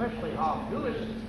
Especially off delicious.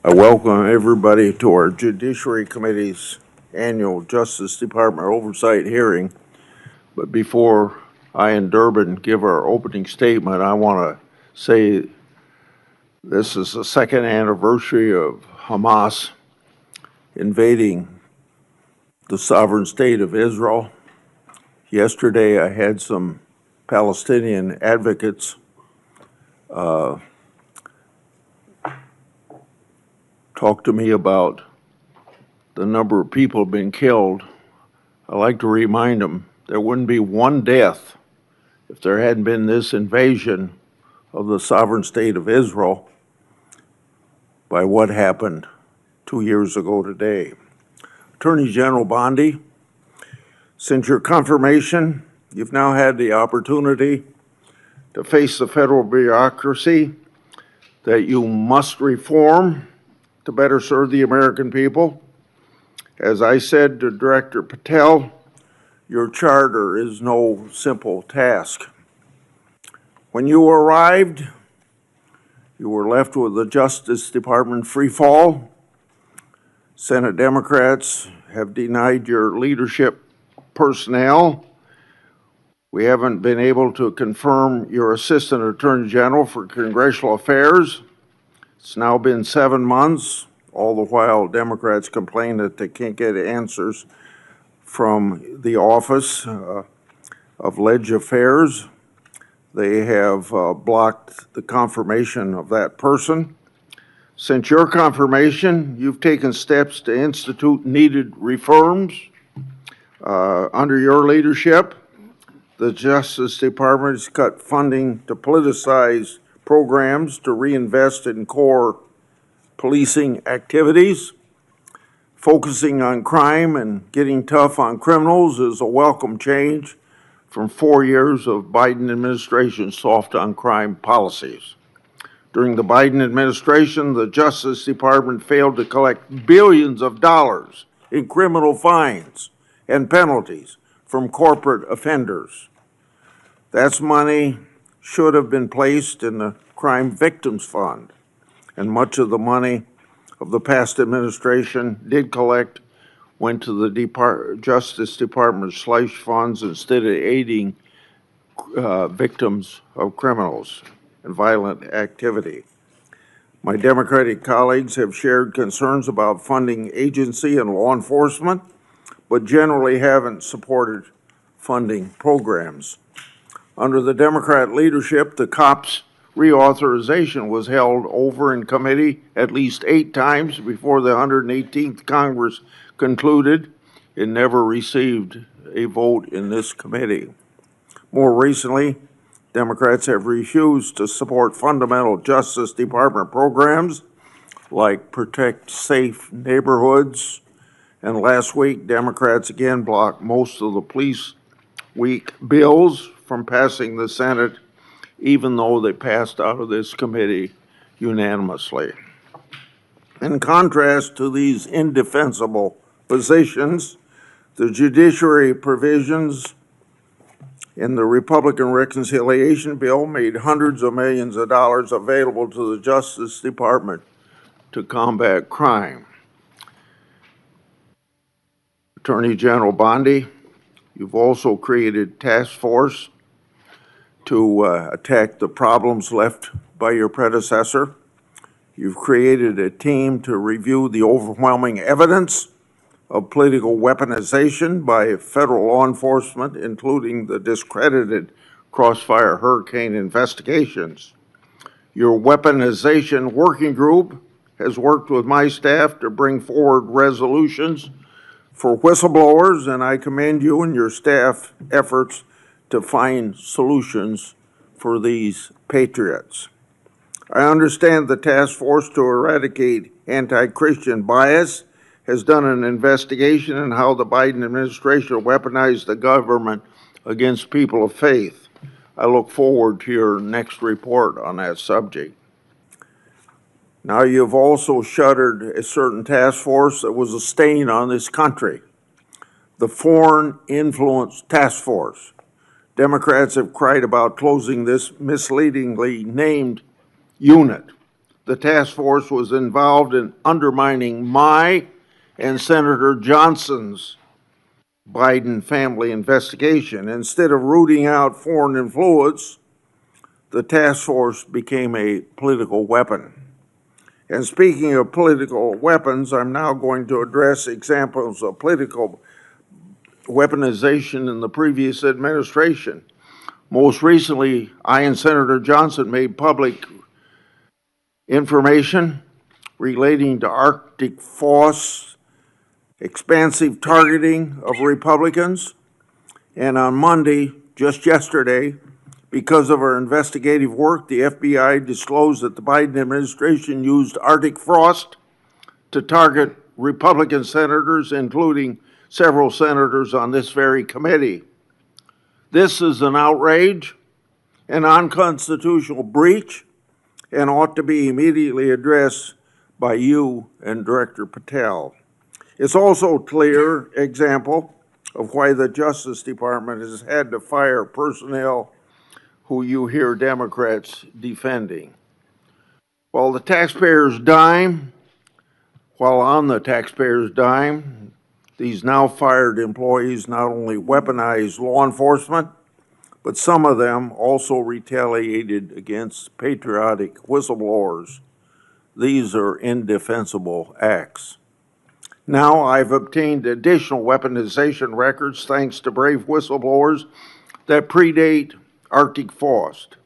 I welcome everybody to our Judiciary Committee's annual Justice Department Oversight hearing. But before I and Durbin give our opening statement, I want to say this is the second anniversary of Hamas invading the sovereign state of Israel. Yesterday, I had some Palestinian advocates talk to me about the number of people who have been killed. I like to remind them there wouldn't be one death if there hadn't been this invasion of the sovereign state of Israel by what happened 2 years ago today. Attorney General Bondi, since your confirmation, you've now had the opportunity to face the federal bureaucracy that you must reform to better serve the American people. As I said to Director Patel, your charter is no simple task. When you arrived, you were left with the Justice Department free fall. Senate Democrats have denied your leadership personnel. We haven't been able to confirm your Assistant Attorney General for Congressional Affairs. It's now been 7 months. All the while, Democrats complain that they can't get answers from the Office of Ledge Affairs. They have blocked the confirmation of that person. Since your confirmation, you've taken steps to institute needed reforms. Under your leadership, the Justice Department has cut funding to politicize programs to reinvest in core policing activities. Focusing on crime and getting tough on criminals is a welcome change from 4 years of Biden administration soft on crime policies. During the Biden administration, the Justice Department failed to collect billions of dollars in criminal fines and penalties from corporate offenders. That money should have been placed in the Crime Victims Fund, and much of the money of the past administration did collect went to the Justice Department's slush funds instead of aiding victims of criminals and violent activity. My Democratic colleagues have shared concerns about funding agency and law enforcement, but generally haven't supported funding programs. Under the Democrat leadership, the COPS reauthorization was held over in committee at least 8 times before the 118th Congress concluded. It never received a vote in this committee. More recently, Democrats have refused to support fundamental Justice Department programs like Protect Safe Neighborhoods, and last week, Democrats again blocked most of the Police Week bills from passing the Senate, even though they passed out of this committee unanimously. In contrast to these indefensible positions, the judiciary provisions in the Republican reconciliation bill made hundreds of millions of dollars available to the Justice Department to combat crime. Attorney General Bondi, you've also created a task force to attack the problems left by your predecessor. You've created a team to review the overwhelming evidence of political weaponization by federal law enforcement, including the discredited Crossfire Hurricane investigations. Your weaponization working group has worked with my staff to bring forward resolutions for whistleblowers, and I commend you and your staff efforts to find solutions for these patriots. I understand the task force to eradicate anti-Christian bias has done an investigation on how the Biden administration weaponized the government against people of faith. I look forward to your next report on that subject. Now, you've also shuttered a certain task force that was a stain on this country, the Foreign Influence Task Force. Democrats have cried about closing this misleadingly named unit. The task force was involved in undermining my and Senator Johnson's Biden family investigation. Instead of rooting out foreign influence, the task force became a political weapon. And speaking of political weapons, I'm now going to address examples of political weaponization in the previous administration. Most recently, I and Senator Johnson made public information relating to Arctic force, expansive targeting of Republicans, and on Monday, just yesterday, because of our investigative work, the FBI disclosed that the Biden administration used Arctic frost to target Republican senators, including several senators on this very committee. This is an outrage, an unconstitutional breach, and ought to be immediately addressed by you and Director Patel. It's also a clear example of why the Justice Department has had to fire personnel who you hear Democrats defending. While on the taxpayer's dime, these now fired employees not only weaponized law enforcement, but some of them also retaliated against patriotic whistleblowers. These are indefensible acts. Now I've obtained additional weaponization records thanks to brave whistleblowers that predate Arctic frost.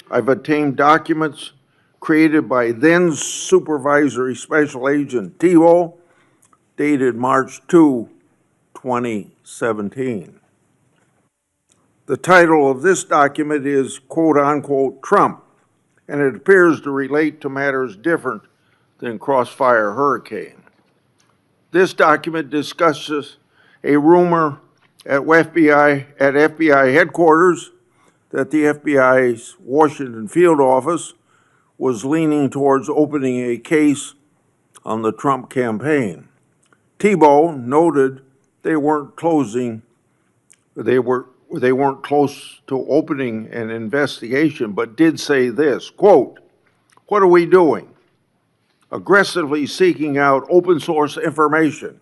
I've obtained documents created by then Supervisory Special Agent Tebow, dated March 2, 2017. The title of this document is quote unquote Trump, and it appears to relate to matters different than Crossfire Hurricane. This document discusses a rumor at FBI headquarters that the FBI's Washington field office was leaning towards opening a case on the Trump campaign. Tebow noted they weren't close to opening an investigation, but did say this, quote, "What are we doing? Aggressively seeking out open source information,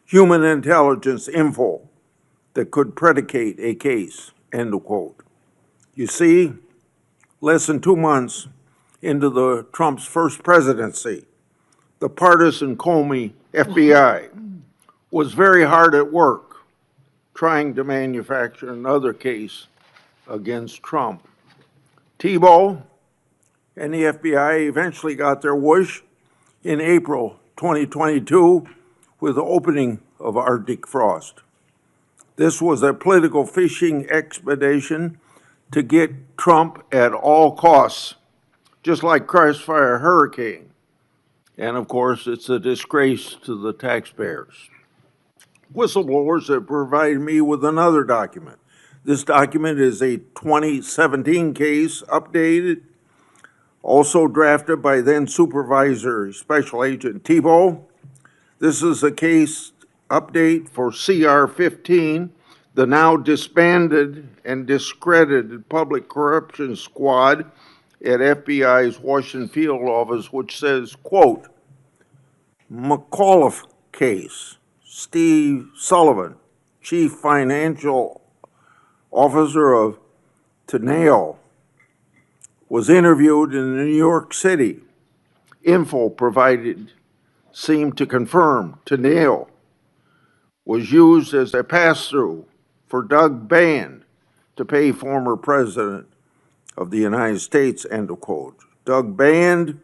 human intelligence info that could predicate a case," end of quote. You see, less than 2 months into Trump's first presidency, the partisan Comey FBI was very hard at work trying to manufacture another case against Trump. Tebow and the FBI eventually got their wish in April 2022 with the opening of Arctic frost. This was a political fishing expedition to get Trump at all costs, just like Crossfire Hurricane. And of course, it's a disgrace to the taxpayers. Whistleblowers have provided me with another document. This document is a 2017 case, updated, also drafted by then Supervisor Special Agent Tebow. This is a case update for CR 15, the now disbanded and discredited Public Corruption Squad at FBI's Washington field office, which says, quote, McAuliffe case. Steve Sullivan, Chief Financial Officer of Teneo, was interviewed in New York City. Info provided seemed to confirm Teneo was used as a pass-through for Doug Band to pay former President of the United States, end of quote. Doug Band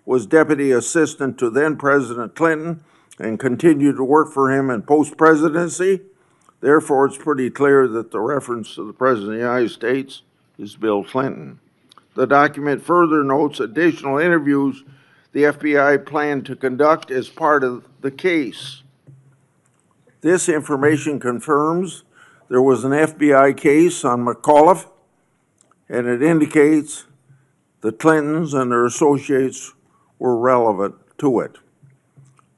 was Deputy Assistant to then President Clinton and continued to work for him in post-presidency. Therefore, it's pretty clear that the reference to the President of the United States is Bill Clinton. The document further notes additional interviews the FBI planned to conduct as part of the case. This information confirms there was an FBI case on McAuliffe, and it indicates the Clintons and their associates were relevant to it.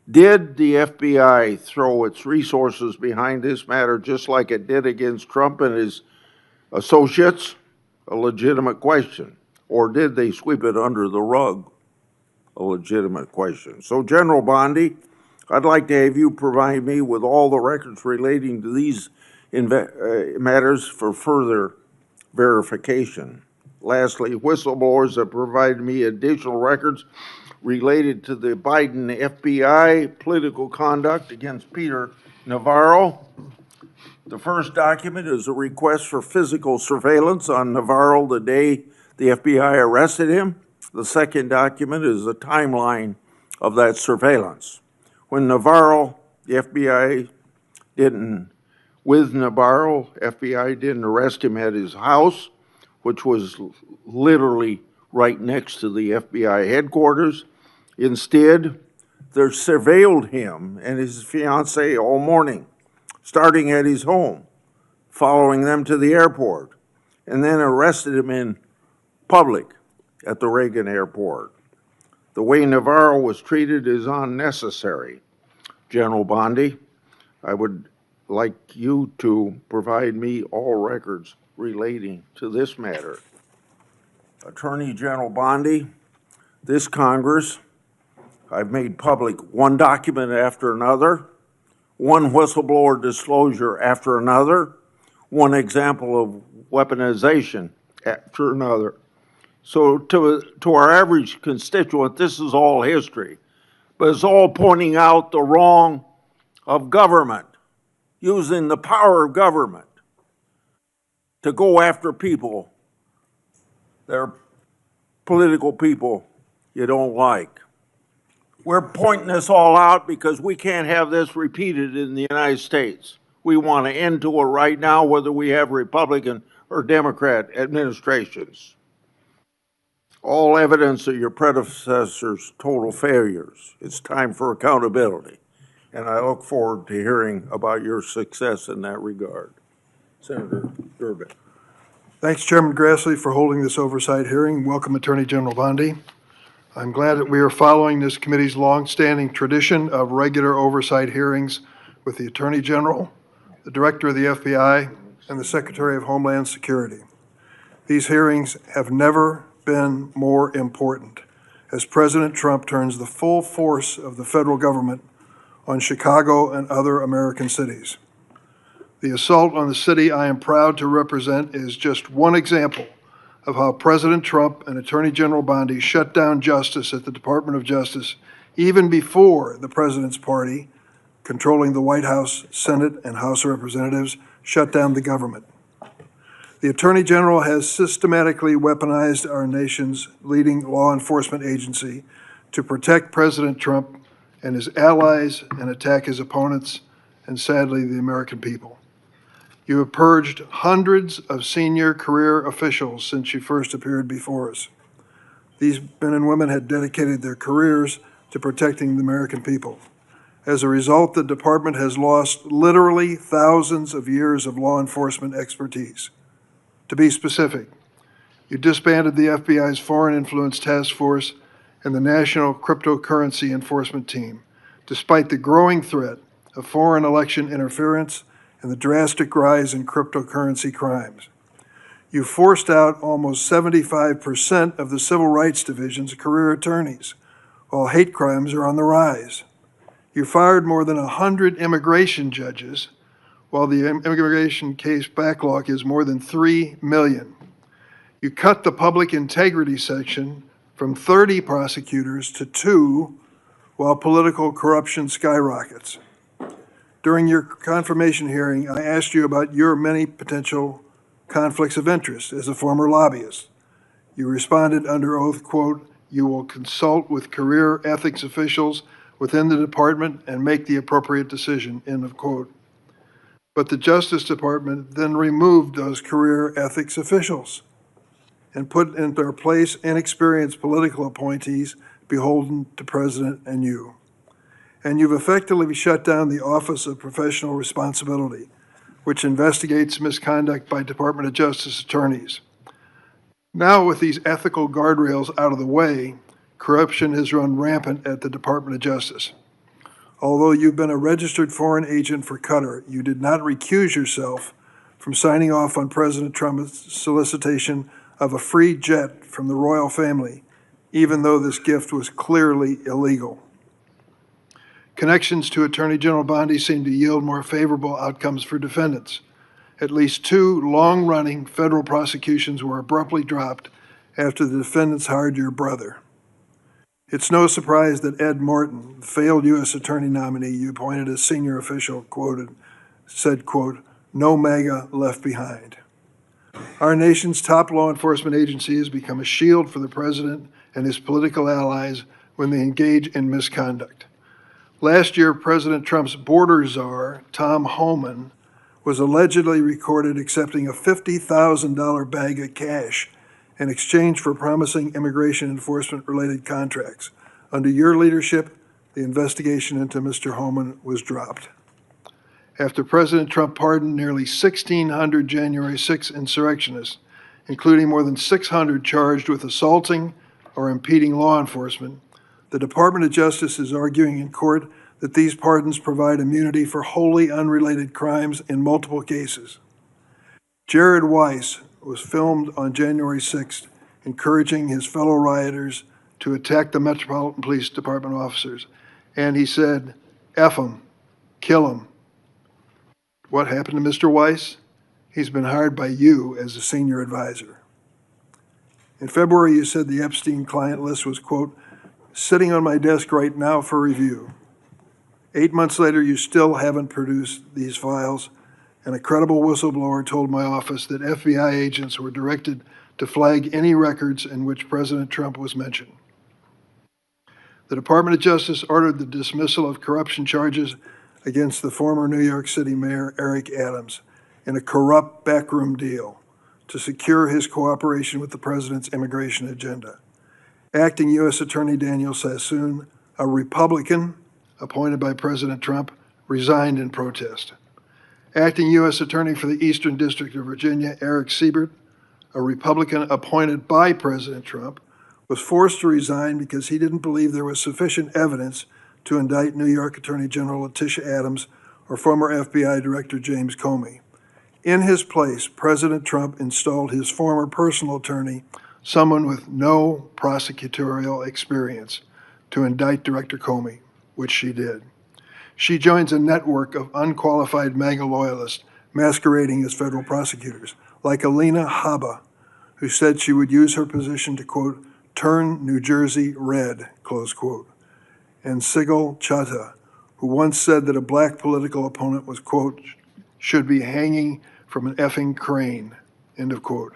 Did the FBI throw its resources behind this matter just like it did against Trump and his associates? A legitimate question. Or did they sweep it under the rug? a legitimate question. So, General Bondi, I'd like to have you provide me with all the records relating to these matters for further verification. Lastly, whistleblowers have provided me additional records related to the Biden FBI political conduct against Peter Navarro. The first document is a request for physical surveillance on Navarro the day the FBI arrested him. The second document is a timeline of that surveillance. When Navarro, the FBI FBI didn't arrest him at his house, which was literally right next to the FBI headquarters. Instead, they surveilled him and his fiancée all morning, starting at his home, following them to the airport, and then arrested him in public at the Reagan airport. The way Navarro was treated is unnecessary. General Bondi, I would like you to provide me all records relating to this matter. Attorney General Bondi, this Congress, I've made public one document after another, one whistleblower disclosure after another, one example of weaponization after another. So to our average constituent, this is all history, but it's all pointing out the wrong of government, using the power of government to go after people, they're political people you don't like. We're pointing this all out because we can't have this repeated in the United States. We want to end to it right now, whether we have Republican or Democrat administrations. All evidence of your predecessors' total failures. It's time for accountability. And I look forward to hearing about your success in that regard. Senator Durbin. Thanks, Chairman Grassley, for holding this oversight hearing. Welcome, Attorney General Bondi. I'm glad that we are following this committee's longstanding tradition of regular oversight hearings with the Attorney General, the Director of the FBI, and the Secretary of Homeland Security. These hearings have never been more important as President Trump turns the full force of the federal government on Chicago and other American cities. The assault on the city I am proud to represent is just one example of how President Trump and Attorney General Bondi shut down justice at the Department of Justice even before the President's party, controlling the White House, Senate, and House of Representatives, shut down the government. The Attorney General has systematically weaponized our nation's leading law enforcement agency to protect President Trump and his allies and attack his opponents and, sadly, the American people. You have purged hundreds of senior career officials since you first appeared before us. These men and women had dedicated their careers to protecting the American people. As a result, the department has lost literally thousands of years of law enforcement expertise. To be specific, you disbanded the FBI's Foreign Influence Task Force and the National Cryptocurrency Enforcement Team, despite the growing threat of foreign election interference and the drastic rise in cryptocurrency crimes. You forced out almost 75% of the Civil Rights Division's career attorneys, while hate crimes are on the rise. You fired more than 100 immigration judges, while the immigration case backlog is more than 3 million. You cut the public integrity section from 30 prosecutors to 2, while political corruption skyrockets. During your confirmation hearing, I asked you about your many potential conflicts of interest as a former lobbyist. You responded under oath, quote, "You will consult with career ethics officials within the department and make the appropriate decision," end of quote. But the Justice Department then removed those career ethics officials and put in their place inexperienced political appointees beholden to President and you. And you've effectively shut down the Office of Professional Responsibility, which investigates misconduct by Department of Justice attorneys. Now, with these ethical guardrails out of the way, corruption has run rampant at the Department of Justice. Although you've been a registered foreign agent for Qatar, you did not recuse yourself from signing off on President Trump's solicitation of a free jet from the royal family even though this gift was clearly illegal. Connections to Attorney General Bondi seem to yield more favorable outcomes for defendants. At least 2 long-running federal prosecutions were abruptly dropped after the defendants hired your brother. It's no surprise that Ed Morton, the failed U.S. Attorney nominee you appointed as senior official, said, quote, "No MAGA left behind." Our nation's top law enforcement agency has become a shield for the president and his political allies when they engage in misconduct. Last year, President Trump's border czar, Tom Homan, was allegedly recorded accepting a $50,000 bag of cash in exchange for promising immigration enforcement-related contracts. Under your leadership, the investigation into Mr. Homan was dropped. After President Trump pardoned nearly 1,600 January 6 insurrectionists, including more than 600 charged with assaulting or impeding law enforcement, the Department of Justice is arguing in court that these pardons provide immunity for wholly unrelated crimes in multiple cases. Jared Weiss was filmed on January 6th, encouraging his fellow rioters to attack the Metropolitan Police Department officers. And he said, "F them, kill them." What happened to Mr. Weiss? He's been hired by you as a senior advisor. In February, you said the Epstein client list was, quote, "sitting on my desk right now for review." 8 months later, you still haven't produced these files, and a credible whistleblower told my office that FBI agents were directed to flag any records in which President Trump was mentioned. The Department of Justice ordered the dismissal of corruption charges against the former New York City Mayor Eric Adams in a corrupt backroom deal to secure his cooperation with the president's immigration agenda. Acting U.S. Attorney Daniel Sassoon, a Republican appointed by President Trump, resigned in protest. Acting U.S. Attorney for the Eastern District of Virginia, Eric Siebert, a Republican appointed by President Trump, was forced to resign because he didn't believe there was sufficient evidence to indict New York Attorney General Letitia Adams or former FBI Director James Comey. In his place, President Trump installed his former personal attorney, someone with no prosecutorial experience, to indict Director Comey, which she did. She joins a network of unqualified MAGA loyalists masquerading as federal prosecutors, like Alina Habba, who said she would use her position to, quote, "turn New Jersey red," close quote, and Sigal Chattah, who once said that a black political opponent was, quote, "should be hanging from an effing crane," end of quote.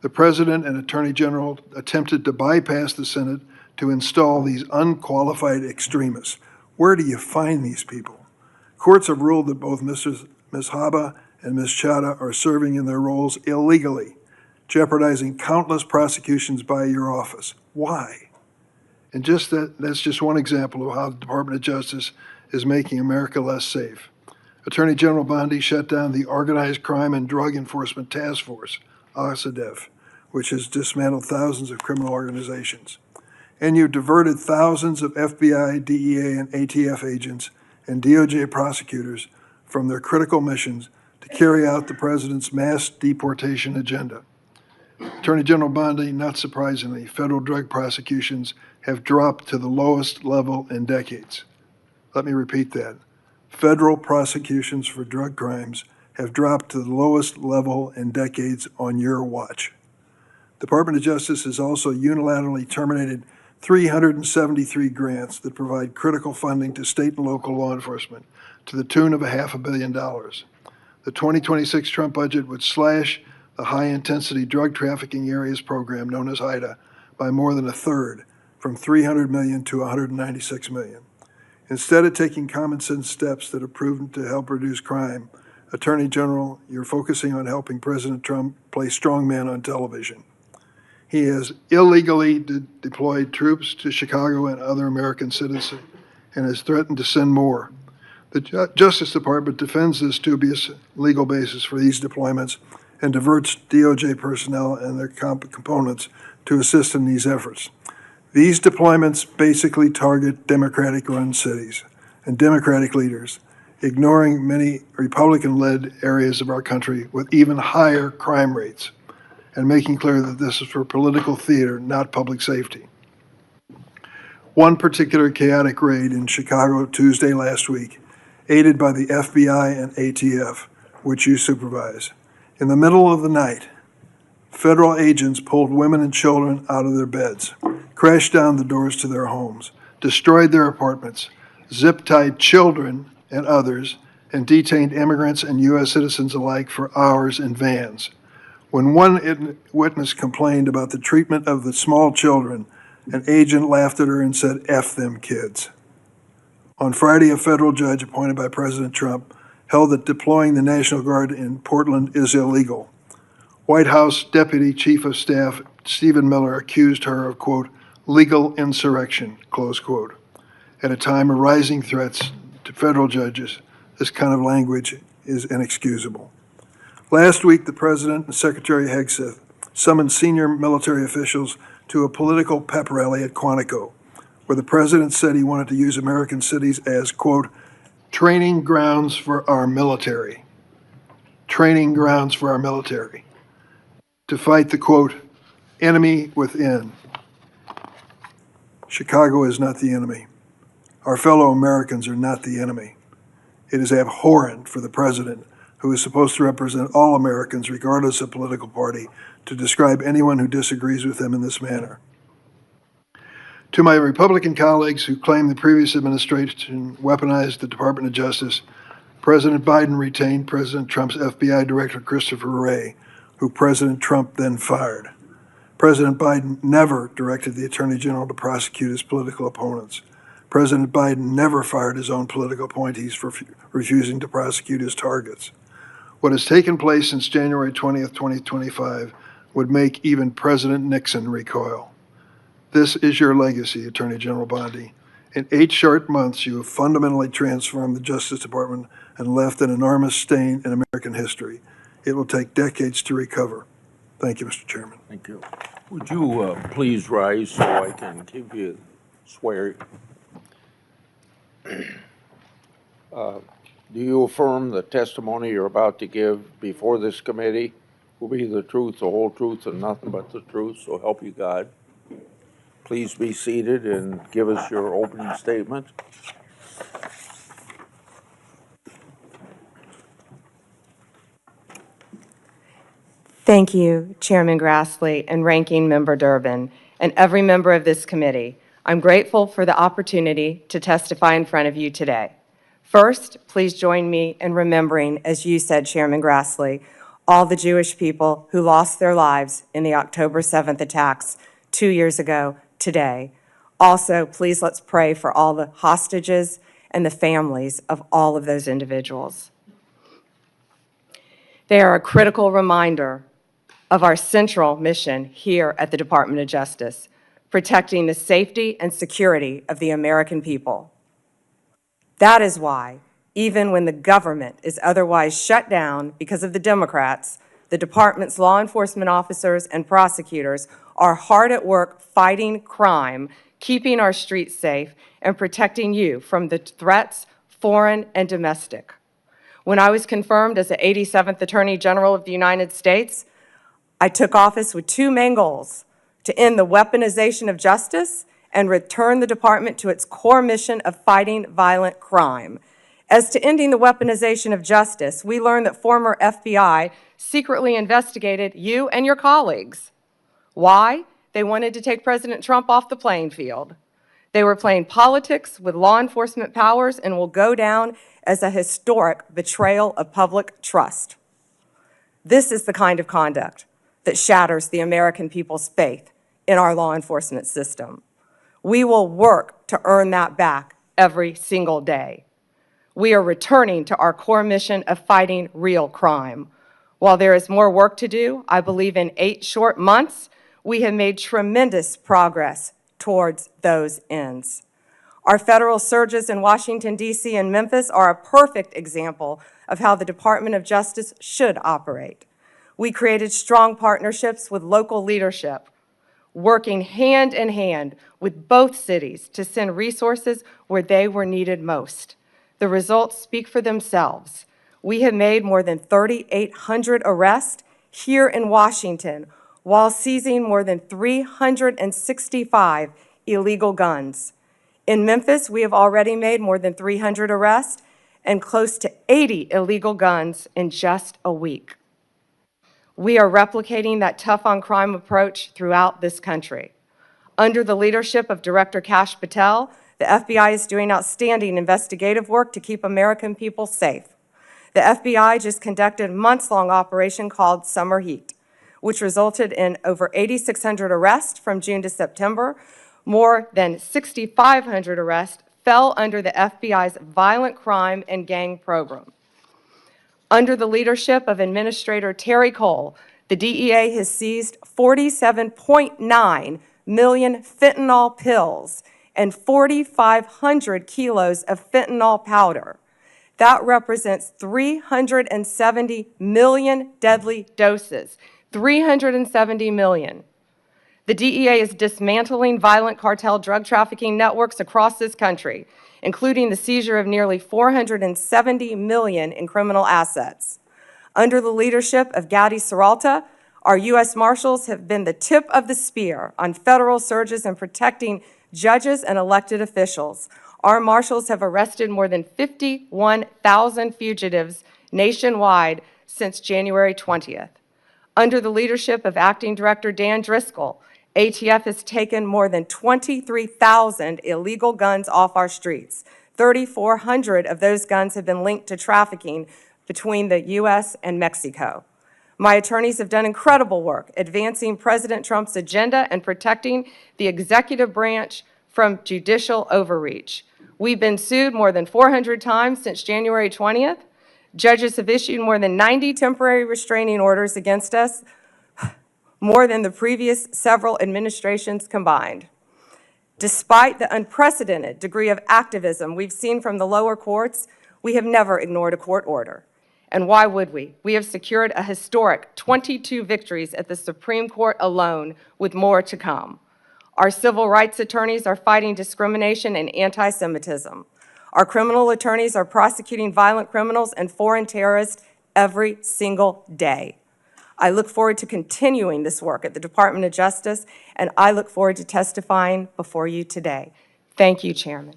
The President and Attorney General attempted to bypass the Senate to install these unqualified extremists. Where do you find these people? Courts have ruled that both Ms. Habba and Ms. Chattah are serving in their roles illegally, jeopardizing countless prosecutions by your office. Why? And that's just one example of how the Department of Justice is making America less safe. Attorney General Bondi shut down the Organized Crime and Drug Enforcement Task Force, OSADEF, which has dismantled thousands of criminal organizations. And you diverted thousands of FBI, DEA, and ATF agents and DOJ prosecutors from their critical missions to carry out the president's mass deportation agenda. Attorney General Bondi, not surprisingly, federal drug prosecutions have dropped to the lowest level in decades. Let me repeat that. Federal prosecutions for drug crimes have dropped to the lowest level in decades on your watch. The Department of Justice has also unilaterally terminated 373 grants that provide critical funding to state and local law enforcement to the tune of $500 million. The 2026 Trump budget would slash the high-intensity drug trafficking areas program known as HIDA by more than a third, from $300 million to $196 million. Instead of taking common-sense steps that have proven to help reduce crime, Attorney General, you're focusing on helping President Trump play strongman on television. He has illegally deployed troops to Chicago and other American cities and has threatened to send more. The Justice Department defends this dubious legal basis for these deployments and diverts DOJ personnel and their components to assist in these efforts. These deployments basically target Democratic-run cities and Democratic leaders, ignoring many Republican-led areas of our country with even higher crime rates, and making clear that this is for political theater, not public safety. One particular chaotic raid in Chicago Tuesday last week, aided by the FBI and ATF, which you supervise. In the middle of the night, federal agents pulled women and children out of their beds, crashed down the doors to their homes, destroyed their apartments, zip-tied children and others, and detained immigrants and U.S. citizens alike for hours in vans. When one witness complained about the treatment of the small children, an agent laughed at her and said, "F them kids." On Friday, a federal judge appointed by President Trump held that deploying the National Guard in Portland is illegal. White House Deputy Chief of Staff Stephen Miller accused her of, quote, legal insurrection, close quote. At a time of rising threats to federal judges, this kind of language is inexcusable. Last week, the President and Secretary Hegseth summoned senior military officials to a political pep rally at Quantico, where the President said he wanted to use American cities as, quote, training grounds for our military. Training grounds for our military. To fight the, quote, enemy within. Chicago is not the enemy. Our fellow Americans are not the enemy. It is abhorrent for the President, who is supposed to represent all Americans regardless of political party, to describe anyone who disagrees with them in this manner. To my Republican colleagues who claim the previous administration weaponized the Department of Justice, President Biden retained President Trump's FBI Director Christopher Wray, who President Trump then fired. President Biden never directed the Attorney General to prosecute his political opponents. President Biden never fired his own political appointees for refusing to prosecute his targets. What has taken place since January 20th, 2025 would make even President Nixon recoil. This is your legacy, Attorney General Bondi. In 8 short months, you have fundamentally transformed the Justice Department and left an enormous stain in American history. It will take decades to recover. Thank you, Mr. Chairman. Thank you. Would you please rise so I can give you swear? Do you affirm the testimony you're about to give before this committee will be the truth, the whole truth, and nothing but the truth, so help you God? Please be seated and give us your opening statement. Thank you, Chairman Grassley and Ranking Member Durbin, and every member of this committee. I'm grateful for the opportunity to testify in front of you today. First, please join me in remembering, as you said, Chairman Grassley, all the Jewish people who lost their lives in the October 7th attacks 2 years ago today. Also, please let's pray for all the hostages and the families of all of those individuals. They are a critical reminder of our central mission here at the Department of Justice, protecting the safety and security of the American people. That is why, even when the government is otherwise shut down because of the Democrats, the department's law enforcement officers and prosecutors are hard at work fighting crime, keeping our streets safe, and protecting you from the threats, foreign and domestic. When I was confirmed as the 87th Attorney General of the United States, I took office with 2 main goals: to end the weaponization of justice and return the department to its core mission of fighting violent crime. As to ending the weaponization of justice, we learned that former FBI secretly investigated you and your colleagues. Why? They wanted to take President Trump off the playing field. They were playing politics with law enforcement powers and will go down as a historic betrayal of public trust. This is the kind of conduct that shatters the American people's faith in our law enforcement system. We will work to earn that back every single day. We are returning to our core mission of fighting real crime. While there is more work to do, I believe in 8 short months, we have made tremendous progress towards those ends. Our federal surges in Washington, D.C. and Memphis are a perfect example of how the Department of Justice should operate. We created strong partnerships with local leadership, working hand in hand with both cities to send resources where they were needed most. The results speak for themselves. We have made more than 3,800 arrests here in Washington while seizing more than 365 illegal guns. In Memphis, we have already made more than 300 arrests and close to 80 illegal guns in just a week. We are replicating that tough-on-crime approach throughout this country. Under the leadership of Director Kash Patel, the FBI is doing outstanding investigative work to keep American people safe. The FBI just conducted a months-long operation called Summer Heat, which resulted in over 8,600 arrests from June to September. More than 6,500 arrests fell under the FBI's violent crime and gang program. Under the leadership of Administrator Terry Cole, the DEA has seized 47.9 million fentanyl pills and 4,500 kilos of fentanyl powder. That represents 370 million deadly doses. 370 million. The DEA is dismantling violent cartel drug trafficking networks across this country, including the seizure of nearly 470 million in criminal assets. Under the leadership of Gadi Serralta, our U.S. Marshals have been the tip of the spear on federal surges in protecting judges and elected officials. Our Marshals have arrested more than 51,000 fugitives nationwide since January 20th. Under the leadership of Acting Director Dan Driscoll, ATF has taken more than 23,000 illegal guns off our streets. 3,400 of those guns have been linked to trafficking between the U.S. and Mexico. My attorneys have done incredible work advancing President Trump's agenda and protecting the executive branch from judicial overreach. We've been sued more than 400 times since January 20th. Judges have issued more than 90 temporary restraining orders against us, more than the previous several administrations combined. Despite the unprecedented degree of activism we've seen from the lower courts, we have never ignored a court order. And why would we? We have secured a historic 22 victories at the Supreme Court alone, with more to come. Our civil rights attorneys are fighting discrimination and anti-Semitism. Our criminal attorneys are prosecuting violent criminals and foreign terrorists every single day. I look forward to continuing this work at the Department of Justice, and I look forward to testifying before you today. Thank you, Chairman.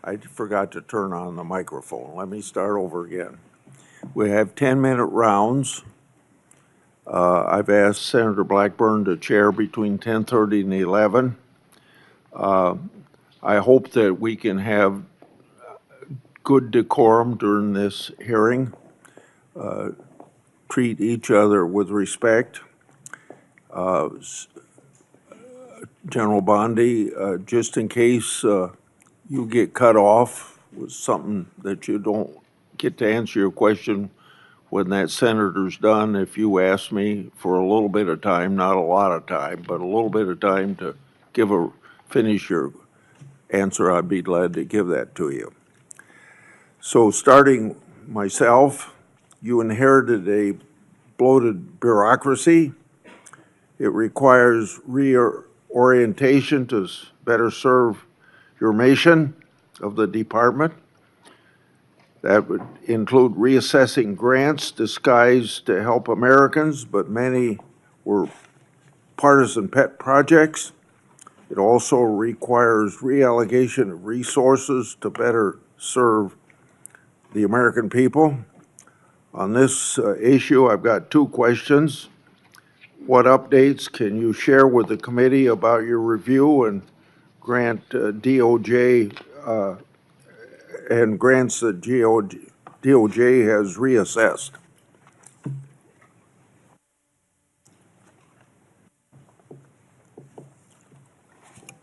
I forgot to turn on the microphone. Let me start over again. We have 10-minute rounds. I've asked Senator Blackburn to chair between 10:30 and 11. I hope that we can have good decorum during this hearing, treat each other with respect. General Bondi, just in case you get cut off with something that you don't get to answer your question when that senator's done, if you ask me for a little bit of time, not a lot of time, but a little bit of time to finish your answer, I'd be glad to give that to you. So starting myself, you inherited a bloated bureaucracy. It requires reorientation to better serve your mission of the department. That would include reassessing grants disguised to help Americans, but many were partisan pet projects. It also requires reallocation of resources to better serve the American people. On this issue, I've got two questions. What updates can you share with the committee about your review and grant DOJ and grants that DOJ has reassessed?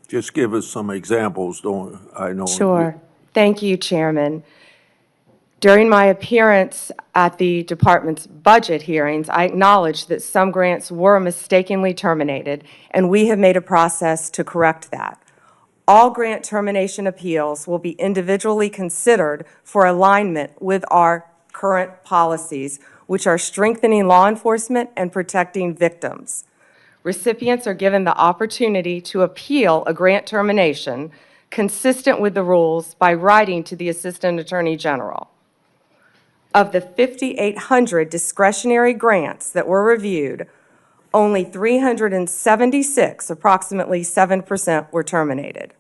Just give us some examples, don't I know? Sure. Thank you, Chairman. During my appearance at the department's budget hearings, I acknowledged that some grants were mistakenly terminated, and we have made a process to correct that. All grant termination appeals will be individually considered for alignment with our current policies, which are strengthening law enforcement and protecting victims. Recipients are given the opportunity to appeal a grant termination consistent with the rules by writing to the Assistant Attorney General. Of the 5,800 discretionary grants that were reviewed, only 376, approximately 7%, were terminated.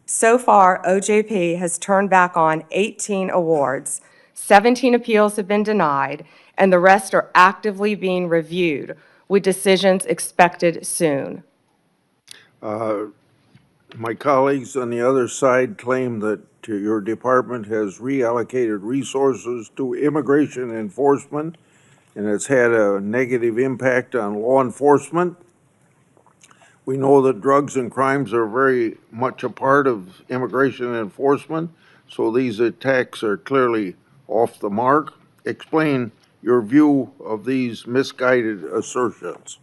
So far, OJP has turned back on 18 awards, 17 appeals have been denied, and the rest are actively being reviewed, with decisions expected soon. My colleagues on the other side claim that your department has reallocated resources to immigration enforcement, and it's had a negative impact on law enforcement. We know that drugs and crimes are very much a part of immigration enforcement, so these attacks are clearly off the mark. Explain your view of these misguided assertions.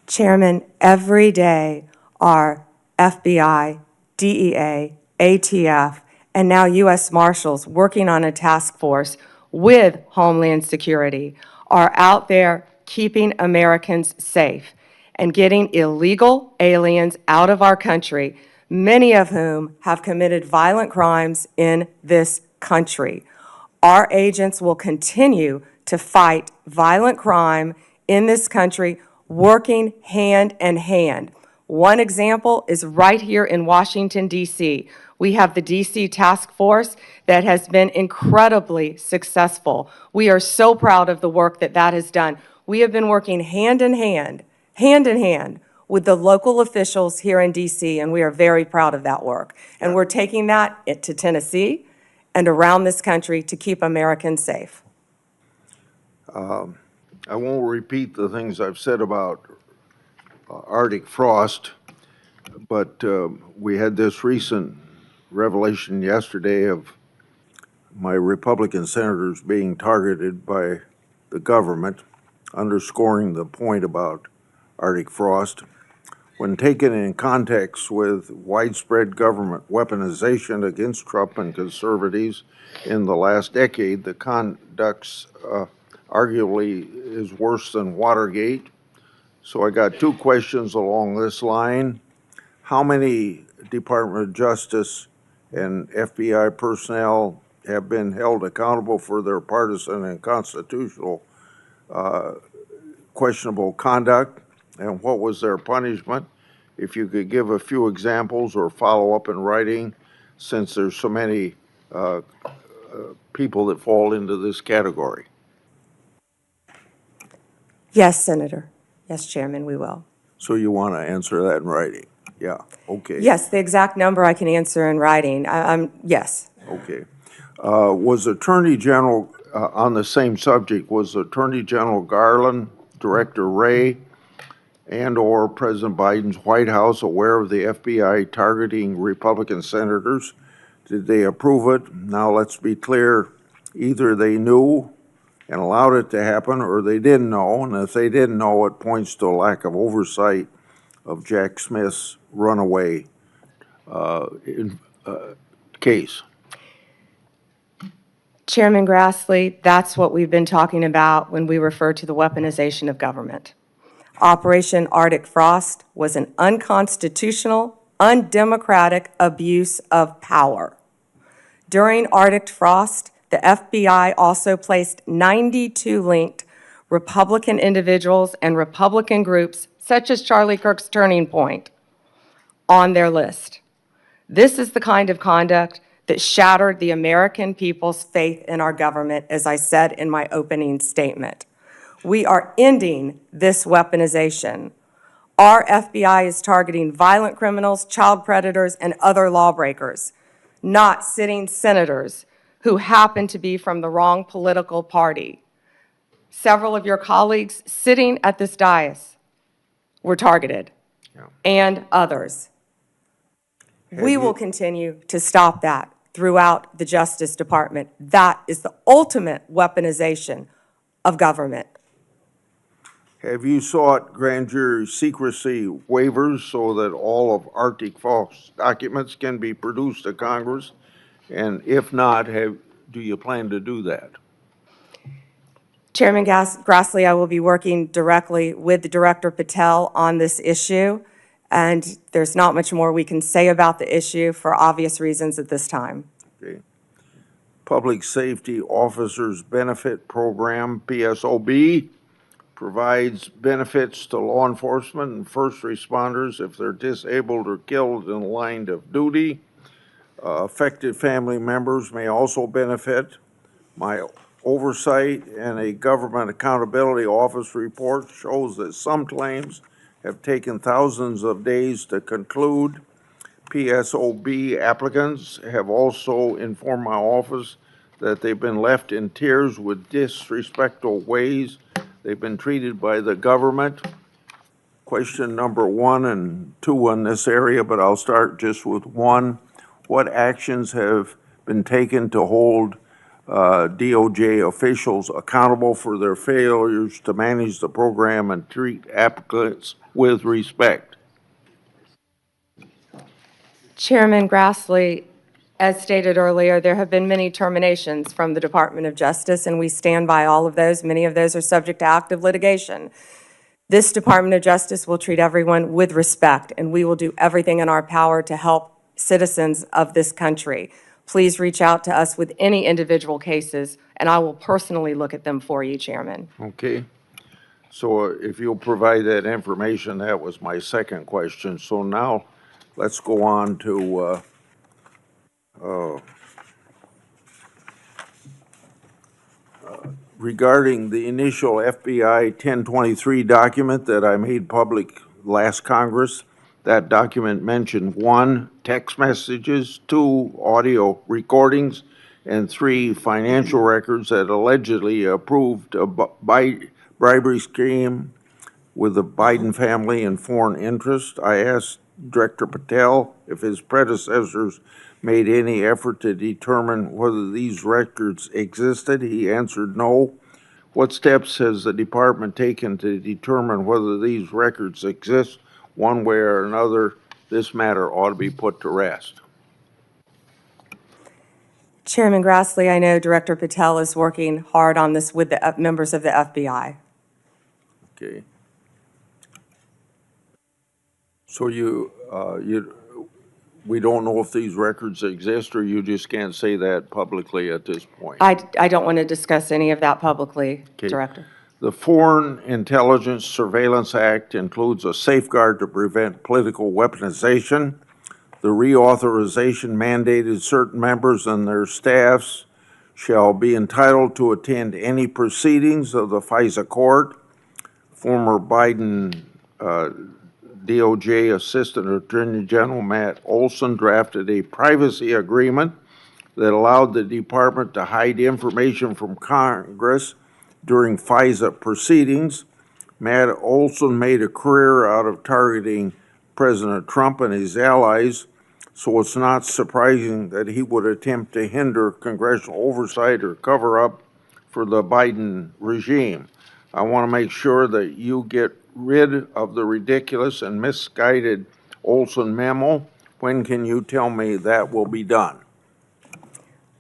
Chairman, every day our FBI, DEA, ATF, and now U.S. Marshals working on a task force with Homeland Security are out there keeping Americans safe and getting illegal aliens out of our country, many of whom have committed violent crimes in this country. Our agents will continue to fight violent crime in this country, working hand in hand. One example is right here in Washington, D.C. We have the D.C. Task Force that has been incredibly successful. We are so proud of the work that has done. We have been working hand in hand with the local officials here in D.C., and we are very proud of that work. And we're taking that to Tennessee and around this country to keep Americans safe. I won't repeat the things I've said about Arctic frost, but we had this recent revelation yesterday of my Republican senators being targeted by the government, underscoring the point about Arctic frost. When taken in context with widespread government weaponization against Trump and conservatives in the last decade, the conduct arguably is worse than Watergate. So I got two questions along this line. How many Department of Justice and FBI personnel have been held accountable for their partisan and constitutional questionable conduct, and what was their punishment? If you could give a few examples or follow up in writing, since there's so many people that fall into this category. Yes, Senator. Yes, Chairman, we will. So you want to answer that in writing? Yeah, okay. Yes, the exact number I can answer in writing. Yes. Okay. Was Attorney General, on the same subject, was Attorney General Garland, Director Wray, and/or President Biden's White House aware of the FBI targeting Republican senators? Did they approve it? Now, let's be clear, either they knew and allowed it to happen, or they didn't know, and if they didn't know, it points to a lack of oversight of Jack Smith's runaway case. Chairman Grassley, that's what we've been talking about when we refer to the weaponization of government. Operation Arctic Frost was an unconstitutional, undemocratic abuse of power. During Arctic Frost, the FBI also placed 92 linked Republican individuals and Republican groups, such as Charlie Kirk's Turning Point, on their list. This is the kind of conduct that shattered the American people's faith in our government, as I said in my opening statement. We are ending this weaponization. Our FBI is targeting violent criminals, child predators, and other lawbreakers, not sitting senators who happen to be from the wrong political party. Several of your colleagues sitting at this dais were targeted, and others. We will continue to stop that throughout the Justice Department. That is the ultimate weaponization of government. Have you sought grand jury secrecy waivers so that all of Arctic Frost documents can be produced to Congress? And if not, do you plan to do that? Chairman Grassley, I will be working directly with Director Patel on this issue. and there's not much more we can say about the issue for obvious reasons at this time. Okay. Public Safety Officers Benefit Program, PSOB, provides benefits to law enforcement and first responders if they're disabled or killed in the line of duty. Affected family members may also benefit. My Oversight and a Government Accountability Office report shows that some claims have taken thousands of days to conclude. PSOB applicants have also informed my office that they've been left in tears with disrespectful ways they've been treated by the government. Question number 1 and 2 in this area, but I'll start just with 1. What actions have been taken to hold DOJ officials accountable for their failures to manage the program and treat applicants with respect? Chairman Grassley, as stated earlier, there have been many terminations from the Department of Justice, and we stand by all of those. Many of those are subject to active litigation. This Department of Justice will treat everyone with respect, and we will do everything in our power to help citizens of this country. Please reach out to us with any individual cases, and I will personally look at them for you, Chairman. Okay. So if you'll provide that information, that was my second question. So now let's go on to regarding the initial FBI 1023 document that I made public last Congress. That document mentioned 1, text messages, 2, audio recordings, and 3, financial records that allegedly approved a bribery scheme with the Biden family and foreign interest. I asked Director Patel if his predecessors made any effort to determine whether these records existed. He answered no. What steps has the department taken to determine whether these records exist? One way or another, this matter ought to be put to rest. Chairman Grassley, I know Director Patel is working hard on this with the members of the FBI. Okay. So we don't know if these records exist, or you just can't say that publicly at this point? I don't want to discuss any of that publicly, Okay. Director. The Foreign Intelligence Surveillance Act includes a safeguard to prevent political weaponization. The reauthorization mandated certain members and their staffs shall be entitled to attend any proceedings of the FISA court. Former Biden DOJ Assistant Attorney General Matt Olson drafted a privacy agreement that allowed the department to hide information from Congress during FISA proceedings. Matt Olson made a career out of targeting President Trump and his allies, so it's not surprising that he would attempt to hinder congressional oversight or cover up for the Biden regime. I want to make sure that you get rid of the ridiculous and misguided Olson memo. When can you tell me that will be done?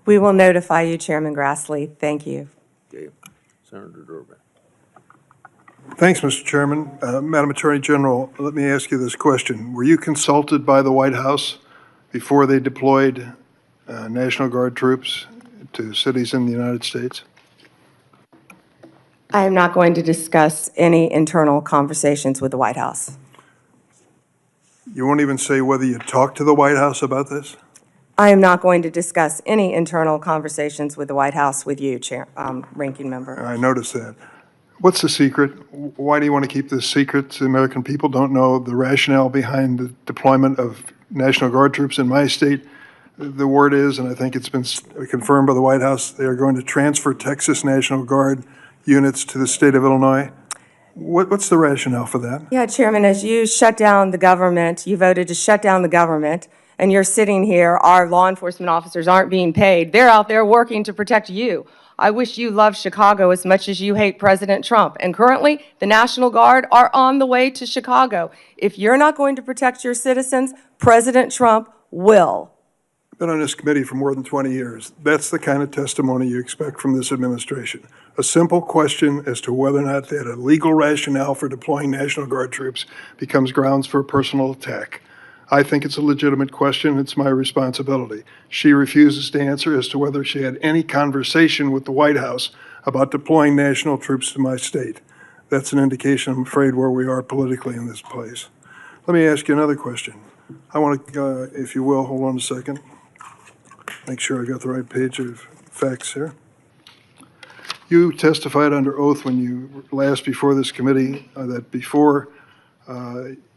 We will notify you, Chairman Grassley. Thank you. Okay. Senator Durbin. Thanks, Mr. Chairman. Madam Attorney General, let me ask you this question. Were you consulted by the White House before they deployed National Guard troops to cities in the United States? I am not going to discuss any internal conversations with the White House. You won't even say whether you talked to the White House about this? I am not going to discuss any internal conversations with the White House with you, Ranking Member. I noticed that. What's the secret? Why do you want to keep this secret? The American people don't know the rationale behind the deployment of National Guard troops in my state. The word is, and I think it's been confirmed by the White House, they are going to transfer Texas National Guard units to the state of Illinois. What's the rationale for that? Yeah, Chairman, as you shut down the government, you voted to shut down the government, and you're sitting here, our law enforcement officers aren't being paid. They're out there working to protect you. I wish you loved Chicago as much as you hate President Trump. And currently, the National Guard are on the way to Chicago. If you're not going to protect your citizens, President Trump will. been on this committee for more than 20 years. That's the kind of testimony you expect from this administration. A simple question as to whether or not they had a legal rationale for deploying National Guard troops becomes grounds for a personal attack. I think it's a legitimate question. It's my responsibility. She refuses to answer as to whether she had any conversation with the White House about deploying national troops to my state. That's an indication, I'm afraid, where we are politically in this place. Let me ask you another question. I want to, if you will, hold on a second. Make sure I got the right page of facts here. You testified under oath when you last before this committee that before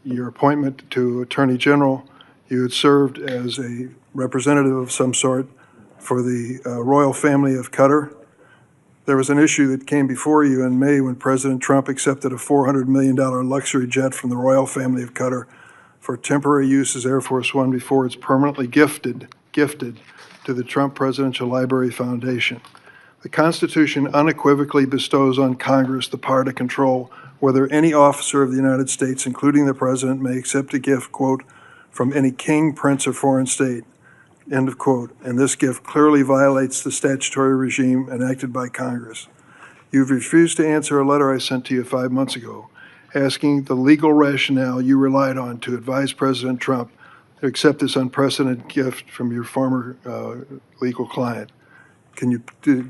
your appointment to Attorney General, you had served as a representative of some sort for the royal family of Qatar. There was an issue that came before you in May when President Trump accepted a $400 million luxury jet from the royal family of Qatar for temporary use as Air Force One before it's permanently gifted to the Trump Presidential Library Foundation. The Constitution unequivocally bestows on Congress the power to control whether any officer of the United States, including the President, may accept a gift, quote, from any king, prince, or foreign state, end of quote. And this gift clearly violates the statutory regime enacted by Congress. You've refused to answer a letter I sent to you 5 months ago asking the legal rationale you relied on to advise President Trump to accept this unprecedented gift from your former legal client. Can you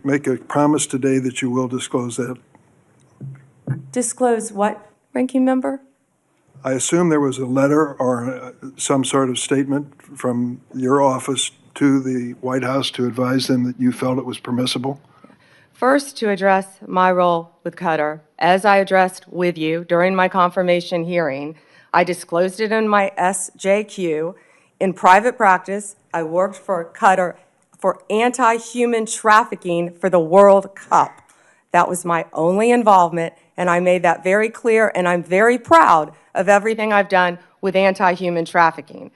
make a promise today that you will disclose that? Disclose what, ranking member? I assume there was a letter or some sort of statement from your office to the White House to advise them that you felt it was permissible? First, to address my role with Qatar, as I addressed with you during my confirmation hearing, I disclosed it in my SJQ. In private practice, I worked for Qatar for anti-human trafficking for the World Cup. That was my only involvement, and I made that very clear, and I'm very proud of everything I've done with anti-human trafficking.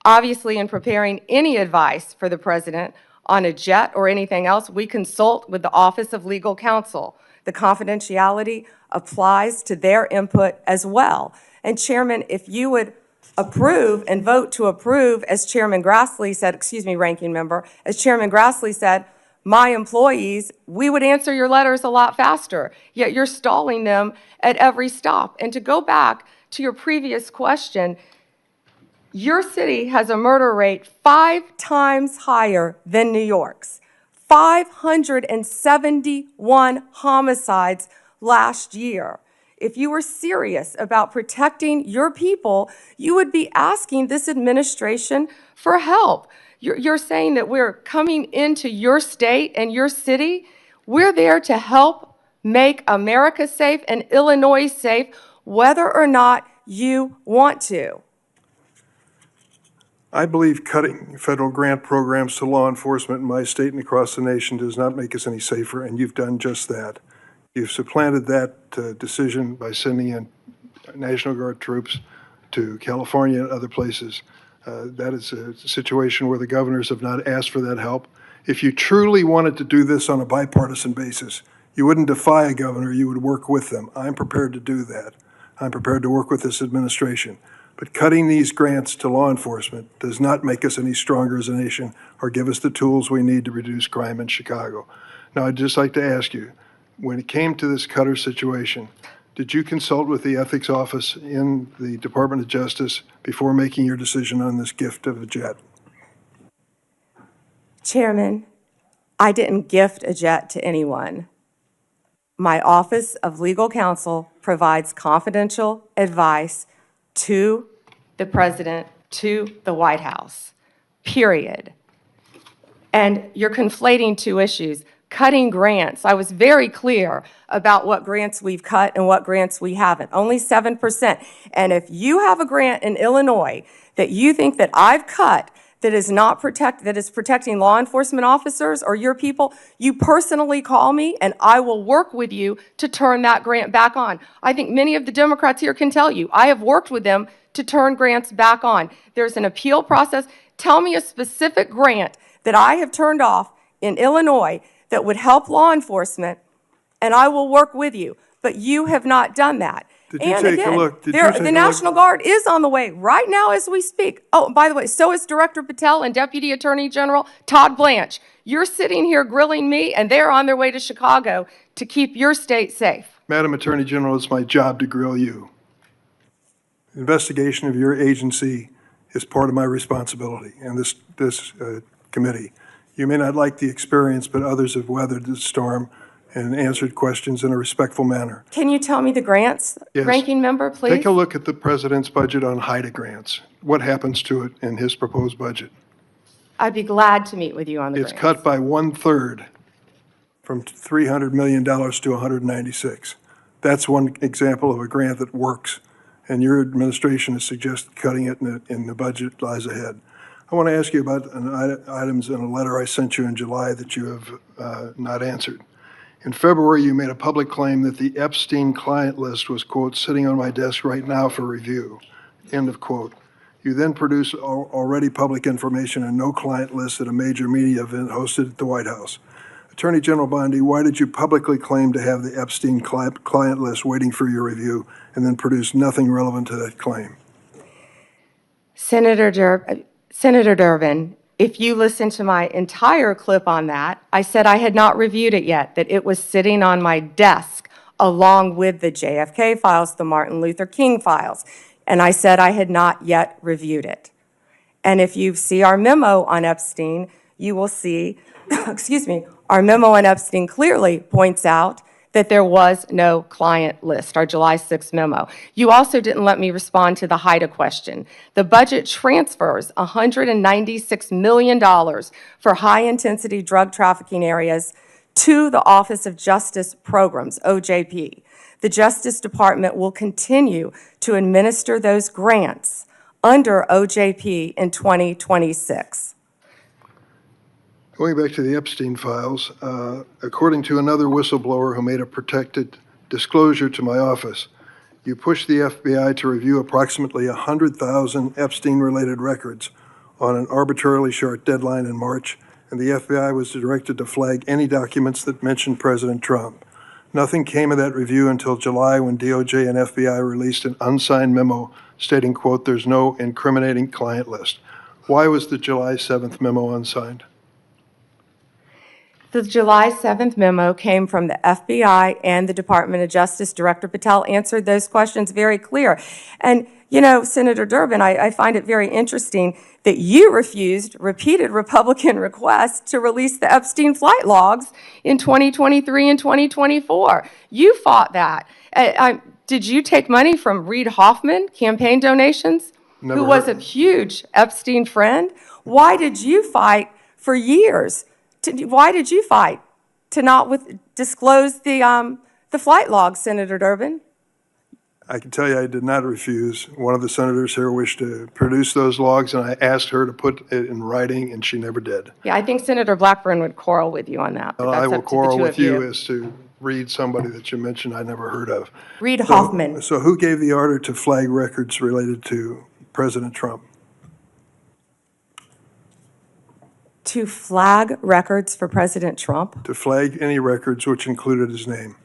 Obviously, in preparing any advice for the President on a jet or anything else, we consult with the Office of Legal Counsel. The confidentiality applies to their input as well. And Chairman, if you would approve and vote to approve, as Chairman Grassley said, excuse me, Ranking Member, as Chairman Grassley said, my employees, we would answer your letters a lot faster, yet you're stalling them at every stop. And to go back to your previous question, your city has a murder rate 5 times higher than New York's. 571 homicides last year. If you were serious about protecting your people, you would be asking this administration for help. You're saying that we're coming into your state and your city. We're there to help make America safe and Illinois safe, whether or not you want to. I believe cutting federal grant programs to law enforcement in my state and across the nation does not make us any safer, and you've done just that. You've supplanted that decision by sending in National Guard troops to California and other places. That is a situation where the governors have not asked for that help. If you truly wanted to do this on a bipartisan basis, you wouldn't defy a governor, you would work with them. I'm prepared to do that. I'm prepared to work with this administration. But cutting these grants to law enforcement does not make us any stronger as a nation or give us the tools we need to reduce crime in Chicago. Now, I'd just like to ask you, when it came to this Qatar situation, did you consult with the ethics office in the Department of Justice before making your decision on this gift of a jet? Chairman, I didn't gift a jet to anyone. My Office of Legal Counsel provides confidential advice to the President, to the White House, period. And you're conflating two issues. Cutting grants, I was very clear about what grants we've cut and what grants we haven't, only 7%. And if you have a grant in Illinois that you think that I've cut that is protecting law enforcement officers or your people, you personally call me and I will work with you to turn that grant back on. I think many of the Democrats here can tell you, I have worked with them to turn grants back on. There's an appeal process. Tell me a specific grant that I have turned off in Illinois that would help law enforcement, and I will work with you. But you have not done that. Did you And take a again, look? Did you there- take a the look? National Guard is on the way right now as we speak. Oh, by the way, so is Director Patel and Deputy Attorney General Todd Blanche. You're sitting here grilling me, and they're on their way to Chicago to keep your state safe. Madam Attorney General, it's my job to grill you. Investigation of your agency is part of my responsibility and this committee. You may not like the experience, but others have weathered the storm and answered questions in a respectful manner. Can you tell me the grants, Yes. Ranking Member, please? Take a look at the president's budget on HIDA grants. What happens to it in his proposed budget? I'd be glad to meet with you on the It's grants. cut by 1/3 from $300 million to 196. That's one example of a grant that works, and your administration has suggested cutting it in the budget lies ahead. I want to ask you about items in a letter I sent you in July that you have not answered. In February, you made a public claim that the Epstein client list was, quote, sitting on my desk right now for review, end of quote. You then produced already public information and no client list at a major media event hosted at the White House. Attorney General Bondi, why did you publicly claim to have the Epstein client list waiting for your review and then produce nothing relevant to that claim? Senator Durbin, if you listen to my entire clip on that, I said I had not reviewed it yet, that it was sitting on my desk along with the JFK files, the Martin Luther King files, and I said I had not yet reviewed it. And if you see our memo on Epstein, you will see, excuse me, our memo on Epstein clearly points out that there was no client list, our July 6th memo. You also didn't let me respond to the HIDA question. The budget transfers $196 million for high-intensity drug trafficking areas to the Office of Justice Programs, OJP. The Justice Department will continue to administer those grants under OJP in 2026. Going back to the Epstein files, according to another whistleblower who made a protected disclosure to my office, you pushed the FBI to review approximately 100,000 Epstein-related records on an arbitrarily short deadline in March, and the FBI was directed to flag any documents that mentioned President Trump. Nothing came of that review until July when DOJ and FBI released an unsigned memo stating, quote, there's no incriminating client list. Why was the July 7th memo unsigned? The July 7th memo came from the FBI and the Department of Justice. Director Patel answered those questions very clear. And, you know, Senator Durbin, I find it very interesting that you refused repeated Republican requests to release the Epstein flight logs in 2023 and 2024. You fought that. Did you take money from Reid Hoffman, campaign donations, Never who was a heard. huge Epstein friend? Why did you fight for years? Why did you fight to not disclose the flight logs, Senator Durbin? I can tell you I did not refuse. One of the senators here wished to produce those logs, and I asked her to put it in writing, and she never did. Yeah, I think Senator Blackburn would quarrel with you on that. But I that's will up to the quarrel two with of you as to read somebody that you mentioned I never heard of. Reid Hoffman. So who gave the order to flag records related to President Trump? To flag records for President Trump? To flag any records which included his name.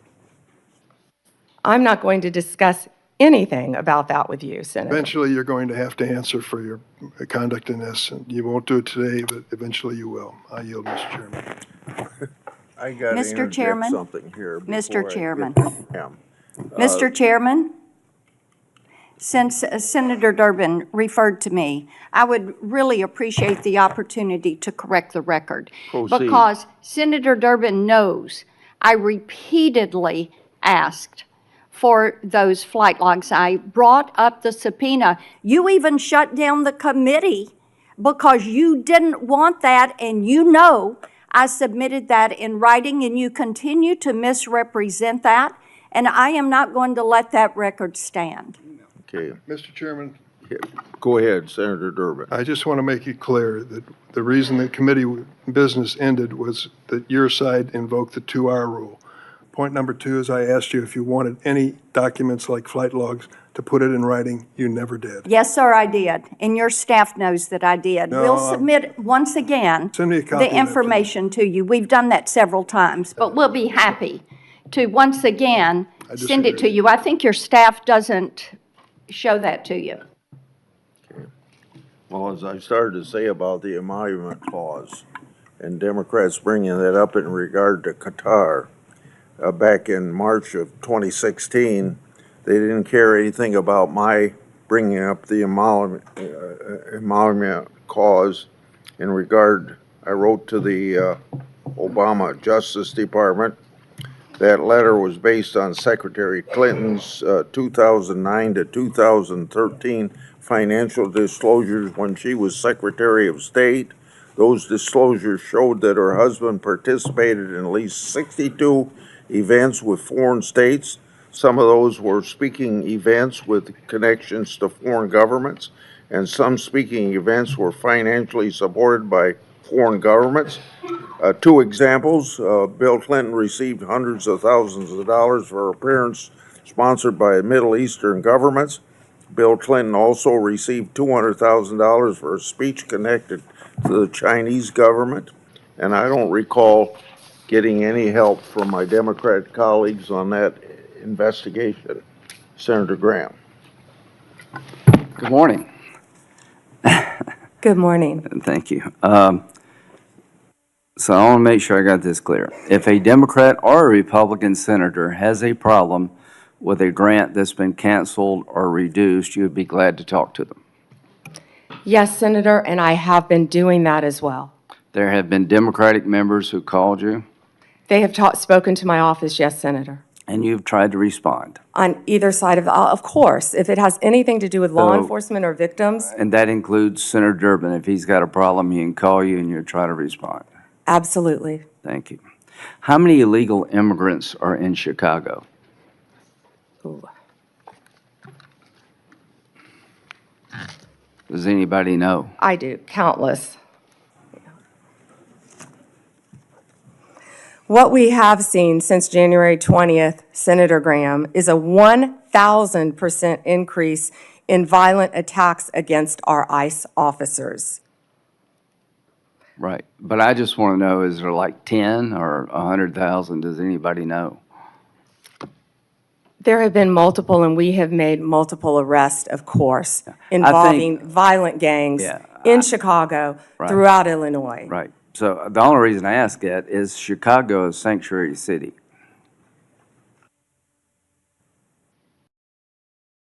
I'm not going to discuss anything about that with you, Senator. Eventually, you're going to have to answer for your conduct in this, and you won't do it today, but eventually you will. I yield, Mr. Chairman. I got to Mr. interject Chairman? something here. Mr. before I Chairman. get to Pam. Mr. Chairman, since Senator Durbin referred to me, I would really appreciate the opportunity to correct the record. Proceed. Because Senator Durbin knows I repeatedly asked for those flight logs. I brought up the subpoena. You even shut down the committee because you didn't want that, and you know I submitted that in writing, and you continue to misrepresent that, and I am not going to let that record stand. Okay, Mr. Chairman, go ahead, Senator Durbin. I just want to make it clear that the reason the committee business ended was that your side invoked the 2-hour rule. Point number 2 is I asked you if you wanted any documents like flight logs to put it in writing. You never did. Yes, sir, I did, and your staff knows that I did. No, We'll submit, once again, Send me a copy of the that, please. information to you. We've done that several times, but we'll be happy to, once again, send it to you. I think your staff doesn't show that to you. Well, as I started to say about the emolument clause, and Democrats bringing that up in regard to Qatar, back in March of 2016, they didn't care anything about my bringing up the emolument clause in regard. I wrote to the Obama Justice Department. That letter was based on Secretary Clinton's 2009 to 2013 financial disclosures when she was Secretary of State. Those disclosures showed that her husband participated in at least 62 events with foreign states. Some of those were speaking events with connections to foreign governments, and some speaking events were financially supported by foreign governments. Two examples, Bill Clinton received hundreds of thousands of dollars for appearance sponsored by Middle Eastern governments. Bill Clinton also received $200,000 for a speech connected to the Chinese government. And I don't recall getting any help from my Democrat colleagues on that investigation. Senator Graham. Good morning. Good morning. Thank you. So I want to make sure I got this clear. If a Democrat or a Republican senator has a problem with a grant that's been canceled or reduced, you would be glad to talk to them. Yes, Senator, and I have been doing that as well. There have been Democratic members who called you, They have spoken to my office, yes, Senator. and you've tried to respond. On either side of course, if it has anything to do with law So- enforcement or victims, And that includes Senator Durbin. If he's got a problem, he can call you and you'll try to respond. absolutely. Thank you. How many illegal immigrants are in Chicago? Ooh. Does anybody know? I do, countless. What we have seen since January 20th, Senator Graham, is a 1,000% increase in violent attacks against our ICE officers. Right. But I just want to know, is there like 10 or 100,000? Does anybody know? There have been multiple, and we have made multiple arrests, of course, involving violent gangs Yeah, in Chicago, Right. throughout Illinois. Right. So the only reason I ask that is Chicago is sanctuary city.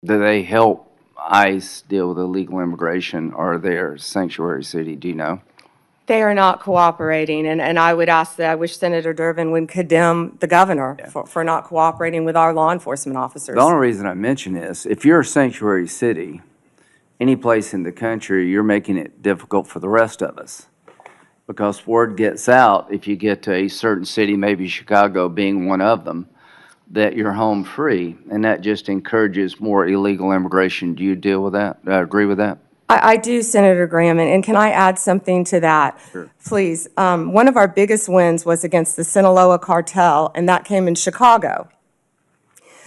Do they help ICE deal with illegal immigration, or are they a sanctuary city? Do you know? They are not cooperating, and I would ask that, I wish Senator Durbin would condemn the governor for not cooperating with our law enforcement officers. The only reason I mention this, if you're a sanctuary city, any place in the country, you're making it difficult for the rest of us. Because word gets out, if you get to a certain city, maybe Chicago being one of them, that you're home free, and that just encourages more illegal immigration. Do you deal with that? Agree with that? I do, Senator Graham, and can I add something to that? Sure. Please. One of our biggest wins was against the Sinaloa cartel, and that came in Chicago.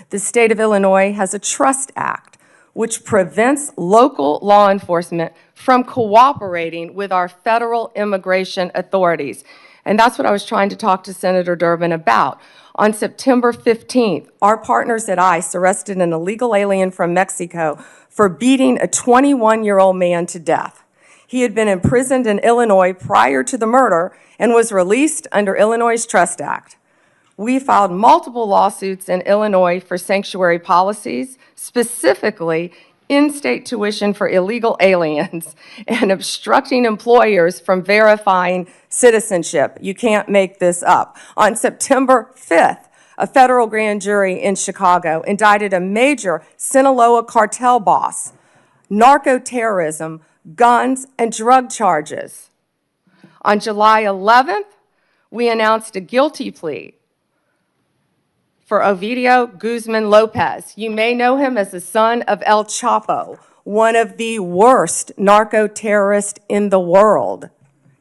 The state of Illinois has a Trust Act, which prevents local law enforcement from cooperating with our federal immigration authorities. And that's what I was trying to talk to Senator Durbin about. On September 15th, our partners at ICE arrested an illegal alien from Mexico for beating a 21-year-old man to death. He had been imprisoned in Illinois prior to the murder and was released under Illinois' Trust Act. We filed multiple lawsuits in Illinois for sanctuary policies, specifically in-state tuition for illegal aliens and obstructing employers from verifying citizenship. You can't make this up. On September 5th, a federal grand jury in Chicago indicted a major Sinaloa cartel boss, narco-terrorism, guns, and drug charges. On July 11th, we announced a guilty plea for Ovidio Guzman Lopez. You may know him as the son of El Chapo, one of the worst narco-terrorists in the world.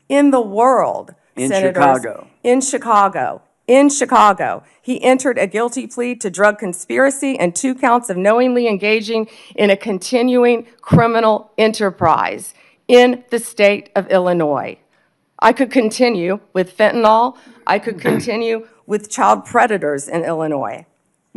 In the world, In Senators. Chicago. In Chicago. In Chicago. He entered a guilty plea to drug conspiracy and 2 counts of knowingly engaging in a continuing criminal enterprise in the state of Illinois. I could continue with fentanyl. I could continue with child predators in Illinois.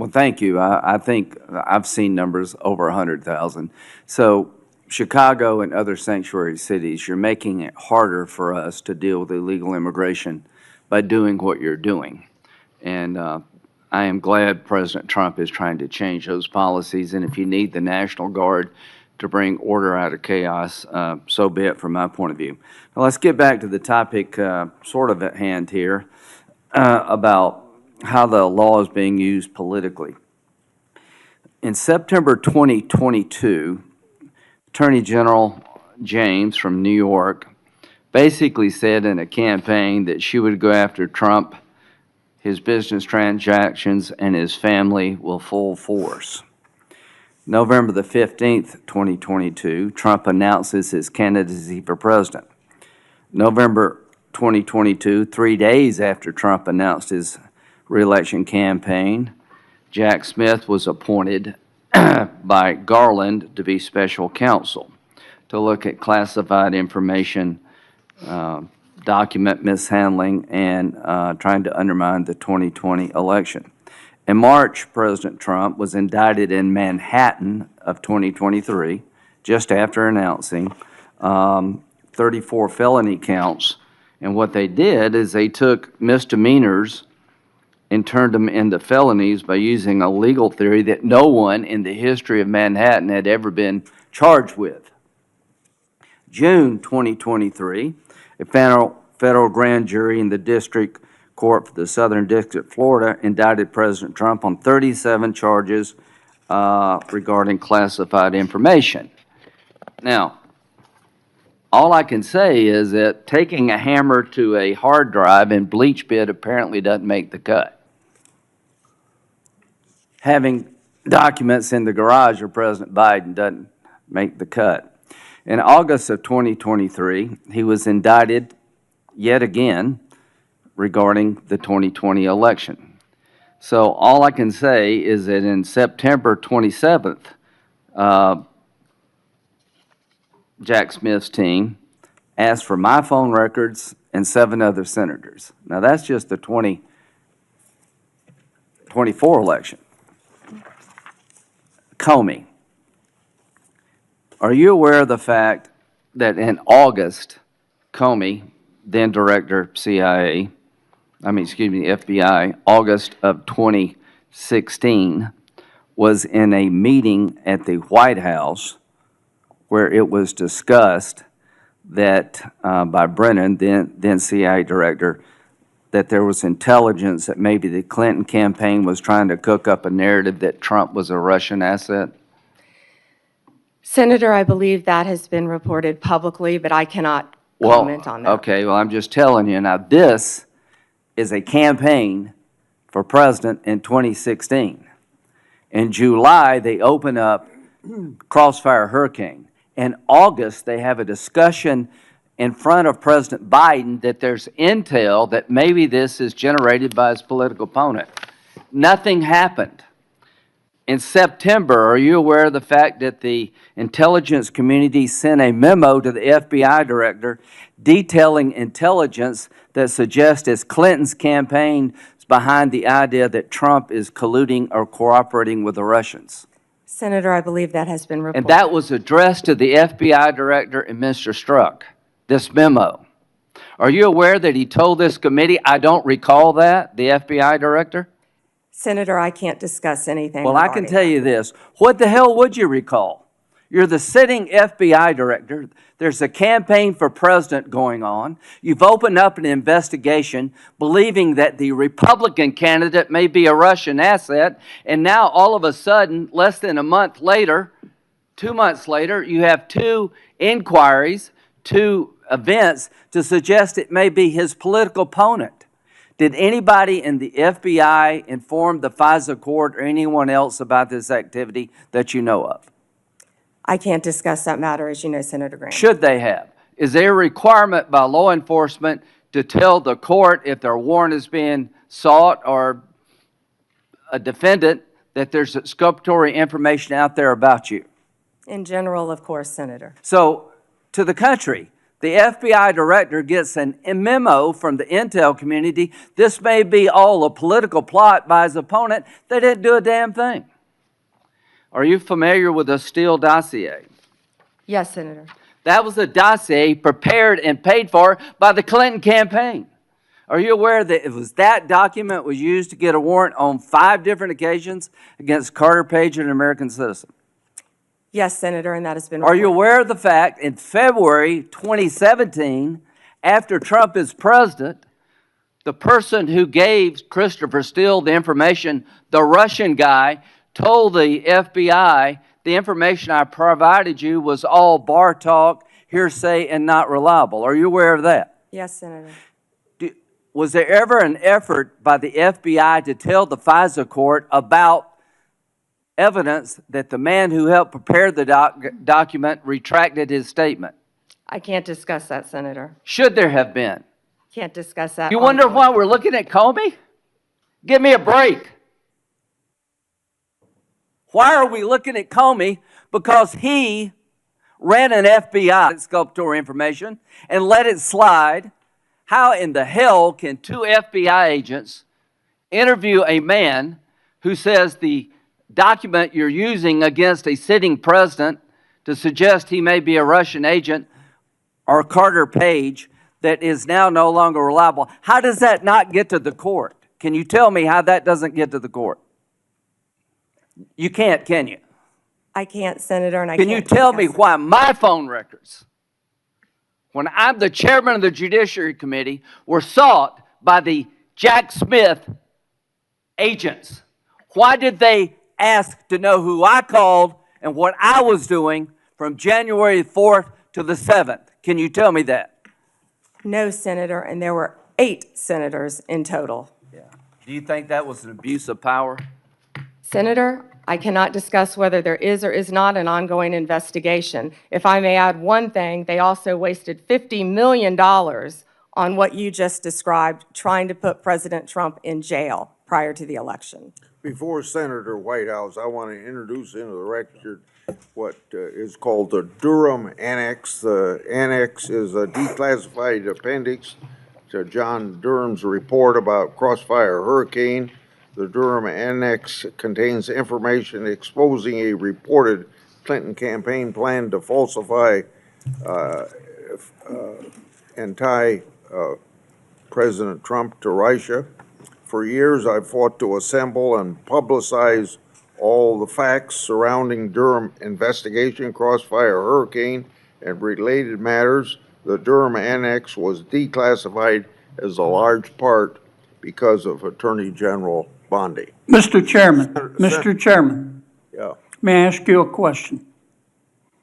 Well, thank you. I think I've seen numbers over 100,000. So Chicago and other sanctuary cities, you're making it harder for us to deal with illegal immigration by doing what you're doing. And I am glad President Trump is trying to change those policies. And if you need the National Guard to bring order out of chaos, so be it from my point of view. Now, let's get back to the topic sort of at hand here about how the law is being used politically. In September 2022, Attorney General James from New York basically said in a campaign that she would go after Trump, his business transactions, and his family with full force. November the 15th, 2022, Trump announces his candidacy for president. November 2022, 3 days after Trump announced his re-election campaign, Jack Smith was appointed by Garland to be special counsel to look at classified information, document mishandling, and trying to undermine the 2020 election. In March, President Trump was indicted in Manhattan of 2023, just after announcing 34 felony counts. And what they did is they took misdemeanors and turned them into felonies by using a legal theory that no one in the history of Manhattan had ever been charged with. June 2023, a federal grand jury in the District Court for the Southern District of Florida indicted President Trump on 37 charges regarding classified information. Now, all I can say is that taking a hammer to a hard drive and bleach bit apparently doesn't make the cut. Having documents in the garage of President Biden doesn't make the cut. In August of 2023, he was indicted yet again regarding the 2020 election. So all I can say is that in September 27th, Jack Smith's team asked for my phone records and 7 other senators. Now that's just the 2024 election. Comey, are you aware of the fact that in August, Comey, then Director FBI, August of 2016, was in a meeting at the White House where it was discussed that by Brennan, then CIA Director, that there was intelligence that maybe the Clinton campaign was trying to cook up a narrative that Trump was a Russian asset? Senator, I believe that has been reported publicly, but I cannot comment on that. Okay, well, I'm just telling you. Now, this is a campaign for president in 2016. In July, they open up Crossfire Hurricane. In August, they have a discussion in front of President Biden that there's intel that maybe this is generated by his political opponent. Nothing happened. In September, are you aware of the fact that the intelligence community sent a memo to the FBI director detailing intelligence that suggests as Clinton's campaign is behind the idea that Trump is colluding or cooperating with the Russians? Senator, I believe that has been reported. And that was addressed to the FBI director and Mr. Strzok, this memo. Are you aware that he told this committee, I don't recall that, the FBI director? Senator, I can't discuss anything. Well, I can tell you this. What the hell would you recall? You're the sitting FBI director. There's a campaign for president going on. You've opened up an investigation believing that the Republican candidate may be a Russian asset, and now all of a sudden, less than a month later, 2 months later, you have 2 inquiries, 2 events to suggest it may be his political opponent. Did anybody in the FBI inform the FISA court or anyone else about this activity that you know of? I can't discuss that matter, as you know, Senator Graham. Should they have? Is there a requirement by law enforcement to tell the court if their warrant is being sought or a defendant that there's exculpatory information out there about you? In general, of course, Senator. So, to the country, The FBI director gets a memo from the intel community. This may be all a political plot by his opponent. They didn't do a damn thing. Are you familiar with the Steele dossier? Yes, Senator. That was a dossier prepared and paid for by the Clinton campaign. Are you aware that it was that document was used to get a warrant on 5 different occasions against Carter Page, an American citizen? Yes, Senator, and that has been Are you reported. aware of the fact in February 2017, after Trump is president, the person who gave Christopher Steele the information, the Russian guy, told the FBI, the information I provided you was all bar talk, hearsay, and not reliable. Are you aware of that? Yes, Senator. Was there ever an effort by the FBI to tell the FISA court about evidence that the man who helped prepare the document retracted his statement? I can't discuss that, Senator. Should there have been? Can't discuss that. You wonder why we're looking at Comey? Give me a break. Why are we looking at Comey? Because he ran an FBI exculpatory information and let it slide. How in the hell can 2 FBI agents interview a man who says the document you're using against a sitting president to suggest he may be a Russian agent or Carter Page that is now no longer reliable? How does that not get to the court? Can you tell me how that doesn't get to the court? You can't, can you? I can't, Senator, and I Can can't you tell me discuss it. why my phone records, when I'm the chairman of the Judiciary Committee, were sought by the Jack Smith agents? Why did they ask to know who I called and what I was doing from January 4th to the 7th? Can you tell me that? No, Senator, and there were 8 senators in total. Do you think that was an abuse of power? Senator, I cannot discuss whether there is or is not an ongoing investigation. If I may add one thing, they also wasted $50 million on what you just described, trying to put President Trump in jail prior to the election. Before Senator Whitehouse, I want to introduce into the record what is called the Durham Annex. The annex is a declassified appendix to John Durham's report about Crossfire Hurricane. The Durham Annex contains information exposing a reported Clinton campaign plan to falsify and tie President Trump to Russia. For years, I've fought to assemble and publicize all the facts surrounding Durham investigation, Crossfire Hurricane, and related matters. The Durham Annex was declassified as a large part because of Attorney General Bondi. Mr. Chairman, Yeah, may I ask you a question?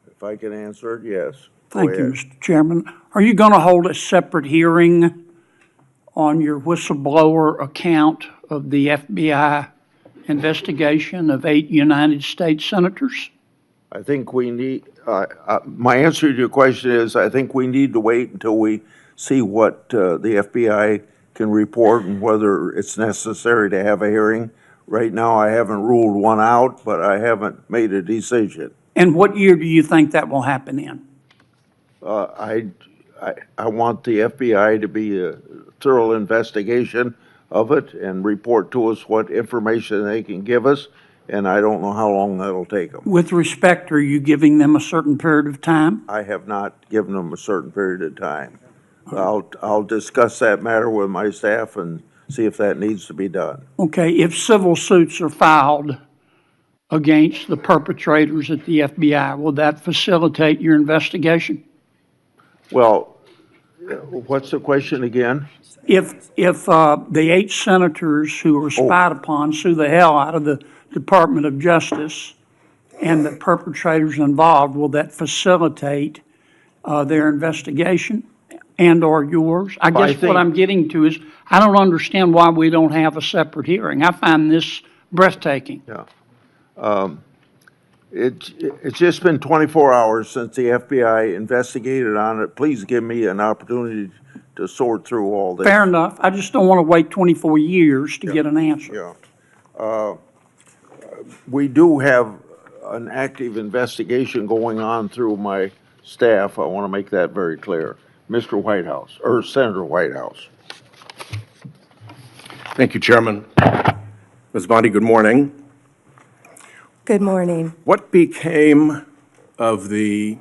if I can answer it, yes. Go Thank you, ahead. Mr. Chairman. Are you going to hold a separate hearing on your whistleblower account of the FBI investigation of 8 United States senators? I think we need, my answer to your question is, I think we need to wait until we see what the FBI can report and whether it's necessary to have a hearing. Right now, I haven't ruled one out, but I haven't made a decision. And what year do you think that will happen in? I want the FBI to be a thorough investigation of it and report to us what information they can give us, and I don't know how long that'll take them. With respect, are you giving them a certain period of time? I have not given them a certain period of time. I'll discuss that matter with my staff and see if that needs to be done. Okay, if civil suits are filed against the perpetrators at the FBI, will that facilitate your investigation? Well, what's the question again? If the 8 senators who were spied upon sue the hell out of the Department of Justice and the perpetrators involved, will that facilitate their investigation and/or yours? I guess what think- I'm getting to is, I don't understand why we don't have a separate hearing. I find this breathtaking. Yeah. It's just been 24 hours since the FBI investigated on it. Please give me an opportunity to sort through all this. Fair enough. I just don't want to wait 24 years to get an answer. Yeah. We do have an active investigation going on through my staff. I want to make that very clear. Mr. Whitehouse, or Senator Whitehouse. Thank you, Chairman. Ms. Bondi, good morning. Good morning. What became of the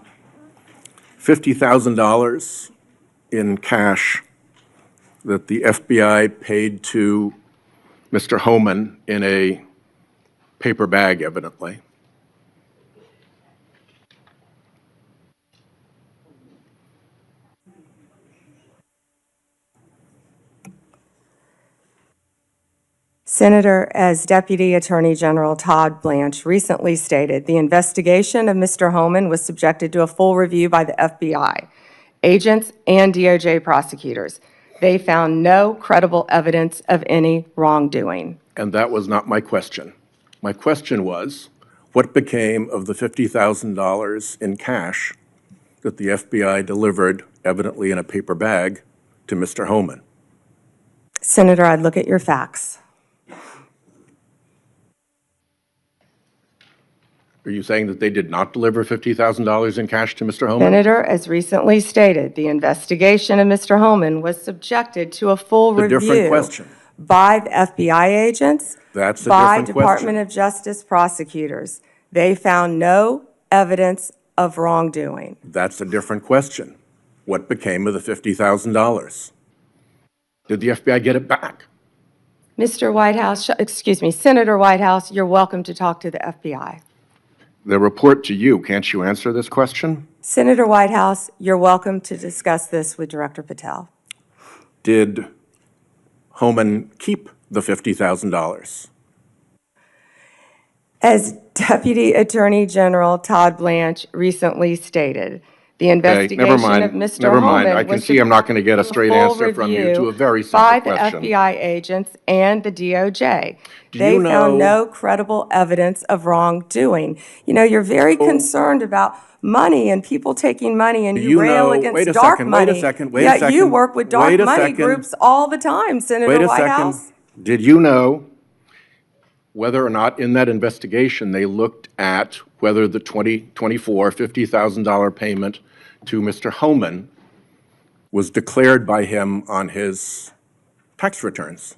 $50,000 in cash that the FBI paid to Mr. Homan in a paper bag, evidently? Senator, as Deputy Attorney General Todd Blanche recently stated, the investigation of Mr. Homan was subjected to a full review by the FBI, agents, and DOJ prosecutors. They found no credible evidence of any wrongdoing. And that was not my question. My question was, what became of the $50,000 in cash that the FBI delivered, evidently in a paper bag, to Mr. Homan? Senator, I'd look at your facts. Are you saying that they did not deliver $50,000 in cash to Mr. Homan? Senator, as recently stated, the investigation of Mr. Homan was subjected to a full It's a different review question. by the FBI agents, That's a by different Department question. of Justice prosecutors. They found no evidence of wrongdoing. That's a different question. What became of the $50,000? Did the FBI get it back? Mr. Whitehouse, excuse me, Senator Whitehouse, you're welcome to talk to the FBI. The report to you, can't you answer this question? Senator Whitehouse, you're welcome to discuss this with Director Patel. Did Homan keep the $50,000? As Deputy Attorney General Todd Blanche recently stated, the investigation of Mr. Never mind. Homan I can was see I'm not going to get a subject straight to full answer from you to review a very simple by question. the FBI agents and the DOJ. Do They you found know- no credible evidence of wrongdoing. You know, you're very concerned about money and people taking money, and Do you you rail know- against wait a dark second, wait a money. second, wait a Yet you second, work with dark wait a money second. groups all the time, Senator Wait a Whitehouse. second. Did you know whether or not in that investigation they looked at whether the 2024 $50,000 payment to Mr. Homan was declared by him on his tax returns?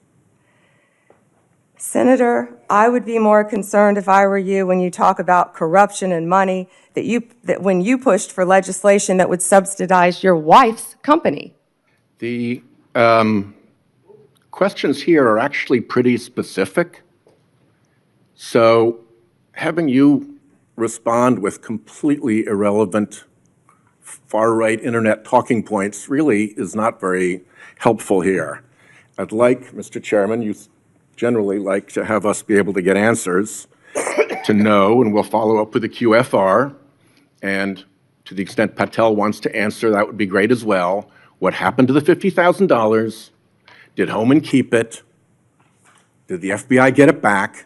Senator, I would be more concerned if I were you when you talk about corruption and money, that when you pushed for legislation that would subsidize your wife's company. The questions here are actually pretty specific. So having you respond with completely irrelevant far-right internet talking points really is not very helpful here. I'd like, Mr. Chairman, you generally like to have us be able to get answers to know, and we'll follow up with the QFR. And to the extent Patel wants to answer, that would be great as well. What happened to the $50,000? Did Homan keep it? Did the FBI get it back?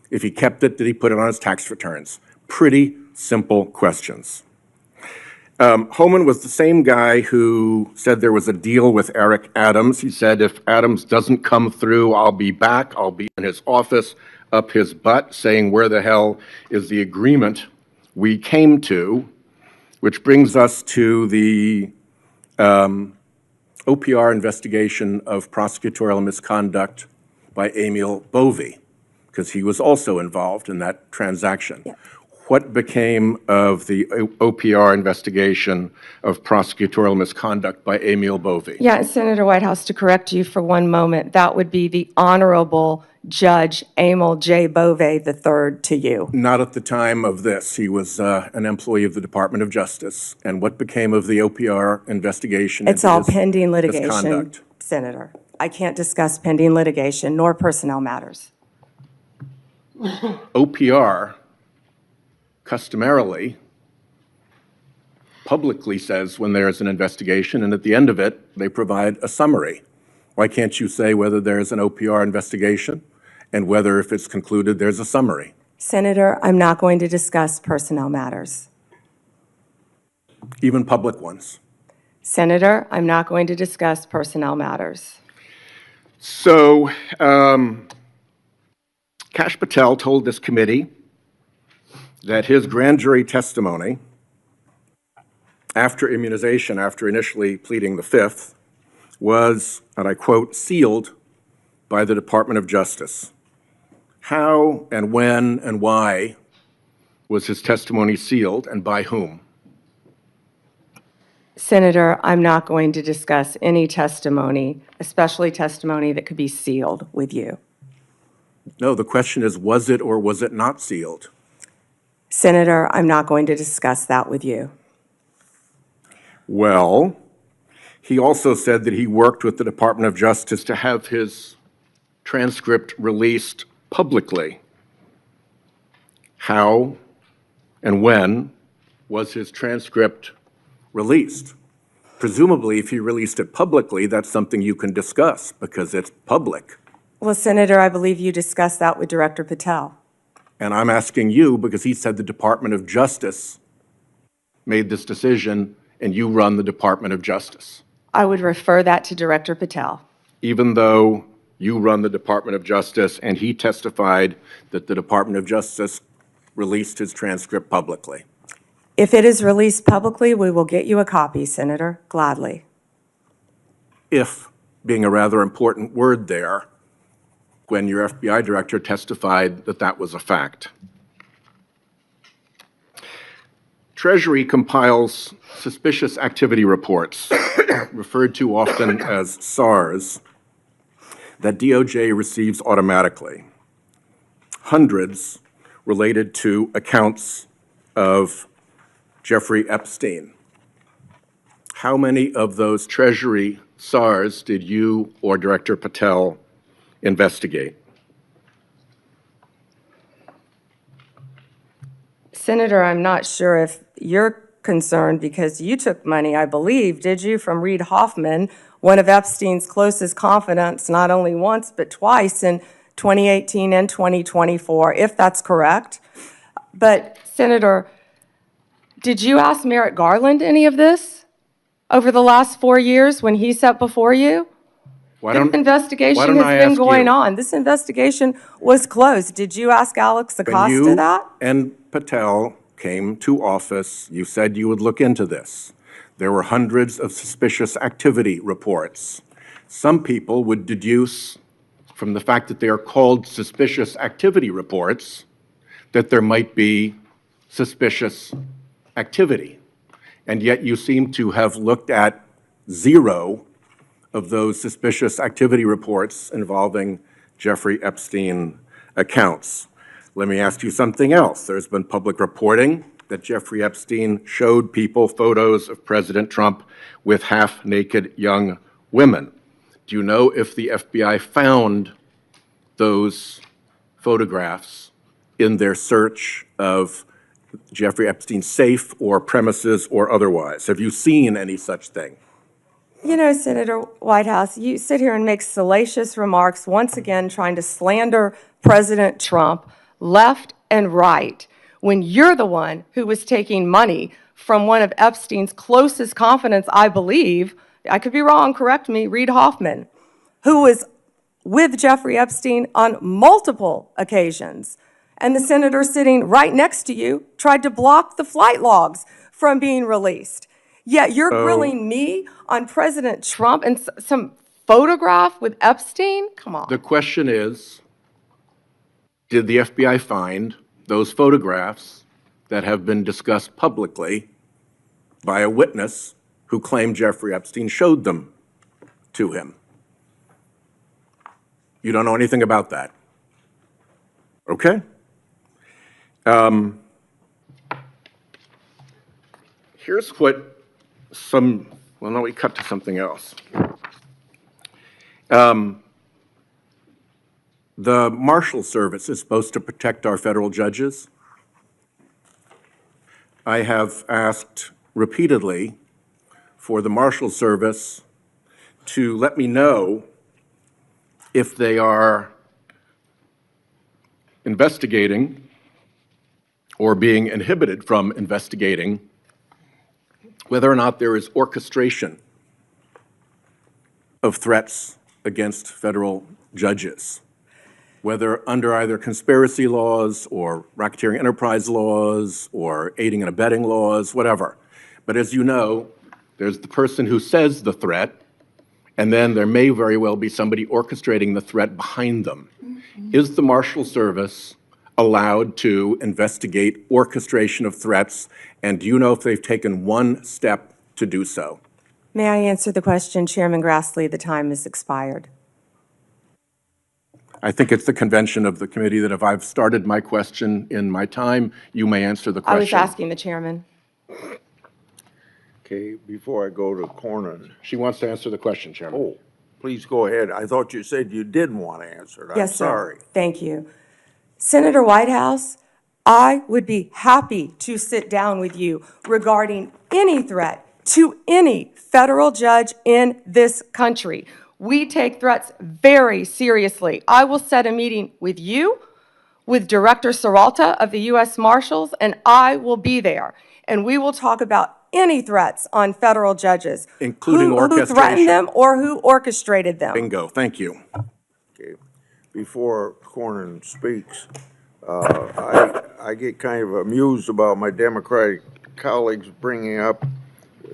If he kept it, did he put it on his tax returns? Pretty simple questions. Homan was the same guy who said there was a deal with Eric Adams. He said, if Adams doesn't come through, I'll be back. I'll be in his office, up his butt, saying, where the hell is the agreement we came to? Which brings us to the OPR investigation of prosecutorial misconduct by Emil Bovee, because he was also involved in that transaction. Yep. What became of the OPR investigation of prosecutorial misconduct by Emil Bovee? Yeah, Senator Whitehouse, to correct you for one moment, that would be the Honorable Judge Emil J. Bovee III to you. Not at the time of this. He was an employee of the Department of Justice. And what became of the OPR investigation? It's into all his pending litigation, misconduct? Senator. I can't discuss pending litigation nor personnel matters. OPR customarily publicly says when there's an investigation, and at the end of it, they provide a summary. Why can't you say whether there's an OPR investigation and whether, if it's concluded, there's a summary? Senator, I'm not going to discuss personnel matters. Even public ones. Senator, I'm not going to discuss personnel matters. So, Kash Patel told this committee that his grand jury testimony after immunization, after initially pleading the Fifth, was, and I quote, sealed by the Department of Justice. How and when and why was his testimony sealed, and by whom? Senator, I'm not going to discuss any testimony, especially testimony that could be sealed, with you. No, the question is, was it or was it not sealed? Senator, I'm not going to discuss that with you. Well, he also said that he worked with the Department of Justice to have his transcript released publicly. How and when was his transcript released? Presumably, if he released it publicly, that's something you can discuss because it's public. Well, Senator, I believe you discussed that with Director Patel. And I'm asking you because he said the Department of Justice made this decision and you run the Department of Justice. I would refer that to Director Patel. Even though you run the Department of Justice and he testified that the Department of Justice released his transcript publicly. If it is released publicly, we will get you a copy, Senator, gladly. If being a rather important word there, when your FBI director testified that that was a fact. Treasury compiles suspicious activity reports, referred to often as SARs, that DOJ receives automatically. Hundreds related to accounts of Jeffrey Epstein. How many of those Treasury SARs did you or Director Patel investigate? Senator, I'm not sure if you're concerned because you took money, I believe, did you, from Reid Hoffman, one of Epstein's closest confidants, not only once but twice in 2018 and 2024, if that's correct. But, Senator, did you ask Merrick Garland any of this over the last 4 years when he sat before you? This investigation has been going on. This investigation was closed. Did you ask Alex Acosta that? When you and Patel came to office, you said you would look into this. There were hundreds of suspicious activity reports. Some people would deduce from the fact that they are called suspicious activity reports that there might be suspicious activity. And yet you seem to have looked at zero of those suspicious activity reports involving Jeffrey Epstein accounts. Let me ask you something else. There's been public reporting that Jeffrey Epstein showed people photos of President Trump with half-naked young women. Do you know if the FBI found those photographs in their search of Jeffrey Epstein's safe or premises or otherwise? Have you seen any such thing? You know, Senator Whitehouse, you sit here and make salacious remarks, once again trying to slander President Trump left and right, when you're the one who was taking money from one of Epstein's closest confidants, I believe, I could be wrong, correct me, Reid Hoffman, who was with Jeffrey Epstein on multiple occasions. And the senator sitting right next to you tried to block the flight logs from being released. Yet you're grilling me on President Trump and some photograph with Epstein? Come on. The question is, did the FBI find those photographs that have been discussed publicly by a witness who claimed Jeffrey Epstein showed them to him? You don't know anything about that? Okay. Here's what well, no, we cut to something else. The Marshal Service is supposed to protect our federal judges. I have asked repeatedly for the Marshal Service to let me know if they are investigating or being inhibited from investigating whether or not there is orchestration of threats against federal judges, whether under either conspiracy laws or racketeering enterprise laws or aiding and abetting laws, whatever. But as you know, there's the person who says the threat, and then there may very well be somebody orchestrating the threat behind them. Is the Marshal Service allowed to investigate orchestration of threats, and do you know if they've taken one step to do so? May I answer the question, Chairman Grassley? The time has expired. I think it's the convention of the committee that if I've started my question in my time, you may answer the I question. was asking the chairman. Okay, before I go to Cornyn. She wants to answer the question, Chairman. Oh, please go ahead. I thought you said you didn't want to answer it. I'm Yes, sir. sorry. Thank you. Senator Whitehouse, I would be happy to sit down with you regarding any threat to any federal judge in this country. We take threats very seriously. I will set a meeting with you, with Director Serralta of the U.S. Marshals, and I will be there. And we will talk about any threats on federal judges. Including who orchestration. threatened them or who orchestrated them. Bingo, thank you. Okay, before Cornyn speaks, I get kind of amused about my Democratic colleagues bringing up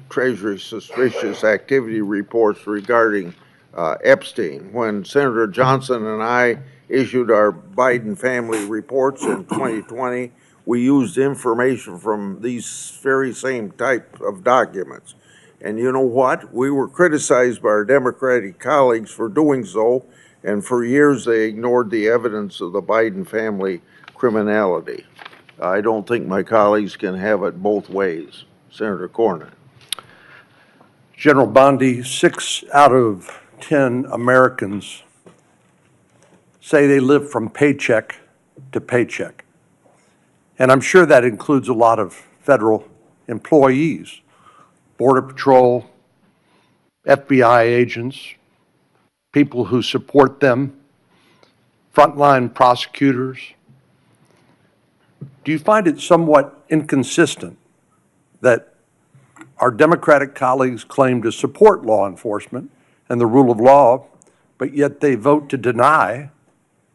Treasury suspicious activity reports regarding Epstein. When Senator Johnson and I issued our Biden family reports in 2020, we used information from these very same type of documents. And you know what? We were criticized by our Democratic colleagues for doing so, and for years they ignored the evidence of the Biden family criminality. I don't think my colleagues can have it both ways. Senator Cornyn. General Bondi, 6 out of 10 Americans say they live from paycheck to paycheck. And I'm sure that includes a lot of federal employees, Border Patrol, FBI agents, people who support them, frontline prosecutors. Do you find it somewhat inconsistent that our Democratic colleagues claim to support law enforcement and the rule of law, but yet they vote to deny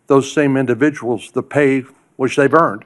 those same individuals the pay which they've earned?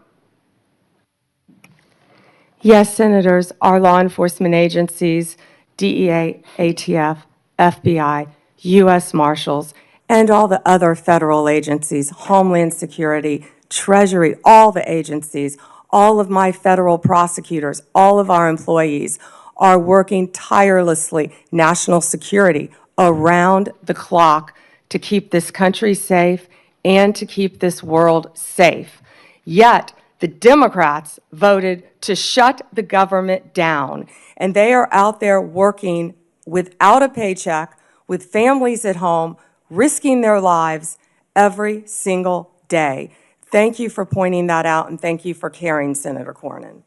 Yes, Senators, our law enforcement agencies, DEA, ATF, FBI, U.S. Marshals, and all the other federal agencies, Homeland Security, Treasury, all the agencies, all of my federal prosecutors, all of our employees are working tirelessly, national security, around the clock to keep this country safe and to keep this world safe. Yet, the Democrats voted to shut the government down, and they are out there working without a paycheck, with families at home, risking their lives every single day. Thank you for pointing that out, and thank you for caring, Senator Cornyn.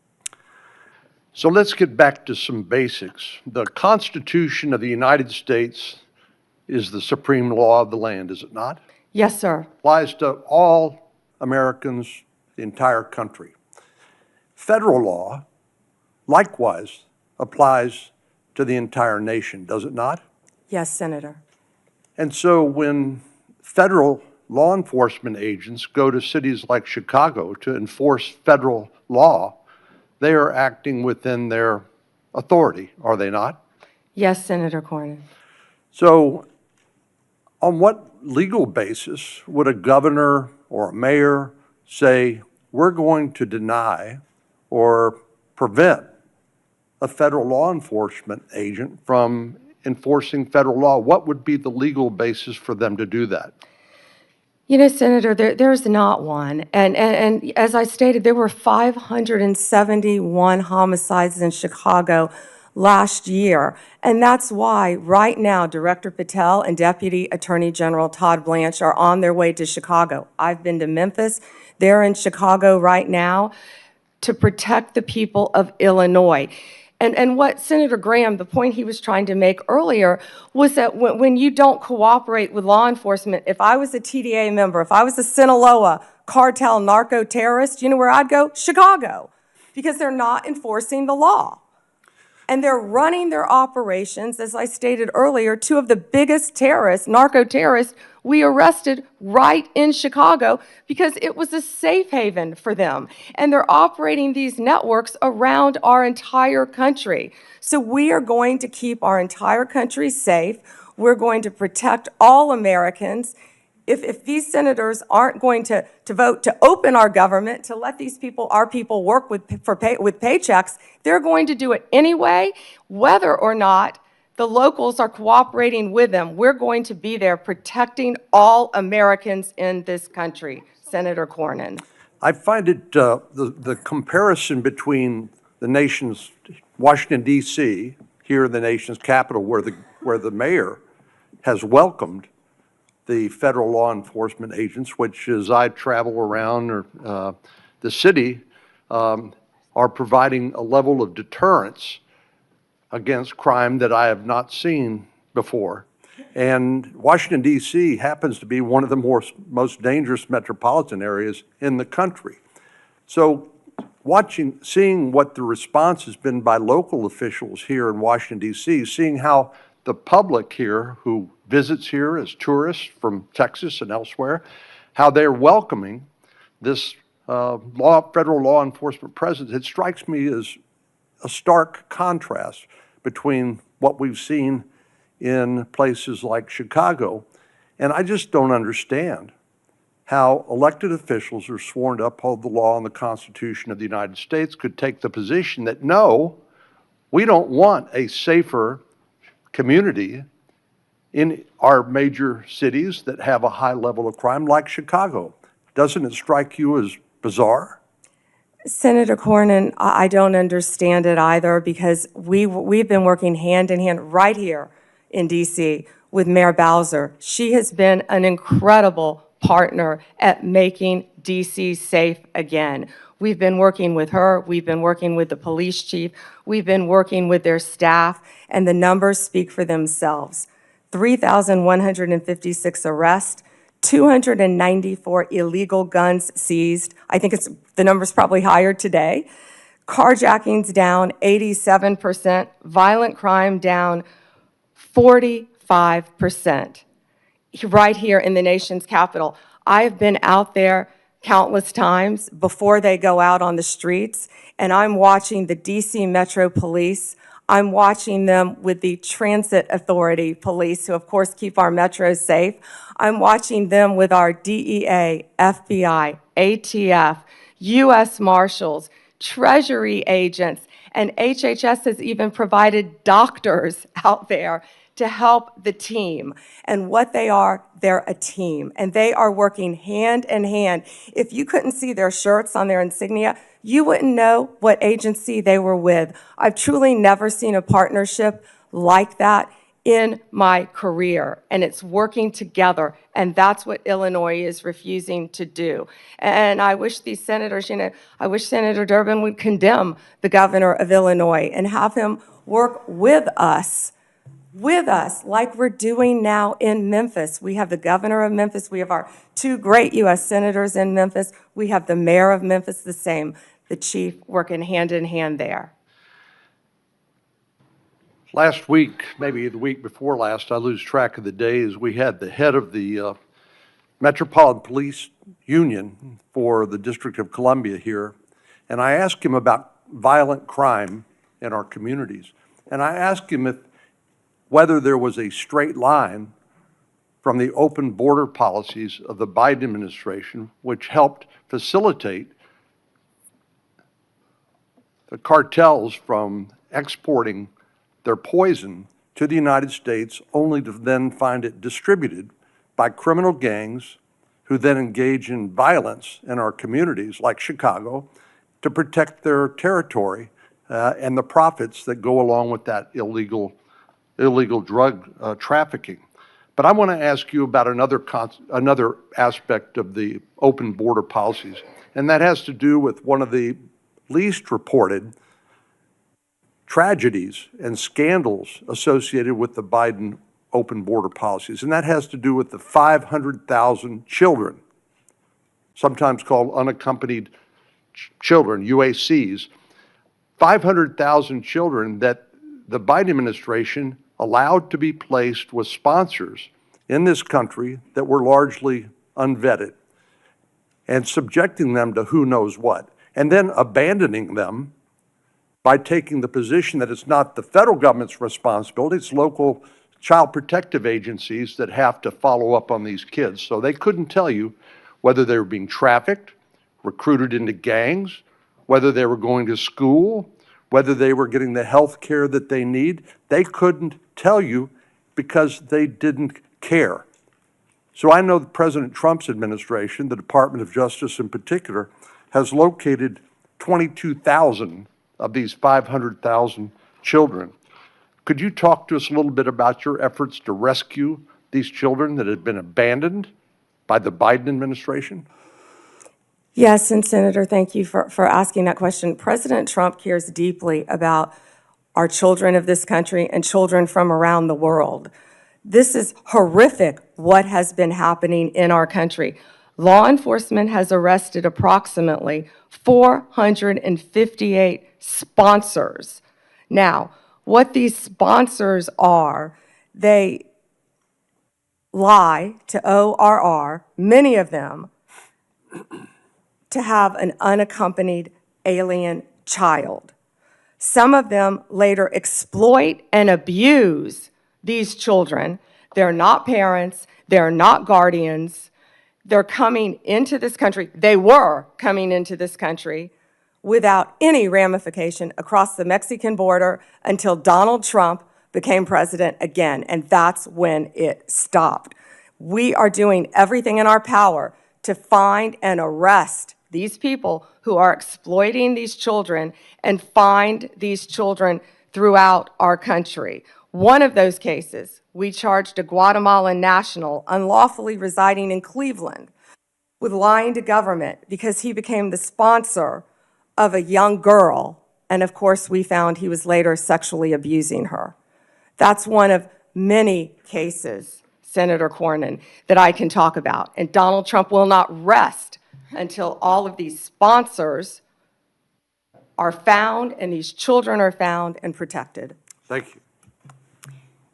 So let's get back to some basics. The Constitution of the United States is the supreme law of the land, is it not? Yes, sir. Applies to all Americans, the entire country. Federal law, likewise, applies to the entire nation, does it not? Yes, Senator. And so when federal law enforcement agents go to cities like Chicago to enforce federal law, they are acting within their authority, are they not? Yes, Senator Cornyn. So on what legal basis would a governor or a mayor say, we're going to deny or prevent a federal law enforcement agent from enforcing federal law? What would be the legal basis for them to do that? You know, Senator, there's not one. And as I stated, there were 571 homicides in Chicago last year. And that's why right now Director Patel and Deputy Attorney General Todd Blanche are on their way to Chicago. I've been to Memphis. They're in Chicago right now to protect the people of Illinois. And what Senator Graham, the point he was trying to make earlier, was that when you don't cooperate with law enforcement, if I was a TDA member, if I was a Sinaloa cartel narco-terrorist, you know where I'd go? Chicago, because they're not enforcing the law. And they're running their operations, as I stated earlier, two of the biggest terrorists, narco-terrorists, we arrested right in Chicago because it was a safe haven for them. And they're operating these networks around our entire country. So we are going to keep our entire country safe. We're going to protect all Americans. If these senators aren't going to vote to open our government, to let these people, our people, work with paychecks, they're going to do it anyway, whether or not the locals are cooperating with them. We're going to be there protecting all Americans in this country, Senator Cornyn. I find it, the comparison between the nation's, Washington DC, here in the nation's capital, where the mayor has welcomed the federal law enforcement agents, which as I travel around the city, are providing a level of deterrence against crime that I have not seen before. And Washington, D.C. happens to be one of the most dangerous metropolitan areas in the country. So seeing what the response has been by local officials here in Washington, D.C., seeing how the public here who visits here as tourists from Texas and elsewhere, how they're welcoming this federal law enforcement presence, it strikes me as a stark contrast between what we've seen in places like Chicago. And I just don't understand how elected officials who are sworn to uphold the law and the Constitution of the United States could take the position that, no, we don't want a safer community in our major cities that have a high level of crime like Chicago. Doesn't it strike you as bizarre? Senator Cornyn, I don't understand it either because we've been working hand in hand right here in D.C. with Mayor Bowser. She has been an incredible partner at making D.C. safe again. We've been working with her, we've been working with the police chief, we've been working with their staff, and the numbers speak for themselves. 3,156 arrests, 294 illegal guns seized. I think the number's probably higher today. Carjackings down 87%, violent crime down 45%. Right here in the nation's capital. I've been out there countless times before they go out on the streets, and I'm watching the DC Metro Police. I'm watching them with the Transit Authority Police, who of course keep our metros safe. I'm watching them with our DEA, FBI, ATF, U.S. Marshals, Treasury agents, and HHS has even provided doctors out there to help the team. And what they are, they're a team, and they are working hand in hand. If you couldn't see their shirts on their insignia, you wouldn't know what agency they were with. I've truly never seen a partnership like that in my career, and it's working together, and that's what Illinois is refusing to do. And I wish these senators, I wish Senator Durbin would condemn the governor of Illinois and have him work with us like we're doing now in Memphis. We have the governor of Memphis. We have our two great U.S. senators in Memphis. We have the mayor of Memphis, the same, the chief, working hand in hand there. Last week, maybe the week before last, I lose track of the days, we had the head of the Metropolitan Police Union for the District of Columbia here, and I asked him about violent crime in our communities. And I asked him whether there was a straight line from the open border policies of the Biden administration, which helped facilitate the cartels from exporting their poison to the United States, only to then find it distributed by criminal gangs who then engage in violence in our communities, like Chicago, to protect their territory and the profits that go along with that illegal drug trafficking. But I want to ask you about another aspect of the open border policies, and that has to do with one of the least reported tragedies and scandals associated with the Biden open border policies, and that has to do with the 500,000 children, sometimes called unaccompanied children, UACs, 500,000 children that the Biden administration allowed to be placed with sponsors in this country that were largely unvetted and subjecting them to who knows what, and then abandoning them by taking the position that it's not the federal government's responsibility, it's local child protective agencies that have to follow up on these kids. So they couldn't tell you whether they were being trafficked, recruited into gangs, whether they were going to school, whether they were getting the health care that they need. They couldn't tell you because they didn't care. So I know that President Trump's administration, the Department of Justice in particular, has located 22,000 of these 500,000 children. Could you talk to us a little bit about your efforts to rescue these children that had been abandoned by the Biden administration? Yes, and Senator, thank you for asking that question. President Trump cares deeply about our children of this country and children from around the world. This is horrific what has been happening in our country. Law enforcement has arrested approximately 458 sponsors. Now, what these sponsors are, they lie to ORR, many of them, to have an unaccompanied alien child. Some of them later exploit and abuse these children. They're not parents, they're not guardians. They're coming into this country, they were coming into this country without any ramification across the Mexican border until Donald Trump became president again, and that's when it stopped. We are doing everything in our power to find and arrest these people who are exploiting these children and find these children throughout our country. One of those cases, we charged a Guatemalan national unlawfully residing in Cleveland with lying to government because he became the sponsor of a young girl, and of course we found he was later sexually abusing her. That's one of many cases, Senator Cornyn, that I can talk about. And Donald Trump will not rest until all of these sponsors are found and these children are found and protected. Thank you.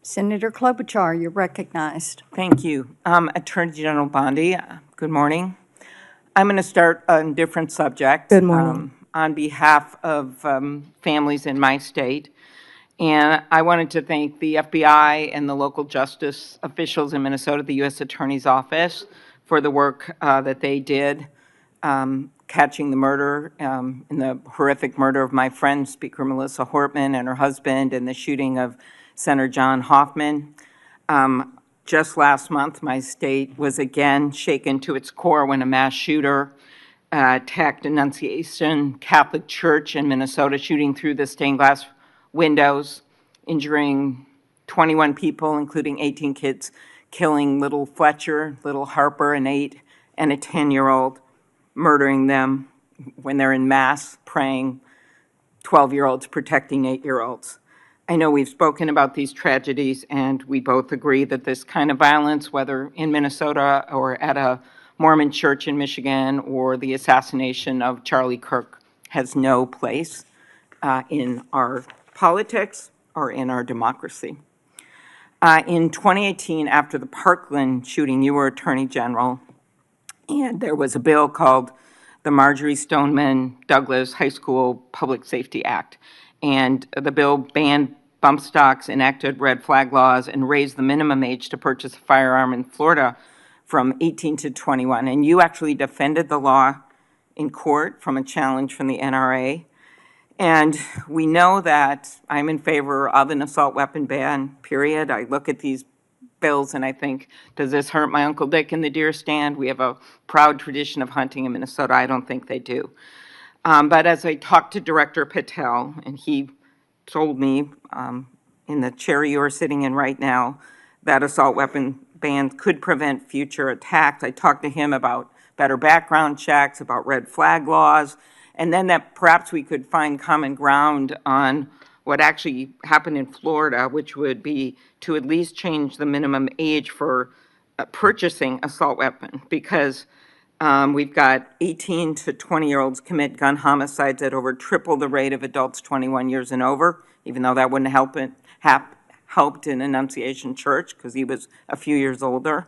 Senator Klobuchar, you're recognized. Thank you. Attorney General Bondi, good morning. I'm going to start on a different subject. Good morning. On behalf of families in my state. And I wanted to thank the FBI and the local justice officials in Minnesota, the U.S. Attorney's Office, for the work that they did catching the murder, in the horrific murder of my friend, Speaker Melissa Hortman, and her husband, and the shooting of Senator John Hoffman. Just last month, my state was again shaken to its core when a mass shooter attacked Annunciation Catholic Church in Minnesota, shooting through the stained glass windows, injuring 21 people, including 18 kids, killing little Fletcher, little Harper, an 8 and a 10-year-old, murdering them when they're in mass praying, 12-year-olds protecting 8-year-olds. I know we've spoken about these tragedies, and we both agree that this kind of violence, whether in Minnesota or at a Mormon church in Michigan or the assassination of Charlie Kirk, has no place in our politics or in our democracy. In 2018, after the Parkland shooting, you were Attorney General, and there was a bill called the Marjorie Stoneman Douglas High School Public Safety Act. And the bill banned bump stocks, enacted red flag laws, and raised the minimum age to purchase a firearm in Florida from 18 to 21. And you actually defended the law in court from a challenge from the NRA. And we know that I'm in favor of an assault weapon ban, period. I look at these bills and I think, does this hurt my Uncle Dick in the deer stand? We have a proud tradition of hunting in Minnesota. I don't think they do. But as I talked to Director Patel, and he told me in the chair you are sitting in right now, that assault weapon ban could prevent future attacks. I talked to him about better background checks, about red flag laws, and then that perhaps we could find common ground on what actually happened in Florida, which would be to at least change the minimum age for purchasing assault weapon, because We've got 18 to 20-year-olds commit gun homicides at over triple the rate of adults 21 years and over, even though that wouldn't helped in Annunciation Church because he was a few years older.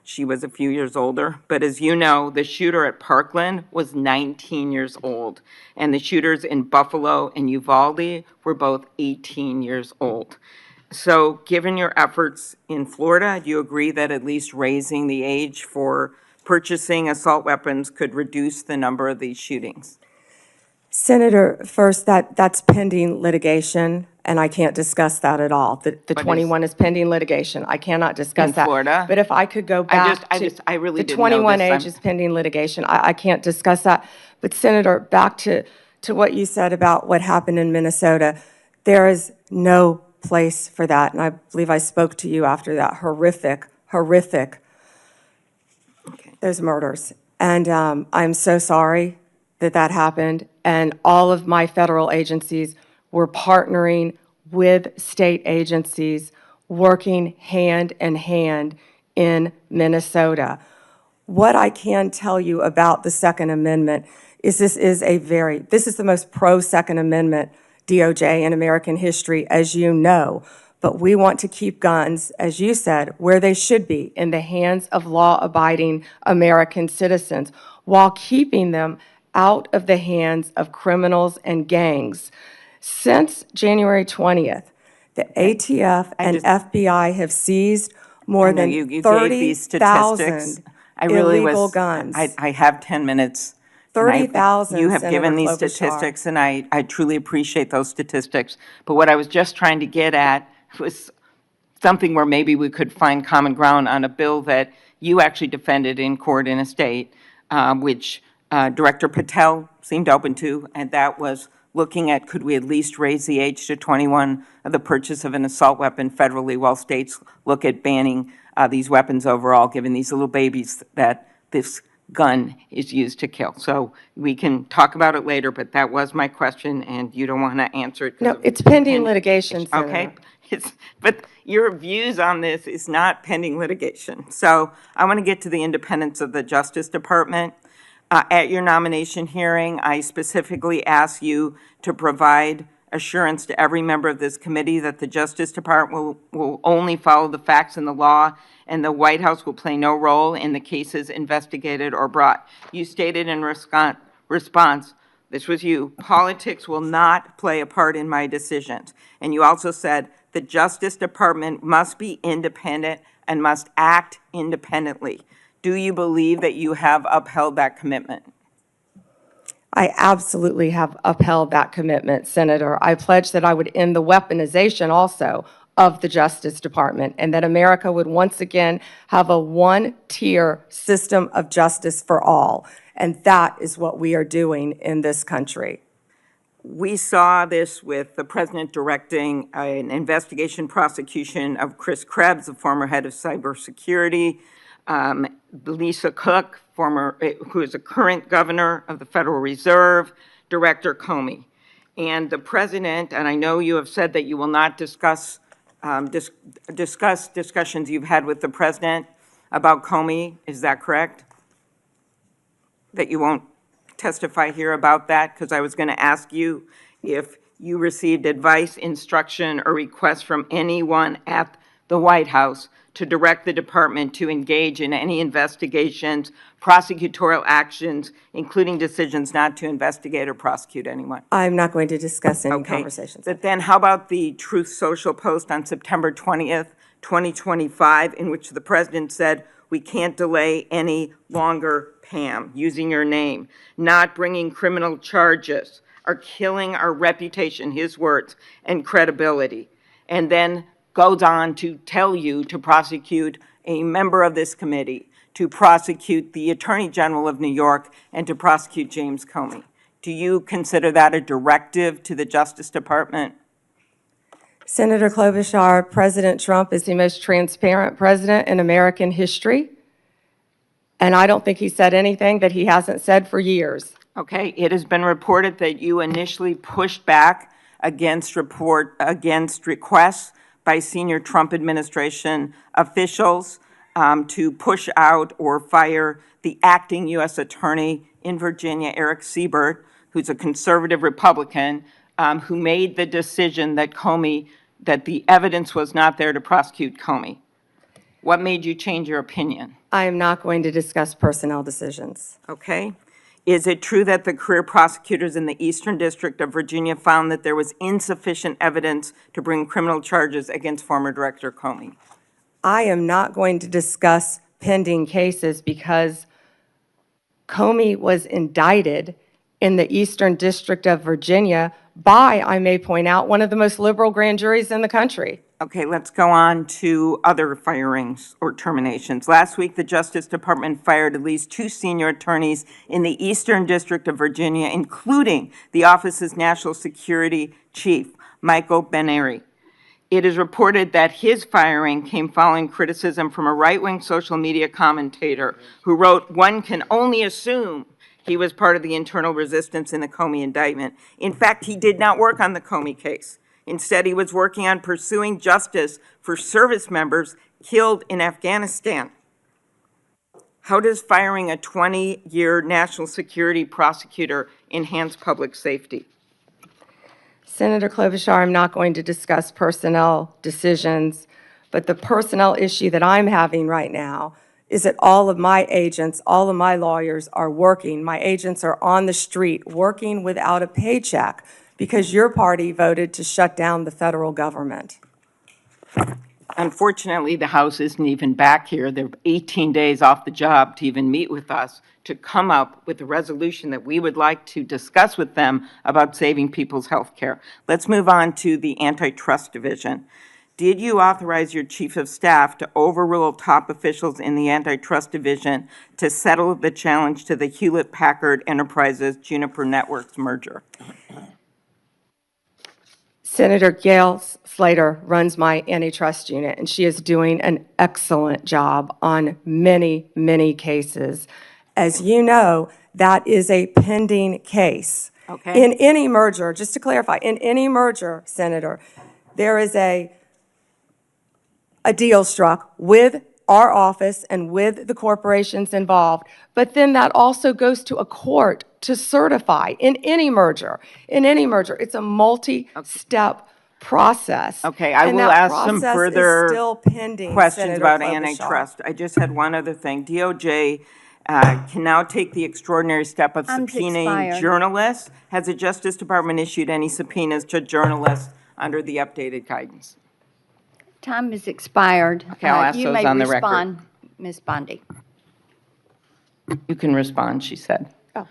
She was a few years older. But as you know, the shooter at Parkland was 19 years old, and the shooters in Buffalo and Uvalde were both 18 years old. So given your efforts in Florida, do you agree that at least raising the age for purchasing assault weapons could reduce the number of these shootings? Senator, first, that's pending litigation, and I can't discuss that at all. The But 21 is pending litigation. I cannot discuss In that. Florida? But if I could go back I really the didn't know 21 this. age is pending litigation. I can't discuss that. But Senator, back to what you said about what happened in Minnesota, there is no place for that. And I believe I spoke to you after that horrific, those murders. And I'm so sorry that happened. And all of my federal agencies were partnering with state agencies, working hand in hand in Minnesota. What I can tell you about the Second Amendment is this is the most pro-Second Amendment DOJ in American history, as you know. But we want to keep guns, as you said, where they should be, in the hands of law-abiding American citizens, while keeping them out of the hands of criminals and gangs. Since January 20th, the ATF and FBI have seized more than you gave these statistics. 30,000 I really illegal guns. I have 10 minutes. 30,000, You have given Senator these Klobuchar. statistics, and I truly appreciate those statistics. But what I was just trying to get at was something where maybe we could find common ground on a bill that you actually defended in court in a state, which Director Patel seemed open to, and that was looking at could we at least raise the age to 21 of the purchase of an assault weapon federally while states look at banning these weapons overall, given these little babies that this gun is used to kill. So we can talk about it later, but that was my question, and you don't want to answer it. No, it's pending litigation, Senator. Okay, but your views on this is not pending litigation. So I want to get to the independence of the Justice Department. At your nomination hearing, I specifically asked you to provide assurance to every member of this committee that the Justice Department will only follow the facts and the law, and the White House will play no role in the cases investigated or brought. You stated in response, this was you, politics will not play a part in my decisions. And you also said the Justice Department must be independent and must act independently. Do you believe that you have upheld that commitment? I absolutely have upheld that commitment, Senator. I pledged that I would end the weaponization also of the Justice Department, and that America would once again have a one-tier system of justice for all. And that is what we are doing in this country. We saw this with the president directing an investigation prosecution of Chris Krebs, the former head of cybersecurity, Lisa Cook, who is a current governor of the Federal Reserve, Director Comey. And the president, and I know you have said that you will not discuss discussions you've had with the president about Comey. Is that correct? That you won't testify here about that? Because I was going to ask you if you received advice, instruction, or request from anyone at the White House to direct the department to engage in any investigations, prosecutorial actions, including decisions not to investigate or prosecute anyone. I'm not going to discuss any Okay. conversations. But then how about the Truth Social post on September 20th, 2025, in which the president said, "We can't delay any longer, Pam," using your name, "not bringing criminal charges are killing our reputation," his words, "and credibility." And then goes on to tell you to prosecute a member of this committee, to prosecute the Attorney General of New York, and to prosecute James Comey. Do you consider that a directive to the Justice Department? Senator Klobuchar, President Trump is the most transparent president in American history, and I don't think he said anything that he hasn't said for years. Okay, it has been reported that you initially pushed back against requests by senior Trump administration officials to push out or fire the acting U.S. Attorney in Virginia, Eric Siebert, who's a conservative Republican, who made the decision that that the evidence was not there to prosecute Comey. What made you change your opinion? I am not going to discuss personnel decisions. Okay. Is it true that the career prosecutors in the Eastern District of Virginia found that there was insufficient evidence to bring criminal charges against former Director Comey? I am not going to discuss pending cases because Comey was indicted in the Eastern District of Virginia by, I may point out, one of the most liberal grand juries in the country. Okay, let's go on to other firings or terminations. Last week, the Justice Department fired at least 2 senior attorneys in the Eastern District of Virginia, including the office's national security chief, Michael Benary. It is reported that his firing came following criticism from a right-wing social media commentator who wrote, "One can only assume he was part of the internal resistance in the Comey indictment." In fact, he did not work on the Comey case. Instead, he was working on pursuing justice for service members killed in Afghanistan. How does firing a 20-year national security prosecutor enhance public safety? Senator Klobuchar, I'm not going to discuss personnel decisions, but the personnel issue that I'm having right now is that all of my agents, all of my lawyers are working. My agents are on the street working without a paycheck because your party voted to shut down the federal government. Unfortunately, the House isn't even back here. They're 18 days off the job to even meet with us to come up with a resolution that we would like to discuss with them about saving people's health care. Let's move on to the Antitrust Division. Did you authorize your Chief of Staff to overrule top officials in the Antitrust Division to settle the challenge to the Hewlett-Packard Enterprises Juniper Networks merger? Senator Gail Slater runs my antitrust unit, and she is doing an excellent job on many, many cases. As you know, that is a pending case. Okay. In any merger, just to clarify, in any merger, Senator, there is a deal struck with our office and with the corporations involved, but then that also goes to a court to certify in any merger. In any merger, it's a multi-step process. Okay, I and will that ask some process further is still pending, questions Senator about Klobuchar. antitrust. I just had one other thing. DOJ can now take the extraordinary step of Time's subpoenaing expired. journalists. Has the Justice Department issued any subpoenas to journalists under the updated guidance? Time has expired. Okay, I'll ask You those may on the record. respond, Ms. Bondi. You can respond, she said. Oh.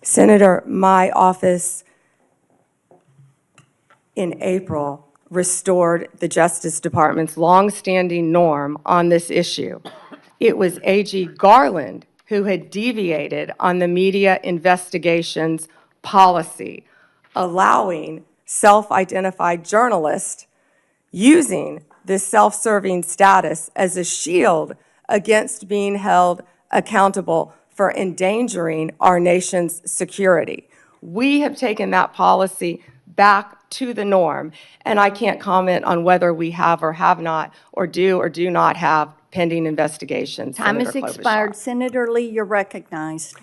Senator, my office in April restored the Justice Department's longstanding norm on this issue. It was AG Garland who had deviated on the media investigations policy, allowing self-identified journalists using this self-serving status as a shield against being held accountable for endangering our nation's security. We have taken that policy back to the norm, and I can't comment on whether we have or have not, or do not have pending investigations. Time has Senator Klobuchar. expired. Senator Lee, you're recognized.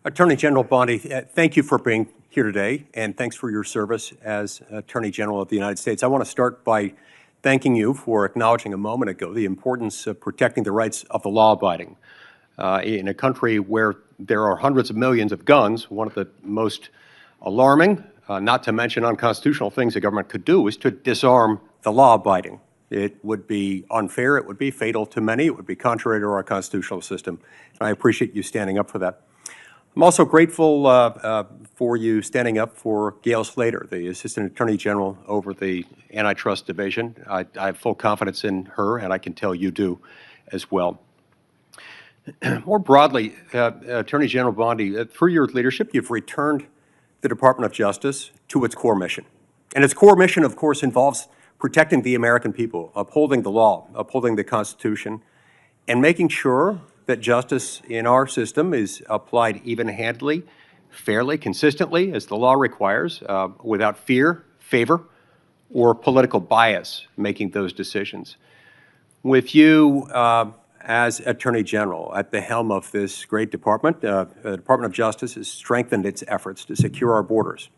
Attorney General Bondi, thank you for being here today, and thanks for your service as Attorney General of the United States. I want to start by thanking you for acknowledging a moment ago the importance of protecting the rights of the law-abiding. In a country where there are hundreds of millions of guns, one of the most alarming, not to mention unconstitutional things the government could do is to disarm the law-abiding. It would be unfair, it would be fatal to many, it would be contrary to our constitutional system. And I appreciate you standing up for that. I'm also grateful for you standing up for Gail Slater, the Assistant Attorney General over the Antitrust Division. I have full confidence in her, and I can tell you do as well. More broadly, Attorney General Bondi, through your leadership, you've returned the Department of Justice to its core mission. And its core mission, of course, involves protecting the American people, upholding the law, upholding the Constitution, and making sure that justice in our system is applied even-handedly, fairly, consistently, as the law requires, without fear, favor, or political bias making those decisions. With you as Attorney General at the helm of this great department, the Department of Justice has strengthened its efforts to secure our borders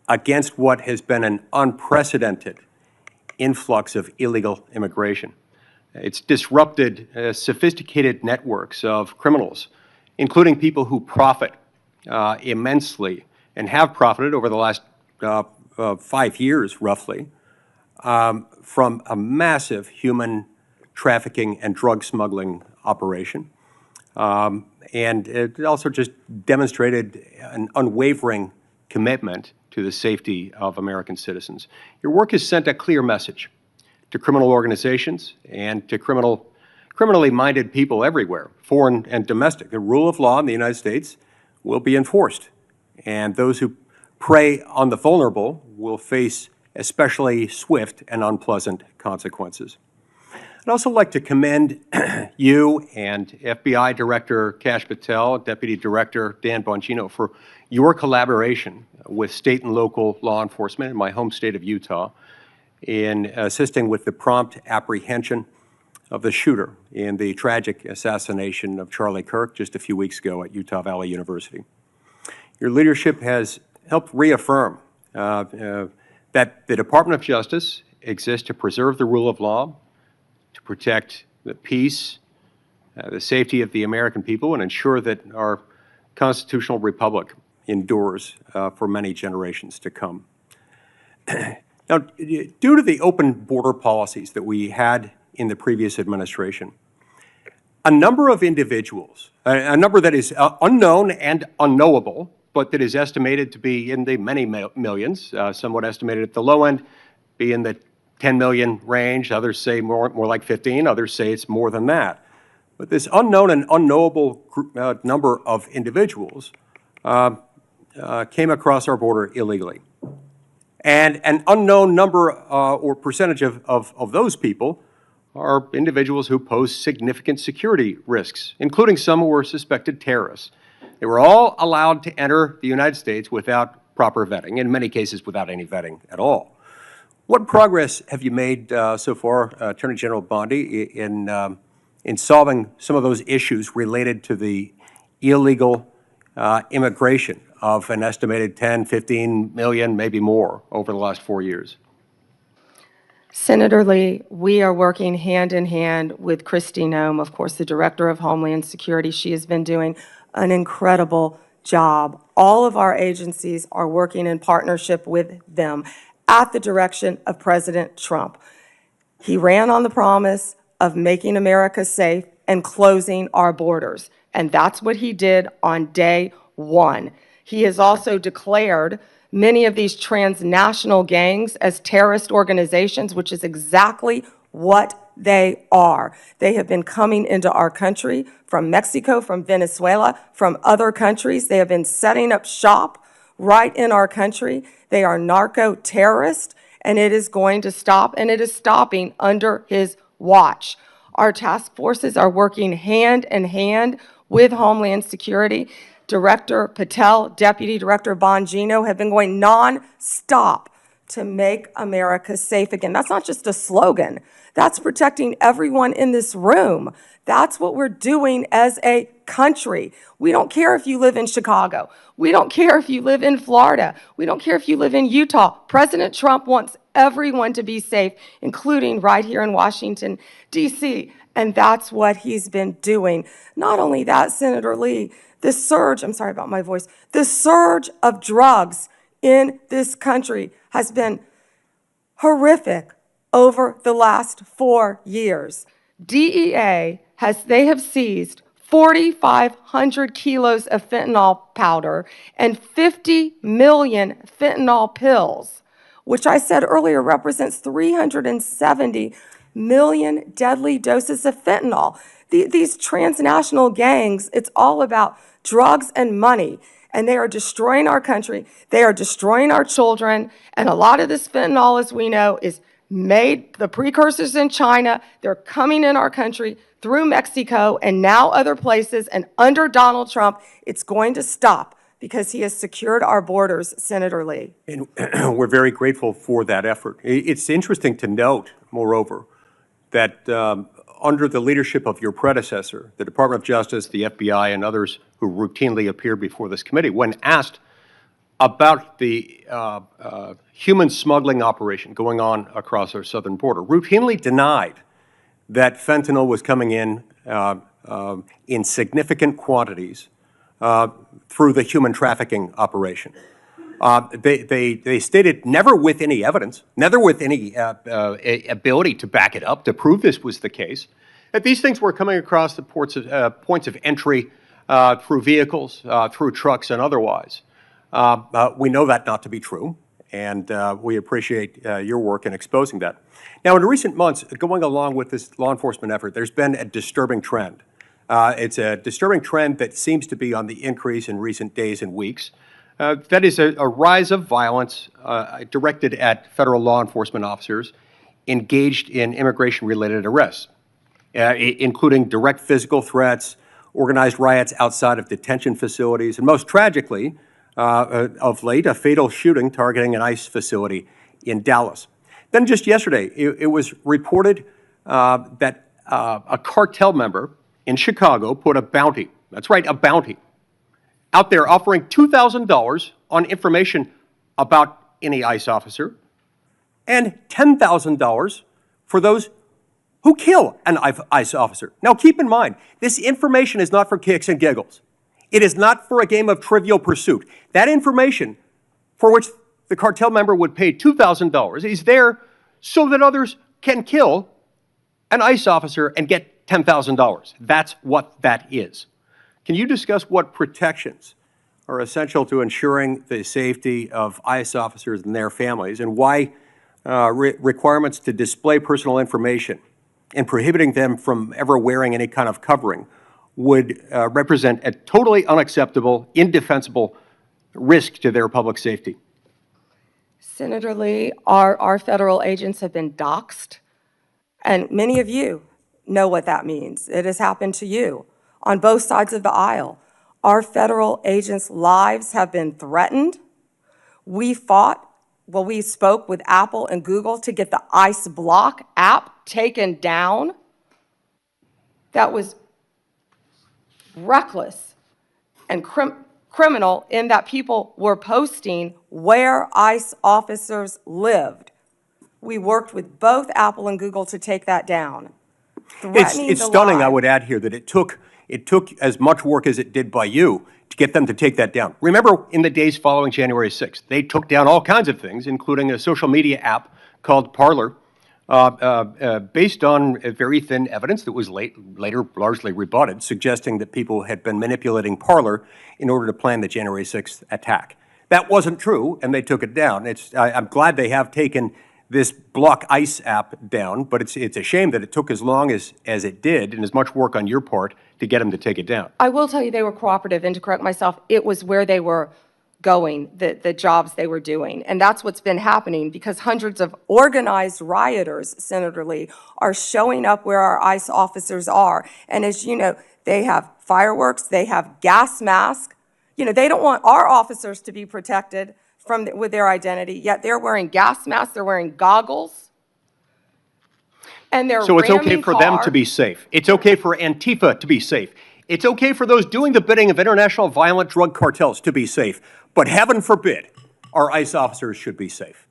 against what has been an unprecedented influx of illegal immigration. It's disrupted sophisticated networks of criminals, including people who profit immensely and have profited over the last 5 years, roughly, from a massive human trafficking and drug smuggling operation. And it also just demonstrated an unwavering commitment to the safety of American citizens. Your work has sent a clear message to criminal organizations and to criminally minded people everywhere, foreign and domestic. The rule of law in the United States will be enforced, and those who prey on the vulnerable will face especially swift and unpleasant consequences. I'd also like to commend you and FBI Director Kash Patel, Deputy Director Dan Bongino for your collaboration with state and local law enforcement in my home state of Utah in assisting with the prompt apprehension of the shooter in the tragic assassination of Charlie Kirk just a few weeks ago at Utah Valley University. Your leadership has helped reaffirm that the Department of Justice exists to preserve the rule of law, to protect the peace, the safety of the American people, and ensure that our constitutional republic endures for many generations to come. Now, due to the open border policies that we had in the previous administration, a number of individuals, a number that is unknown and unknowable, but that is estimated to be in the many millions, somewhat estimated at the low end, be in the 10 million range. Others say more like 15. Others say it's more than that. But this unknown and unknowable number of individuals came across our border illegally. And an unknown number or percentage of those people are individuals who pose significant security risks, including some who were suspected terrorists. They were all allowed to enter the United States without proper vetting, in many cases without any vetting at all. What progress have you made so far, Attorney General Bondi, in solving some of those issues related to the illegal immigration of an estimated 10, 15 million, maybe more, over the last 4 years? Senator Lee, we are working hand in hand with Kristi Noem, of course, the Director of Homeland Security. She has been doing an incredible job. All of our agencies are working in partnership with them at the direction of President Trump. He ran on the promise of making America safe and closing our borders, and that's what he did on day one. He has also declared many of these transnational gangs as terrorist organizations, which is exactly what they are. They have been coming into our country from Mexico, from Venezuela, from other countries. They have been setting up shop right in our country. They are narco-terrorists, and it is going to stop, and it is stopping under his watch. Our task forces are working hand in hand with Homeland Security. Director Patel, Deputy Director Bongino have been going non-stop to make America safe again. That's not just a slogan. That's protecting everyone in this room. That's what we're doing as a country. We don't care if you live in Chicago. We don't care if you live in Florida. We don't care if you live in Utah. President Trump wants everyone to be safe, including right here in Washington, D.C., and that's what he's been doing. Not only that, Senator Lee, the surge of drugs in this country has been horrific over the last 4 years. DEA they have seized 4,500 kilos of fentanyl powder and 50 million fentanyl pills, which I said earlier represents 370 million deadly doses of fentanyl. These transnational gangs, it's all about drugs and money, and they are destroying our country. They are destroying our children, and a lot of this fentanyl, as we know, is made, the precursors in China. They're coming in our country through Mexico and now other places, and under Donald Trump, it's going to stop. because he has secured our borders, Senator Lee. And we're very grateful for that effort. It's interesting to note, moreover, that under the leadership of your predecessor, the Department of Justice, the FBI, and others who routinely appear before this committee, when asked about the human smuggling operation going on across our southern border, routinely denied that fentanyl was coming in significant quantities through the human trafficking operation. They stated never with any evidence, never with any ability to back it up, to prove this was the case, that these things were coming across the points of entry through vehicles, through trucks, and otherwise. We know that not to be true, and we appreciate your work in exposing that. Now, in recent months, going along with this law enforcement effort, there's been a disturbing trend. It's a disturbing trend that seems to be on the increase in recent days and weeks. That is a rise of violence directed at federal law enforcement officers engaged in immigration-related arrests, including direct physical threats, organized riots outside of detention facilities, and most tragically, of late, a fatal shooting targeting an ICE facility in Dallas. Then just yesterday, it was reported that a cartel member in Chicago put a bounty, that's right, a bounty, out there offering $2,000 on information about any ICE officer and $10,000 for those who kill an ICE officer. Now, keep in mind, this information is not for kicks and giggles. It is not for a game of Trivial Pursuit. That information, for which the cartel member would pay $2,000, is there so that others can kill an ICE officer and get $10,000. That's what that is. Can you discuss what protections are essential to ensuring the safety of ICE officers and their families, and why requirements to display personal information and prohibiting them from ever wearing any kind of covering would represent a totally unacceptable, indefensible risk to their public safety? Senator Lee, our federal agents have been doxxed, and many of you know what that means. It has happened to you on both sides of the aisle. Our federal agents' lives have been threatened. We spoke with Apple and Google to get the ICE Block app taken down. That was reckless and criminal in that people were posting where ICE officers lived. We worked with both Apple and Google to take that down. It's stunning, I would add here, that it took as much work as it did by you to get them to take that down. Remember, in the days following January 6th, they took down all kinds of things, including a social media app called Parler, based on very thin evidence that was later largely rebutted, suggesting that people had been manipulating Parler in order to plan the January 6th attack. That wasn't true, and they took it down. I'm glad they have taken this Block ICE app down, but it's a shame that it took as long as it did, and as much work on your part to get them to take it down. I will tell you they were cooperative, and to correct myself, it was where they were going, the jobs they were doing. And that's what's been happening, because hundreds of organized rioters, Senator Lee, are showing up where our ICE officers are. And as you know, they have fireworks, they have gas masks. You know, they don't want our officers to be protected with their identity, yet they're wearing gas masks, they're wearing goggles, and they're So it's okay ramming for them to be safe. It's okay for Antifa to be safe. It's okay for those doing the bidding of international violent drug cartels to be safe. But heaven forbid, our ICE officers should be safe.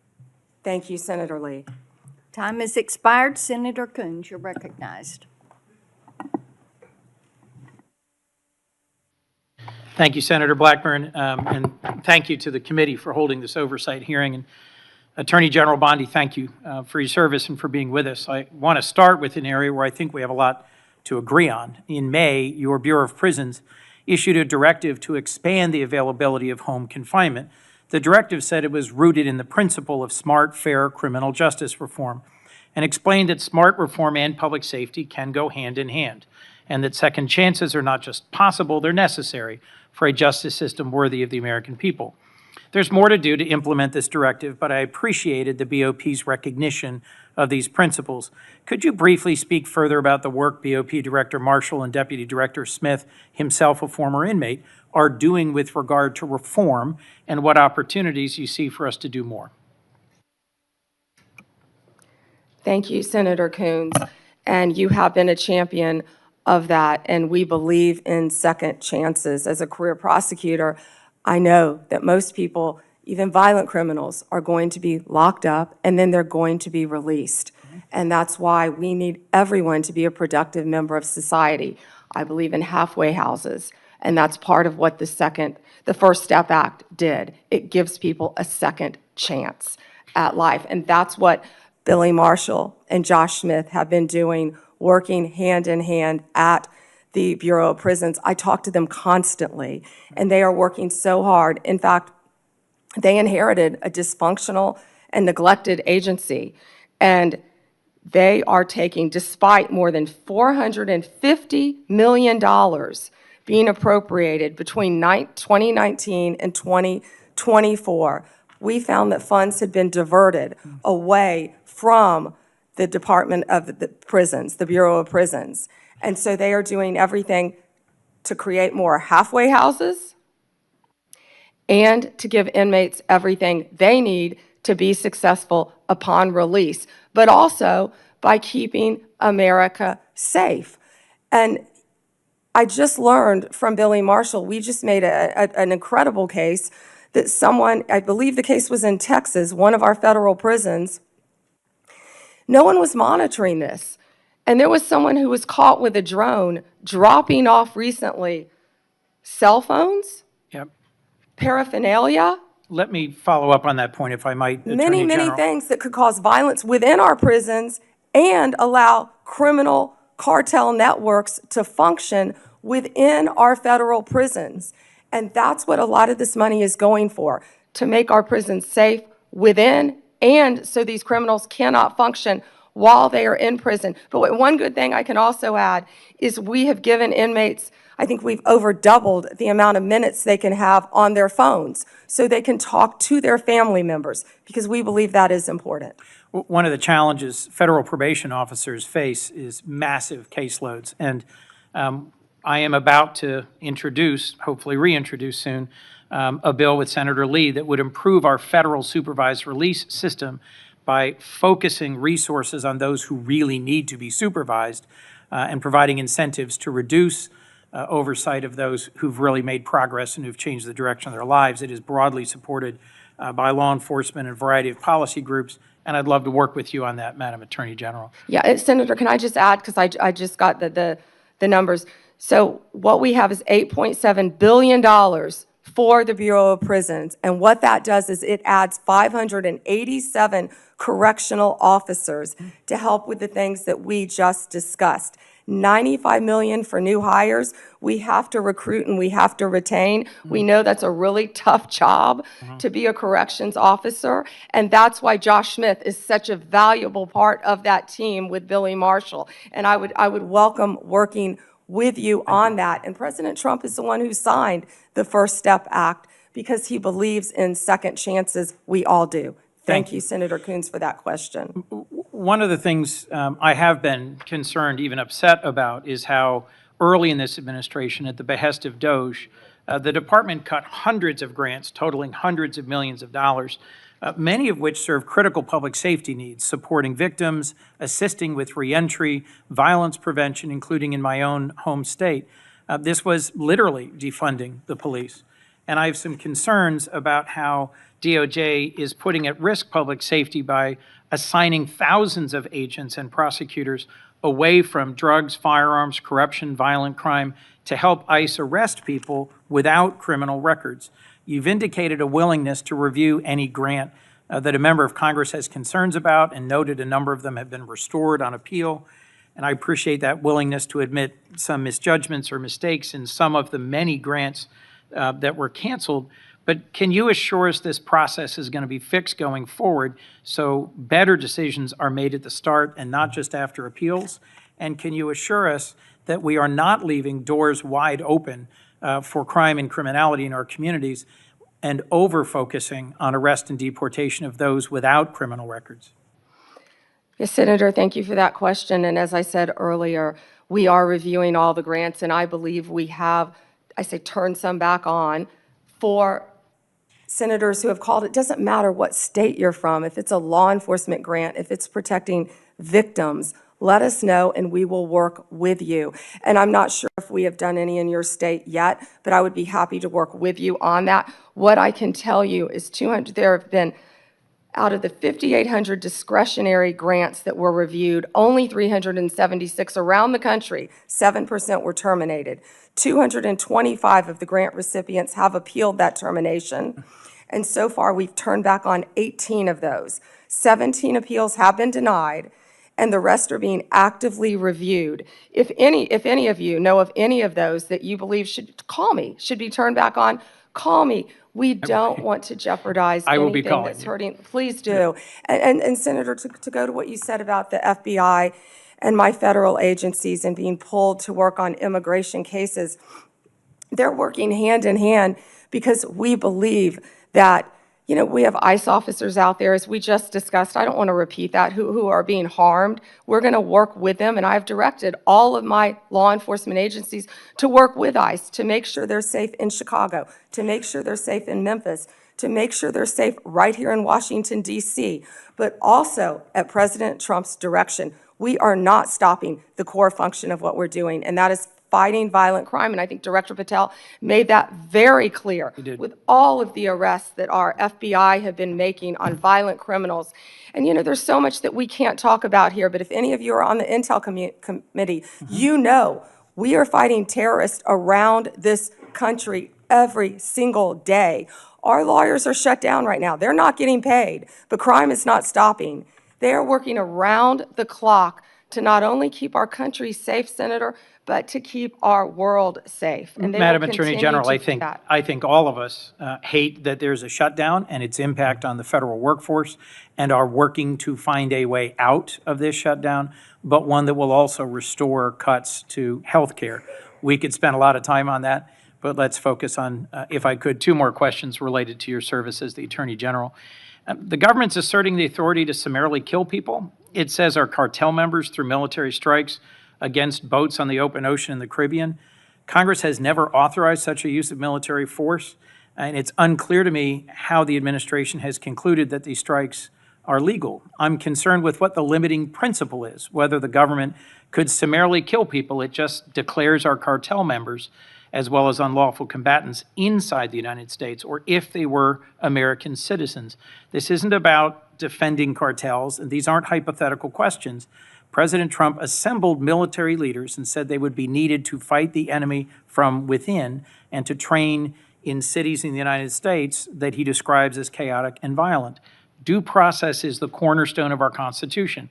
Thank you, Senator Lee. Time has expired. Senator Coons, you're recognized. Thank you, Senator Blackburn, and thank you to the committee for holding this oversight hearing. And Attorney General Bondi, thank you for your service and for being with us. I want to start with an area where I think we have a lot to agree on. In May, your Bureau of Prisons issued a directive to expand the availability of home confinement. The directive said it was rooted in the principle of smart, fair criminal justice reform, and explained that smart reform and public safety can go hand in hand, and that second chances are not just possible, they're necessary for a justice system worthy of the American people. There's more to do to implement this directive, but I appreciated the BOP's recognition of these principles. Could you briefly speak further about the work BOP Director Marshall and Deputy Director Smith, himself a former inmate, are doing with regard to reform and what opportunities you see for us to do more. Thank you, Senator Coons. And you have been a champion of that, and we believe in second chances. As a career prosecutor, I know that most people, even violent criminals, are going to be locked up and then they're going to be released. And that's why we need everyone to be a productive member of society. I believe in halfway houses, and that's part of what the First Step Act did. It gives people a second chance at life, and that's what Billy Marshall and Josh Smith have been doing, working hand in hand at the Bureau of Prisons. I talk to them constantly, and they are working so hard. In fact, they inherited a dysfunctional and neglected agency, and they are taking, despite more than $450 million being appropriated between 2019 and 2024, we found that funds had been diverted away from the Department of the Prisons, the Bureau of Prisons. And so they are doing everything to create more halfway houses and to give inmates everything they need to be successful upon release, but also by keeping America safe. And I just learned from Billy Marshall, we just made an incredible case that someone, I believe the case was in Texas, one of our federal prisons, no one was monitoring this. And there was someone who was caught with a drone dropping off recently cell phones, Yep. paraphernalia, Let me follow up on that point, if I might, Attorney many General. things that could cause violence within our prisons and allow criminal cartel networks to function within our federal prisons. And that's what a lot of this money is going for, to make our prisons safe within and so these criminals cannot function while they are in prison. But one good thing I can also add is we have given inmates, I think we've over doubled the amount of minutes they can have on their phones so they can talk to their family members, because we believe that is important. One of the challenges federal probation officers face is massive caseloads. And I am about to introduce, hopefully reintroduce soon, a bill with Senator Lee that would improve our federal supervised release system by focusing resources on those who really need to be supervised and providing incentives to reduce oversight of those who've really made progress and who've changed the direction of their lives. It is broadly supported by law enforcement and a variety of policy groups, and I'd love to work with you on that, Madam Attorney General. Yeah, Senator, can I just add, because I just got the numbers. So what we have is $8.7 billion for the Bureau of Prisons, and what that does is it adds 587 correctional officers to help with the things that we just discussed. $95 million for new hires. We have to recruit and we have to retain. We know that's a really tough job to be a corrections officer, and that's why Josh Smith is such a valuable part of that team with Billy Marshall. And I would welcome working with you on that. And President Trump is the one who signed the First Step Act because he believes in second chances. We all do. Thank you, Senator Coons, for that question. One of the things I have been concerned, even upset about, is how early in this administration, at the behest of DOJ, the department cut hundreds of grants totaling hundreds of millions of dollars, many of which serve critical public safety needs, supporting victims, assisting with reentry, violence prevention, including in my own home state. This was literally defunding the police. And I have some concerns about how DOJ is putting at risk public safety by assigning thousands of agents and prosecutors away from drugs, firearms, corruption, violent crime to help ICE arrest people without criminal records. You've indicated a willingness to review any grant that a member of Congress has concerns about, and noted a number of them have been restored on appeal. And I appreciate that willingness to admit some misjudgments or mistakes in some of the many grants that were canceled. But can you assure us this process is going to be fixed going forward so better decisions are made at the start and not just after appeals? And can you assure us that we are not leaving doors wide open for crime and criminality in our communities and over-focusing on arrest and deportation of those without criminal records? Yes, Senator, thank you for that question. And as I said earlier, we are reviewing all the grants, and I believe we have I say turn some back on for senators who have called, it doesn't matter what state you're from, if it's a law enforcement grant, if it's protecting victims, let us know and we will work with you. And I'm not sure if we have done any in your state yet, but I would be happy to work with you on that. What I can tell you is there have been, out of the 5,800 discretionary grants that were reviewed, only 376 around the country, 7% were terminated. 225 of the grant recipients have appealed that termination. And so far, we've turned back on 18 of those. 17 appeals have been denied, and the rest are being actively reviewed. If any of you know of any of those that you believe should be turned back on, call me. We don't want to jeopardize I will be anything calling that's you. hurting. Please do. And Senator, to go to what you said about the FBI and my federal agencies and being pulled to work on immigration cases, they're working hand in hand because we believe that, we have ICE officers out there, as we just discussed, I don't want to repeat that, who are being harmed. We're going to work with them, and I've directed all of my law enforcement agencies to work with ICE to make sure they're safe in Chicago, to make sure they're safe in Memphis, to make sure they're safe right here in Washington, D.C., but also at President Trump's direction. We are not stopping the core function of what we're doing, and that is fighting violent crime, and I think Director Patel made that very clear with all of the arrests that our FBI have been making on violent criminals. And there's so much that we can't talk about here, but if any of you are on the Intel Committee, we are fighting terrorists around this country every single day. Our lawyers are shut down right now. They're not getting paid, but crime is not stopping. They are working around the clock to not only keep our country safe, Senator, but to keep our world safe. And they Madam will Attorney continue General, to do that. I think all of us hate that there's a shutdown and its impact on the federal workforce, and are working to find a way out of this shutdown, but one that will also restore cuts to health care. We could spend a lot of time on that, but let's focus on, if I could, two more questions related to your service as the Attorney General. The government's asserting the authority to summarily kill people. It says our cartel members through military strikes against boats on the open ocean in the Caribbean. Congress has never authorized such a use of military force, and it's unclear to me how the administration has concluded that these strikes are legal. I'm concerned with what the limiting principle is, whether the government could summarily kill people. It just declares our cartel members as well as unlawful combatants inside the United States, or if they were American citizens. This isn't about defending cartels, and these aren't hypothetical questions. President Trump assembled military leaders and said they would be needed to fight the enemy from within and to train in cities in the United States that he describes as chaotic and violent. Due process is the cornerstone of our Constitution.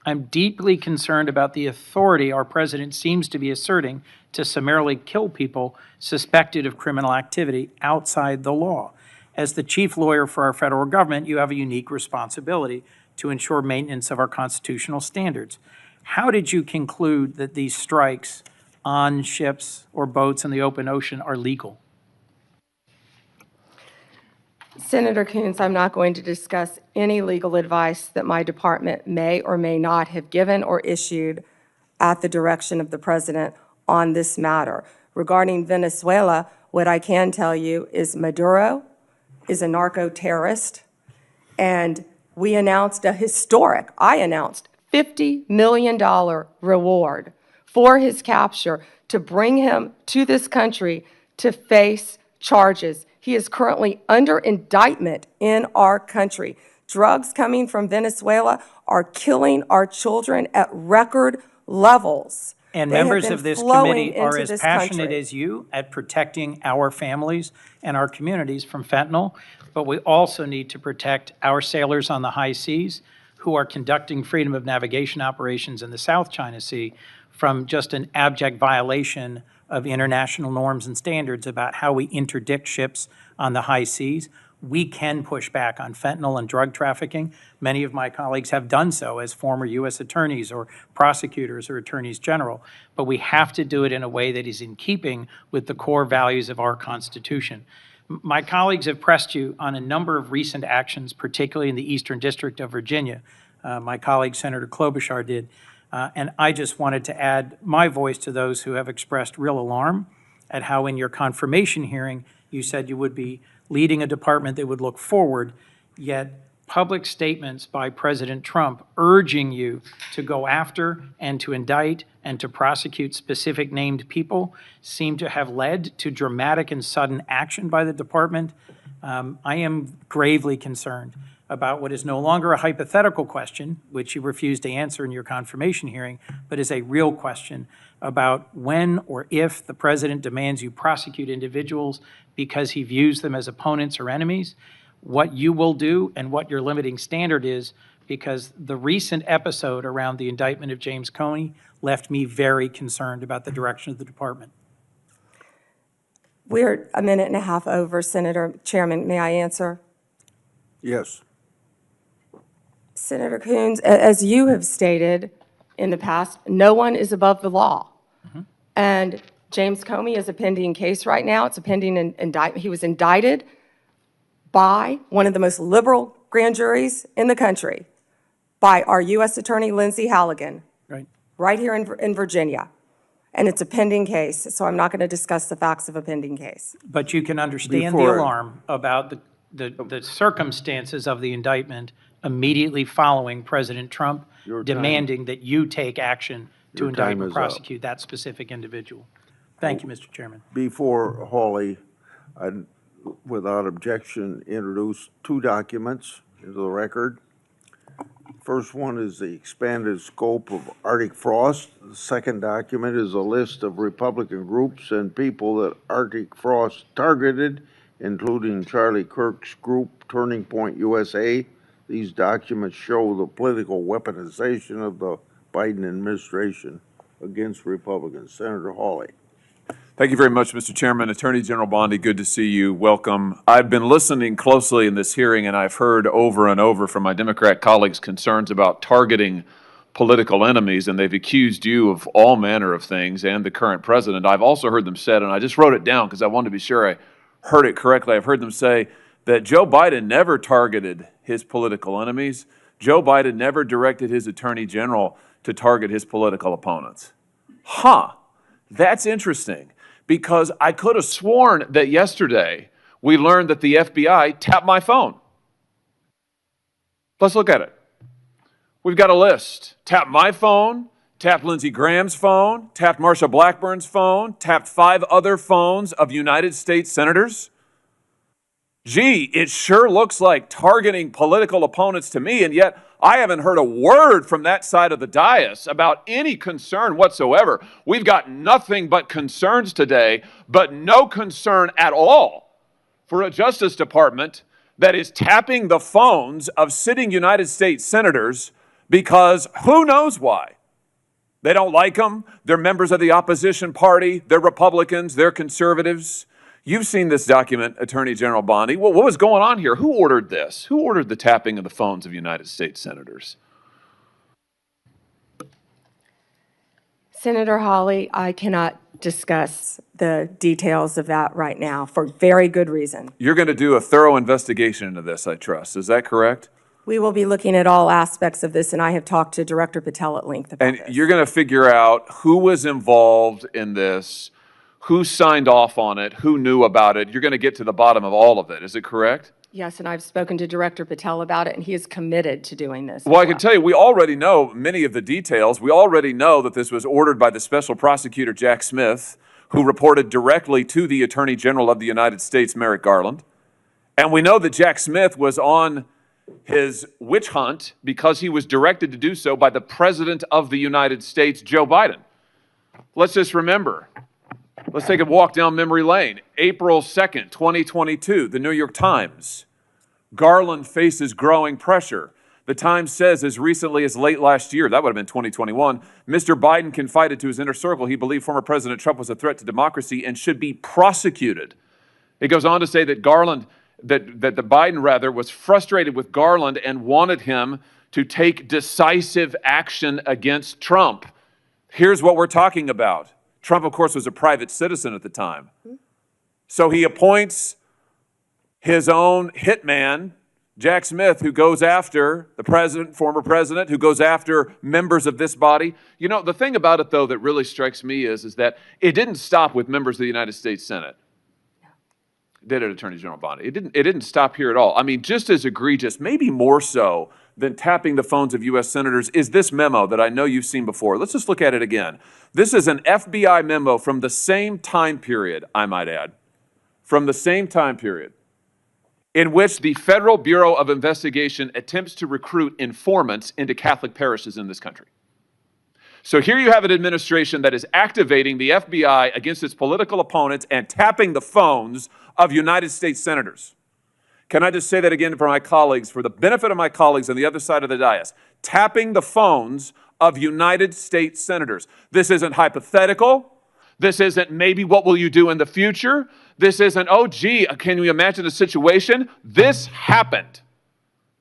I'm deeply concerned about the authority our president seems to be asserting to summarily kill people suspected of criminal activity outside the law. As the chief lawyer for our federal government, you have a unique responsibility to ensure maintenance of our constitutional standards. How did you conclude that these strikes on ships or boats in the open ocean are legal? Senator Coons, I'm not going to discuss any legal advice that my department may or may not have given or issued at the direction of the president on this matter. Regarding Venezuela, what I can tell you is Maduro is a narco-terrorist, and I announced $50 million reward for his capture to bring him to this country to face charges. He is currently under indictment in our country. Drugs coming from Venezuela are killing our children at record levels. And They have members been of this flowing committee are into as this passionate country. as you at protecting our families and our communities from fentanyl, but we also need to protect our sailors on the high seas who are conducting freedom of navigation operations in the South China Sea from just an abject violation of international norms and standards about how we interdict ships on the high seas. We can push back on fentanyl and drug trafficking. Many of my colleagues have done so as former U.S. attorneys or prosecutors or attorneys general, but we have to do it in a way that is in keeping with the core values of our Constitution. My colleagues have pressed you on a number of recent actions, particularly in the Eastern District of Virginia. My colleague, Senator Klobuchar, did. And I just wanted to add my voice to those who have expressed real alarm at how in your confirmation hearing, you said you would be leading a department that would look forward, yet public statements by President Trump urging you to go after and to indict and to prosecute specific named people seem to have led to dramatic and sudden action by the department. I am gravely concerned about what is no longer a hypothetical question, which you refused to answer in your confirmation hearing, but is a real question about when or if the president demands you prosecute individuals because he views them as opponents or enemies, what you will do and what your limiting standard is, because the recent episode around the indictment of James Comey left me very concerned about the direction of the department. We're a minute and a half over, Senator Chairman. May I answer? Yes. Senator Coons, as you have stated in the past, no one is above the law. And James Comey is a pending case right now. It's a pending indictment. He was indicted by one of the most liberal grand juries in the country, by our U.S. Attorney Lindsay Halligan, right here in Virginia. And it's a pending case, so I'm not going to discuss the facts of a pending case. But you can understand the alarm about the circumstances of the indictment immediately following President Trump demanding that you take action to indict and prosecute that specific individual. Thank you, Mr. Chairman. Before Hawley, I'd, without objection, introduce two documents into the record. First one is the expanded scope of Arctic frost. The second document is a list of Republican groups and people that Arctic frost targeted, including Charlie Kirk's group, Turning Point USA. These documents show the political weaponization of the Biden administration against Republicans. Senator Hawley. Thank you very much, Mr. Chairman. Attorney General Bondi, good to see you. Welcome. I've been listening closely in this hearing, and I've heard over and over from my Democrat colleagues concerns about targeting political enemies, and they've accused you of all manner of things and the current president. I've also heard them said, and I just wrote it down because I wanted to be sure I heard it correctly. I've heard them say that Joe Biden never targeted his political enemies. Joe Biden never directed his attorney general to target his political opponents. That's interesting. Because I could have sworn that yesterday we learned that the FBI tapped my phone. Let's look at it. We've got a list. Tapped my phone, tapped Lindsey Graham's phone, tapped Marsha Blackburn's phone, tapped 5 other phones of United States senators. Gee, it sure looks like targeting political opponents to me, and yet I haven't heard a word from that side of the dais about any concern whatsoever. We've got nothing but concerns today, but no concern at all for a Justice Department that is tapping the phones of sitting United States senators because who knows why. They don't like them. They're members of the opposition party. They're Republicans. They're conservatives. You've seen this document, Attorney General Bondi. What was going on here? Who ordered this? Who ordered the tapping of the phones of United States senators? Senator Hawley, I cannot discuss the details of that right now for very good reason. You're going to do a thorough investigation into this, I trust. Is that correct? We will be looking at all aspects of this, and I have talked to Director Patel at length about this. And you're going to figure out who was involved in this, who signed off on it, who knew about it. You're going to get to the bottom of all of it. Is it correct? Yes, and I've spoken to Director Patel about it, and he is committed to doing this. Well, I can tell you, we already know many of the details. We already know that this was ordered by the Special Prosecutor Jack Smith, who reported directly to the Attorney General of the United States, Merrick Garland. And we know that Jack Smith was on his witch hunt because he was directed to do so by the President of the United States, Joe Biden. Let's just remember. Let's take a walk down memory lane. April 2nd, 2022, the New York Times. Garland faces growing pressure. The Times says as recently as late last year, that would have been 2021, Mr. Biden confided to his inner circle he believed former President Trump was a threat to democracy and should be prosecuted. It goes on to say that Biden was frustrated with Garland and wanted him to take decisive action against Trump. Here's what we're talking about. Trump, of course, was a private citizen at the time. So he appoints his own hitman Jack Smith, who goes after the president, former president, who goes after members of this body. You know, the thing about it, though, that really strikes me is that it didn't stop with members of the United States Senate. Did it, Attorney General Bondi? It didn't stop here at all. I mean, just as egregious, maybe more so than tapping the phones of U.S. senators, is this memo that I know you've seen before. Let's just look at it again. This is an FBI memo from the same time period, I might add, from the same time period, in which the Federal Bureau of Investigation attempts to recruit informants into Catholic parishes in this country. So here you have an administration that is activating the FBI against its political opponents and tapping the phones of United States senators. Can I just say that again for my colleagues, for the benefit of my colleagues on the other side of the dais? Tapping the phones of United States senators. This isn't hypothetical. This isn't maybe what will you do in the future. This isn't, oh, gee, can you imagine a situation? This happened.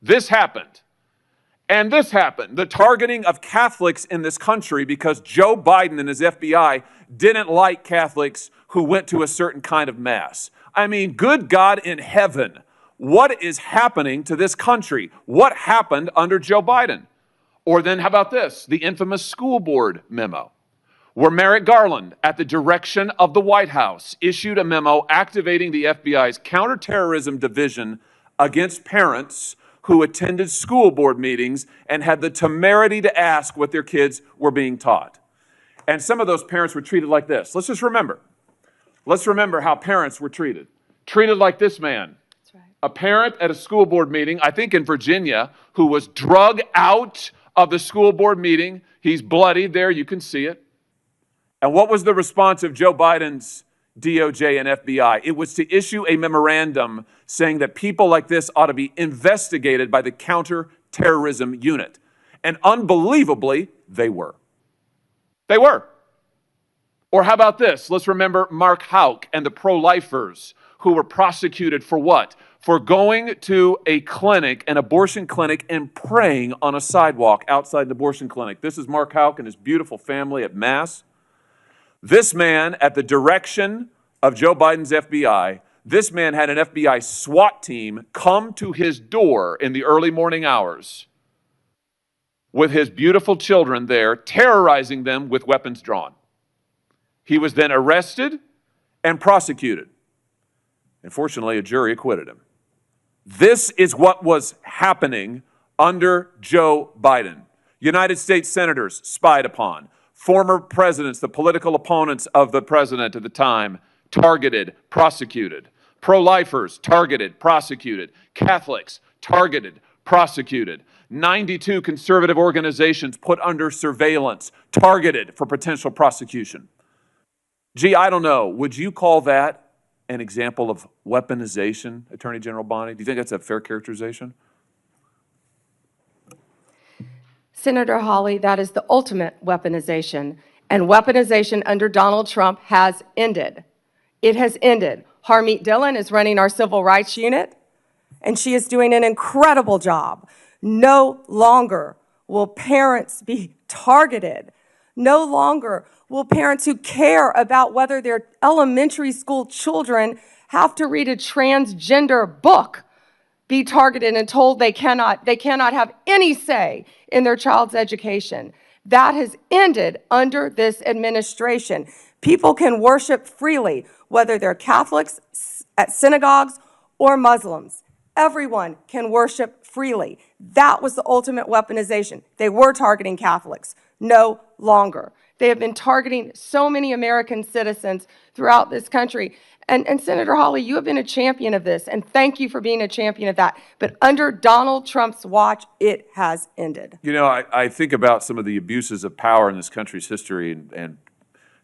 This happened. And this happened. The targeting of Catholics in this country because Joe Biden and his FBI didn't like Catholics who went to a certain kind of mass. I mean, good God in heaven, what is happening to this country? What happened under Joe Biden? Or then how about this, the infamous school board memo, where Merrick Garland, at the direction of the White House, issued a memo activating the FBI's counterterrorism division against parents who attended school board meetings and had the temerity to ask what their kids were being taught. And some of those parents were treated like this. Let's just remember. Let's remember how parents were treated. Treated like this man. That's right. A parent at a school board meeting, I think in Virginia, who was drug out of the school board meeting. He's bloodied there, you can see it. And what was the response of Joe Biden's DOJ and FBI? It was to issue a memorandum saying that people like this ought to be investigated by the counterterrorism unit. And unbelievably, they were. They were. Or how about this? Let's remember Mark Houck and the pro-lifers who were prosecuted for what? For going to a clinic, an abortion clinic, and praying on a sidewalk outside an abortion clinic. This is Mark Houck and his beautiful family at Mass. This man, at the direction of Joe Biden's FBI, this man had an FBI SWAT team come to his door in the early morning hours with his beautiful children there, terrorizing them with weapons drawn. He was then arrested and prosecuted. And fortunately, a jury acquitted him. This is what was happening under Joe Biden. United States senators spied upon. Former presidents, the political opponents of the president at the time, targeted, prosecuted. Pro-lifers, targeted, prosecuted. Catholics, targeted, prosecuted. 92 conservative organizations put under surveillance, targeted for potential prosecution. Gee, I don't know. Would you call that an example of weaponization, Attorney General Bondi? Do you think that's a fair characterization? Senator Hawley, that is the ultimate weaponization, and weaponization under Donald Trump has ended. It has ended. Harmeet Dillon is running our civil rights unit, and she is doing an incredible job. No longer will parents be targeted. No longer will parents who care about whether their elementary school children have to read a transgender book be targeted and told they cannot have any say in their child's education. That has ended under this administration. People can worship freely, whether they're Catholics at synagogues or Muslims. Everyone can worship freely. That was the ultimate weaponization. They were targeting Catholics. No longer. They have been targeting so many American citizens throughout this country. And Senator Hawley, you have been a champion of this, and thank you for being a champion of that. But under Donald Trump's watch, it has ended. You know, I think about some of the abuses of power in this country's history, and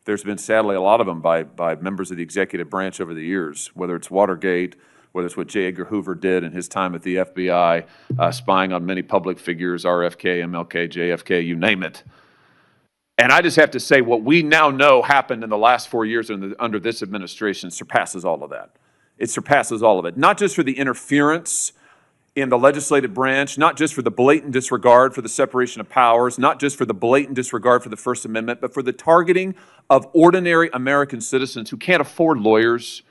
there's been sadly a lot of them by members of the executive branch over the years, whether it's Watergate, whether it's what J. Edgar Hoover did in his time at the FBI, spying on many public figures, RFK, MLK, JFK, you name it. And I just have to say, what we now know happened in the last 4 years under this administration surpasses all of that. It surpasses all of it. Not just for the interference in the legislative branch, not just for the blatant disregard for the separation of powers, not just for the blatant disregard for the First Amendment, but for the targeting of ordinary American citizens who can't afford lawyers,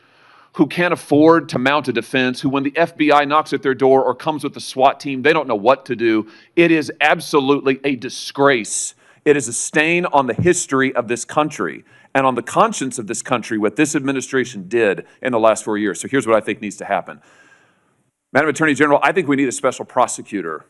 who can't afford to mount a defense, who when the FBI knocks at their door or comes with the SWAT team, they don't know what to do. It is absolutely a disgrace. It is a stain on the history of this country and on the conscience of this country what this administration did in the last 4 years. So here's what I think needs to happen. Madam Attorney General, I think we need a special prosecutor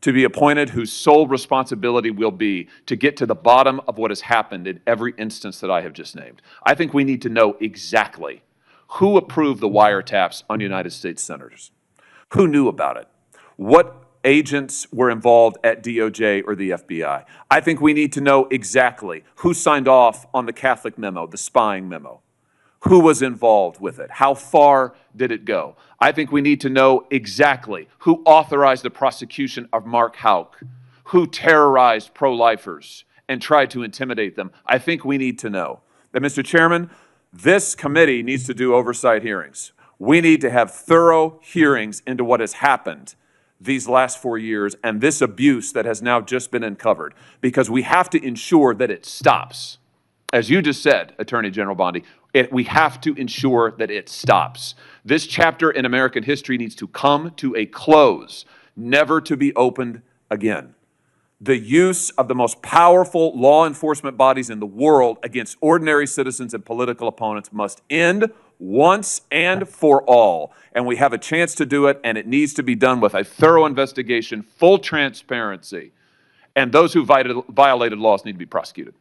to be appointed whose sole responsibility will be to get to the bottom of what has happened in every instance that I have just named. I think we need to know exactly who approved the wiretaps on United States senators, who knew about it, what agents were involved at DOJ or the FBI. I think we need to know exactly who signed off on the Catholic memo, the spying memo. Who was involved with it? How far did it go? I think we need to know exactly who authorized the prosecution of Mark Houck, who terrorized pro-lifers and tried to intimidate them. I think we need to know. That, Mr. Chairman, this committee needs to do oversight hearings. We need to have thorough hearings into what has happened these last 4 years and this abuse that has now just been uncovered, because we have to ensure that it stops. As you just said, Attorney General Bondi, we have to ensure that it stops. This chapter in American history needs to come to a close, never to be opened again. The use of the most powerful law enforcement bodies in the world against ordinary citizens and political opponents must end once and for all. And we have a chance to do it, and it needs to be done with a thorough investigation, full transparency, and those who violated laws need to be prosecuted.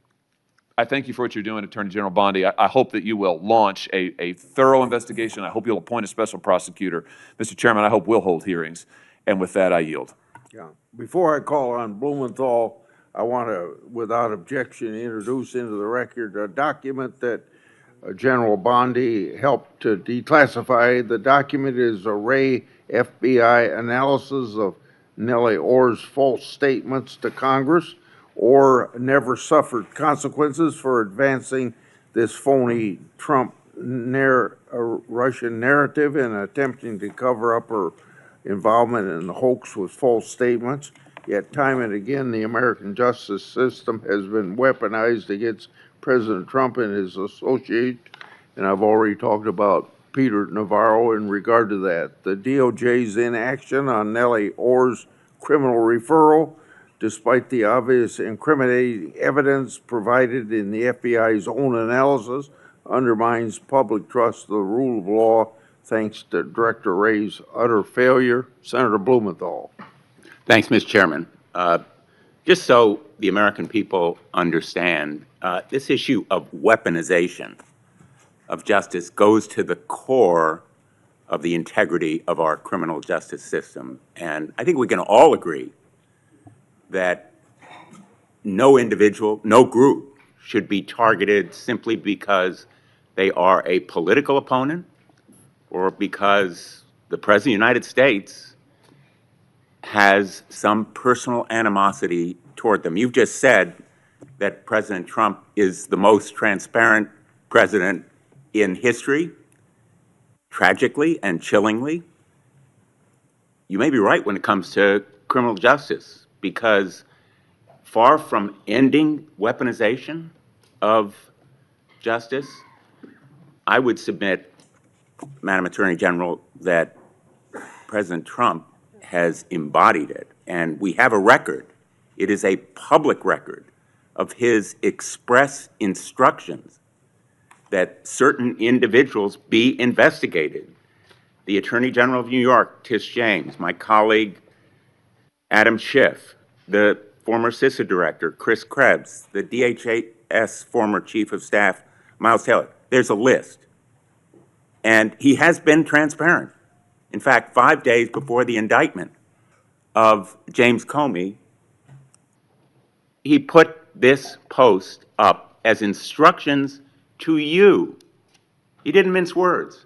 I thank you for what you're doing, Attorney General Bondi. I hope that you will launch a thorough investigation. I hope you'll appoint a special prosecutor. Mr. Chairman, I hope we'll hold hearings. And with that, I yield. Yeah. Before I call on Blumenthal, I want to, without objection, introduce into the record a document that General Bondi helped to declassify. The document is array FBI analysis of Nellie Orr's false statements to Congress, or never suffered consequences for advancing this phony Trump Russian narrative and attempting to cover up her involvement in the hoax with false statements. Yet time and again, the American justice system has been weaponized against President Trump and his associates, and I've already talked about Peter Navarro in regard to that. The DOJ's inaction on Nellie Orr's criminal referral, despite the obvious incriminating evidence provided in the FBI's own analysis, undermines public trust in the rule of law thanks to Director Wray's utter failure. Senator Blumenthal. Thanks, Mr. Chairman. Just so the American people understand, this issue of weaponization of justice goes to the core of the integrity of our criminal justice system. And I think we can all agree that no individual, no group should be targeted simply because they are a political opponent or because the President of the United States has some personal animosity toward them. You've just said that President Trump is the most transparent president in history. Tragically and chillingly, you may be right when it comes to criminal justice, because far from ending weaponization of justice, I would submit, Madam Attorney General, that President Trump has embodied it. And we have a record. It is a public record of his express instructions that certain individuals be investigated. The Attorney General of New York, Tish James, my colleague Adam Schiff, the former CISA director, Chris Krebs, the DHS former Chief of Staff, Miles Taylor. There's a list. And he has been transparent. In fact, 5 days before the indictment of James Comey, he put this post up as instructions to you. He didn't mince words.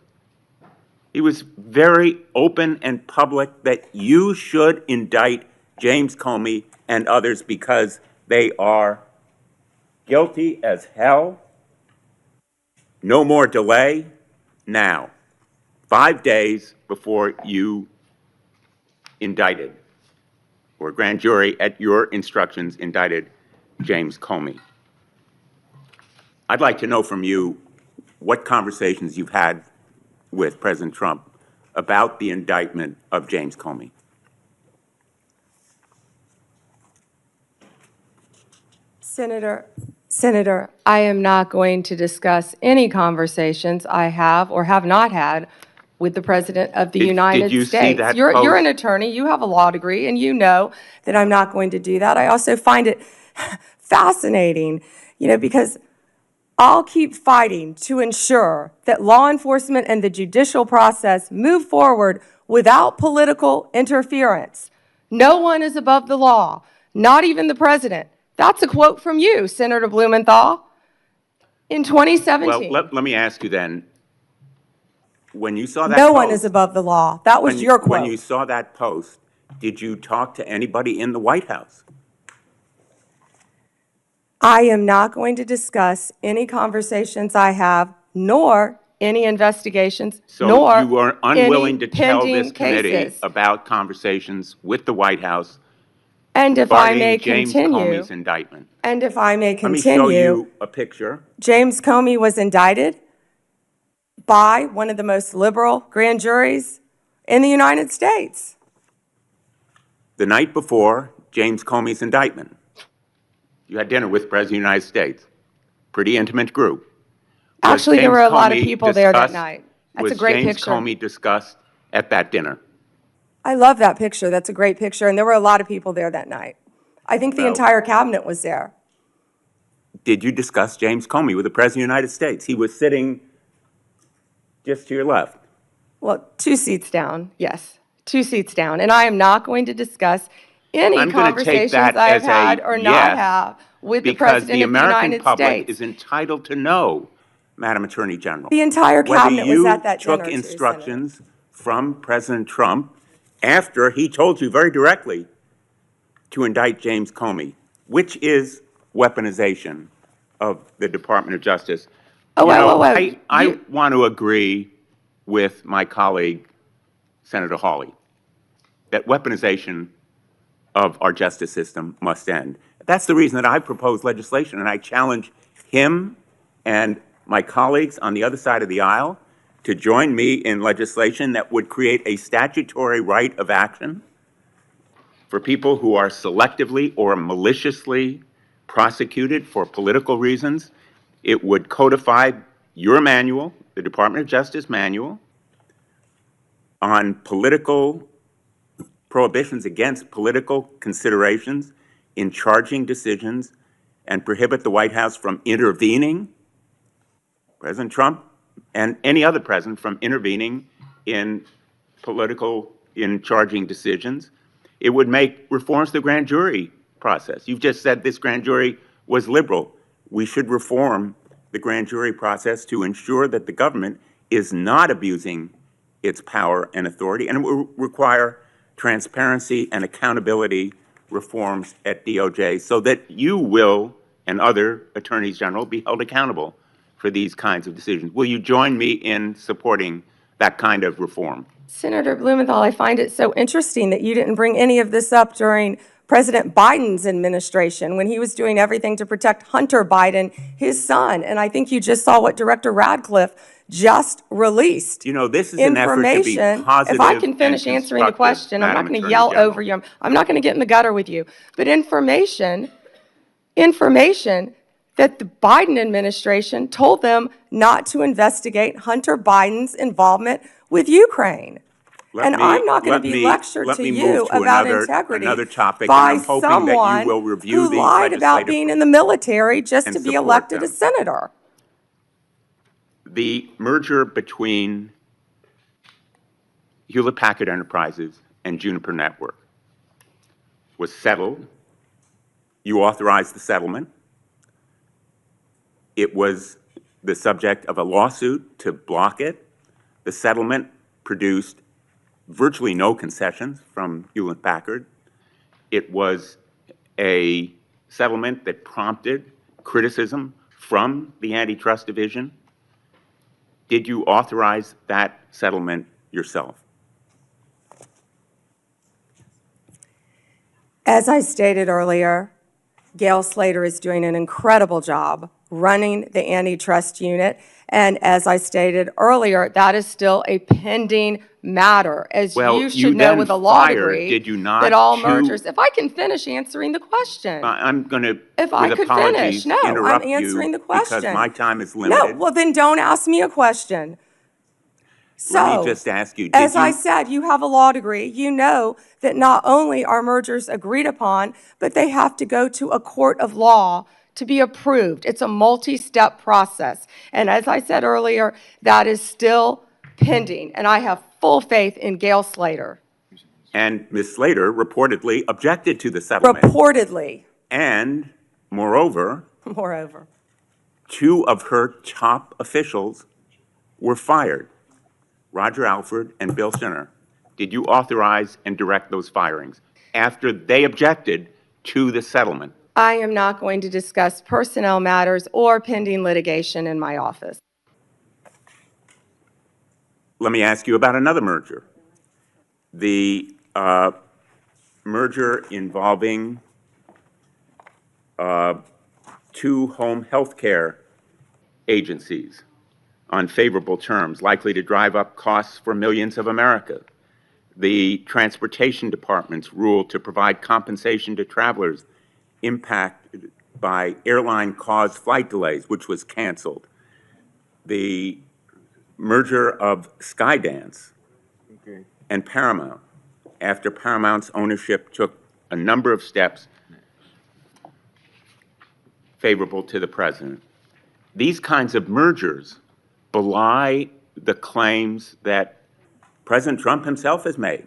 He was very open and public that you should indict James Comey and others because they are guilty as hell. No more delay now. 5 days before you indicted, or grand jury at your instructions indicted James Comey. I'd like to know from you what conversations you've had with President Trump about the indictment of James Comey? Senator, I am not going to discuss any conversations I have or have not had with the President of the United Did you States. see that You're post? an attorney, you have a law degree, and you know that I'm not going to do that. I also find it fascinating, because I'll keep fighting to ensure that law enforcement and the judicial process move forward without political interference. No one is above the law, not even the President. That's a quote from you, Senator Blumenthal, in 2017. Well, let me ask you then, when you saw that No post, one is above the law. That was your quote. when you saw that post, did you talk to anybody in the White House? I am not going to discuss any conversations I have, nor any investigations, So nor you are unwilling any to tell this pending committee cases. about conversations with the White House And if I may regarding James continue, Comey's indictment? and if I may Let me show continue, you a picture. James Comey was indicted by one of the most liberal grand juries in the United States. The night before James Comey's indictment, you had dinner with the President of the United States. Pretty intimate group. Was Actually, there James were a lot of Comey people there that discussed- night. That's a great Was James picture. Comey discussed at that dinner? I love that picture. That's a great picture, and there were a lot of people there that night. I think the Well- entire cabinet was there. Did you discuss James Comey with the President of the United States? He was sitting just to your left. Well, 2 seats down, yes, 2 seats down. And I am not going to discuss any I'm going to take conversations that I've as had a or not yes, have with the because President the of the American United public States. is entitled to know, Madam Attorney General. The entire cabinet was at that dinner, Whether too, you took instructions from President Trump after he told you very directly to indict James Comey, which is weaponization of the Department of Justice. Oh, You know, wait. I want to agree with my colleague, Senator Hawley, that weaponization of our justice system must end. That's the reason that I proposed legislation, and I challenge him and my colleagues on the other side of the aisle to join me in legislation that would create a statutory right of action for people who are selectively or maliciously prosecuted for political reasons. It would codify your manual, the Department of Justice manual, on political prohibitions against political considerations in charging decisions, and prohibit the White House from intervening, President Trump and any other president from intervening in charging decisions. It would make reforms to the grand jury process. You've just said this grand jury was liberal. We should reform the grand jury process to ensure that the government is not abusing its power and authority, and it will require transparency and accountability reforms at DOJ so that you will and other attorneys general be held accountable for these kinds of decisions. Will you join me in supporting that kind of reform? Senator Blumenthal, I find it so interesting that you didn't bring any of this up during President Biden's administration when he was doing everything to protect Hunter Biden, his son. And I think you just saw what Director Radcliffe just released. You know, this is an effort to be positive. If I can finish and answering the question, I'm not Madam going to Attorney yell General. over you. I'm not going to get in the gutter with you. But information that the Biden administration told them not to investigate Hunter Biden's involvement with Ukraine. I'm not going to be lectured to you about integrity another topic, by and I'm hoping someone that you will review who the lied about legislative being in the military just and to be support elected a them. senator. The merger between Hewlett-Packard Enterprises and Juniper Network was settled. You authorized the settlement. It was the subject of a lawsuit to block it. The settlement produced virtually no concessions from Hewlett-Packard. It was a settlement that prompted criticism from the Antitrust Division. Did you authorize that settlement yourself? As I stated earlier, Gail Slater is doing an incredible job running the antitrust unit. And as I stated earlier, that is still a pending matter. As Well, you you should know then with a law fired, degree, did you not, that all two- mergers, if I can finish answering the question. I'm going to, If I with could apologies, finish. No, I'm interrupt answering you the question. because my time is No, limited. well then don't ask me a question. Let me So, just ask you, as did I you, said, you have a law degree. You know that not only are mergers agreed upon, but they have to go to a court of law to be approved. It's a multi-step process. And as I said earlier, that is still pending. And I have full faith in Gail Slater. and Ms. Slater reportedly objected to the settlement. Reportedly, And moreover, moreover. 2 of her top officials were fired, Roger Alford and Bill Sinner. Did you authorize and direct those firings after they objected to the settlement? I am not going to discuss personnel matters or pending litigation in my office. Let me ask you about another merger. The merger involving 2 home health care agencies on favorable terms, likely to drive up costs for millions of America. The Transportation Department's rule to provide compensation to travelers impacted by airline-caused flight delays, which was canceled. The merger of Skydance and Paramount, after Paramount's ownership took a number of steps favorable to the president. These kinds of mergers belie the claims that President Trump himself has made,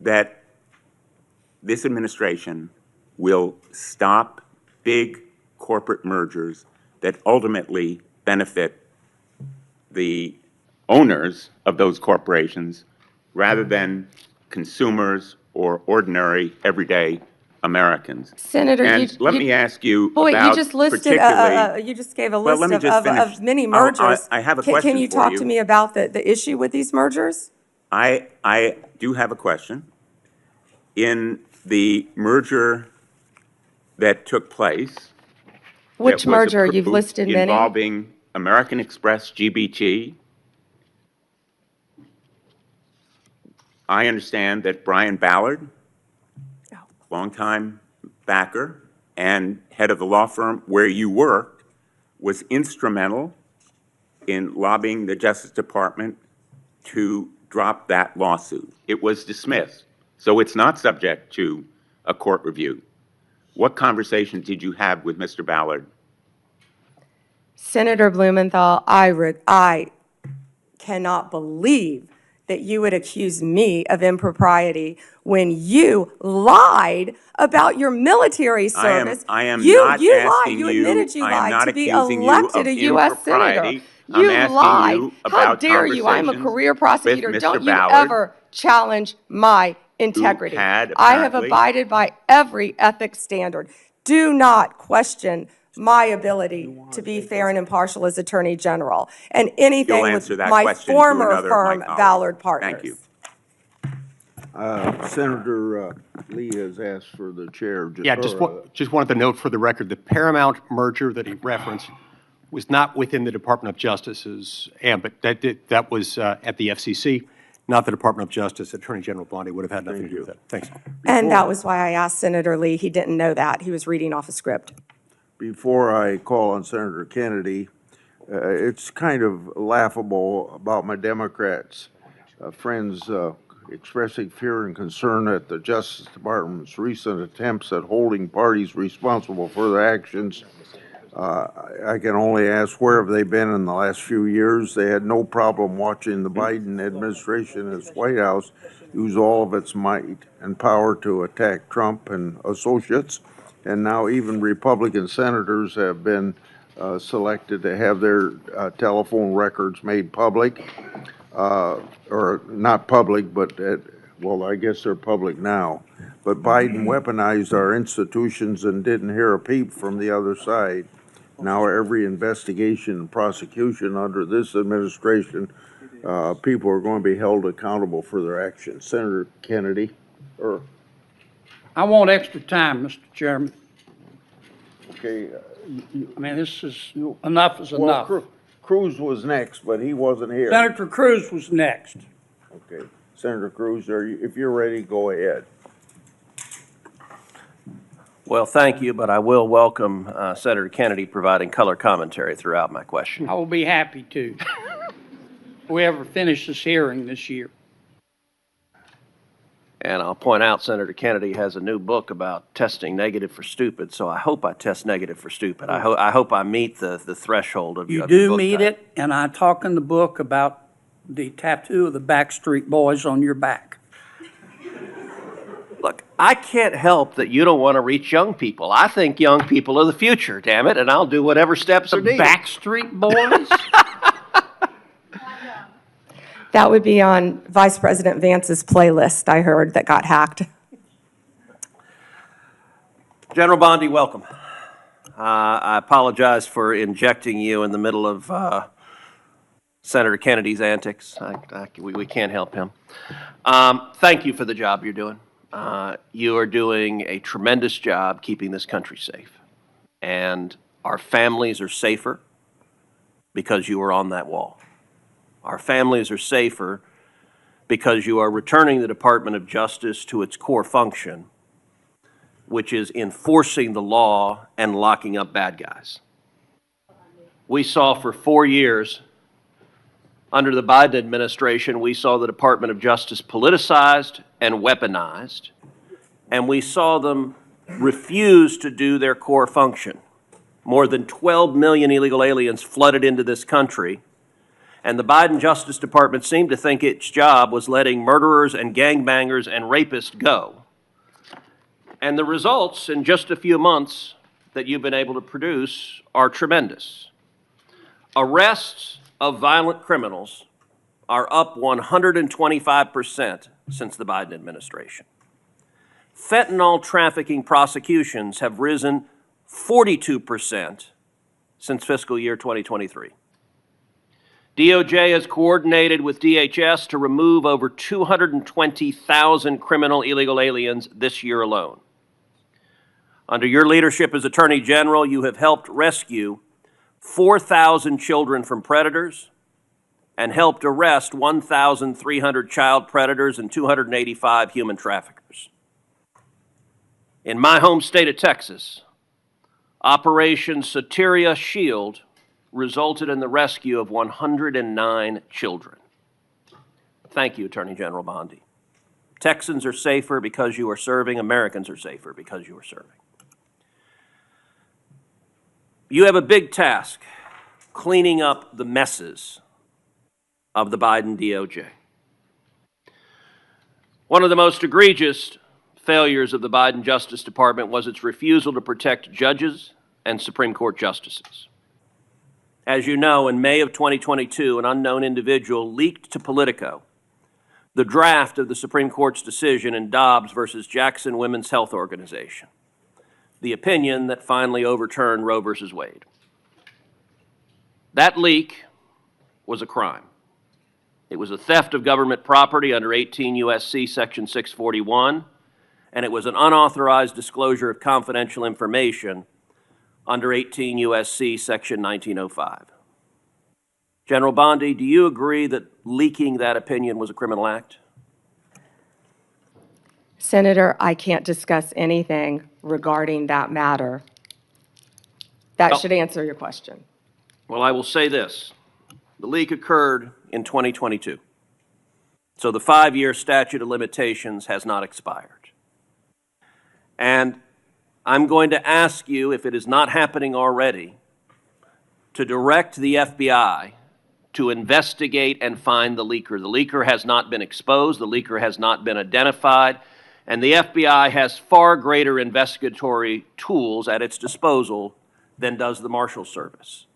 that this administration will stop big corporate mergers that ultimately benefit the owners of those corporations rather than consumers or ordinary, everyday Americans. Senator, And let me ask you But wait, about you just listed, particularly. you just gave a Well, list let me just finish. of many Oh, mergers. I have a Can question you for talk you. to me about the issue with these mergers? I do have a question. In the merger that took place. Which that was merger? You've approved listed many. Involving American Express GBT. I understand that Brian Ballard, longtime backer and head of the law firm where you worked, was instrumental in lobbying the Justice Department to drop that lawsuit. It was dismissed, so it's not subject to a court review. What conversations did you have with Mr. Ballard? Senator Blumenthal, I cannot believe that you would accuse me of impropriety when you lied about your military service. I am you not lied. asking You you. admitted you I am lied not to be accusing you elected of a U.S. senator. impropriety. You I'm asking lied. you How about dare you? I'm a conversations career with prosecutor. Mr. Don't you Ballard, ever challenge my integrity. had I have apparently- abided by every ethics standard. Do not question my ability to be fair and impartial as Attorney General, and anything You'll with answer that my question to former another of my firm, colleagues. Ballard Partners. Thank you. Senator Lee has asked for the chair. Yeah, just wanted to note for the record, the Paramount merger that he referenced was not within the Department of Justice's ambit. That was at the FCC, not the Department of Justice. Attorney General Bondi would have had nothing to do with that. Thanks. And that was why I asked Senator Lee. He didn't know that. He was reading off a script. Before I call on Senator Kennedy, it's kind of laughable about my Democrats friends expressing fear and concern at the Justice Department's recent attempts at holding parties responsible for their actions. I can only ask, where have they been in the last few years? They had no problem watching the Biden administration and its White House use all of its might and power to attack Trump and associates. And now even Republican senators have been selected to have their telephone records made public, or not public, but well, I guess they're public now. But Biden weaponized our institutions and didn't hear a peep from the other side. Now every investigation and prosecution under this administration, people are going to be held accountable for their actions. Senator Kennedy, or I want extra time, Mr. Chairman. okay, I mean, this is, enough is Well, enough. Cruz was next, but he wasn't here. Senator Cruz was next. Okay, Senator Cruz, if you're ready, go ahead. Well, thank you, but I will welcome Senator Kennedy providing color commentary throughout my question. I will be happy to. If we ever finish this hearing this year. And I'll point out Senator Kennedy has a new book about testing negative for stupid, so I hope I test negative for stupid. I hope I meet the threshold of You of your do book meet type. it, and I talk in the book about the tattoo of the Backstreet Boys on your back. Look, I can't help that you don't want to reach young people. I think young people are the future, damn it, and I'll do whatever steps are The needed. Backstreet Boys? That would be on Vice President Vance's playlist, I heard, that got hacked. General Bondi, welcome. I apologize for injecting you in the middle of Senator Kennedy's antics. We can't help him. Thank you for the job you're doing. You are doing a tremendous job keeping this country safe. And our families are safer because you are on that wall. Our families are safer because you are returning the Department of Justice to its core function, which is enforcing the law and locking up bad guys. We saw for 4 years, under the Biden administration, we saw the Department of Justice politicized and weaponized, and we saw them refuse to do their core function. More than 12 million illegal aliens flooded into this country, and the Biden Justice Department seemed to think its job was letting murderers and gangbangers and rapists go. And the results in just a few months that you've been able to produce are tremendous. Arrests of violent criminals are up 125% since the Biden administration. Fentanyl trafficking prosecutions have risen 42% since fiscal year 2023. DOJ has coordinated with DHS to remove over 220,000 criminal illegal aliens this year alone. Under your leadership as Attorney General, you have helped rescue 4,000 children from predators and helped arrest 1,300 child predators and 285 human traffickers. In my home state of Texas, Operation Soteria Shield resulted in the rescue of 109 children. Thank you, Attorney General Bondi. Texans are safer because you are serving. Americans are safer because you are serving. You have a big task, cleaning up the messes of the Biden DOJ. One of the most egregious failures of the Biden Justice Department was its refusal to protect judges and Supreme Court justices. As you know, in May of 2022, an unknown individual leaked to Politico the draft of the Supreme Court's decision in Dobbs versus Jackson Women's Health Organization, the opinion that finally overturned Roe versus Wade. That leak was a crime. It was a theft of government property under 18 U.S.C. Section 641, and it was an unauthorized disclosure of confidential information under 18 U.S.C. Section 1905. General Bondi, do you agree that leaking that opinion was a criminal act? Senator, I can't discuss anything regarding that matter. That should answer your question. Well, I will say this. The leak occurred in 2022, so the 5-year statute of limitations has not expired. And I'm going to ask you, if it is not happening already, to direct the FBI to investigate and find the leaker. The leaker has not been exposed, the leaker has not been identified, and the FBI has far greater investigatory tools at its disposal than does the Marshal Service.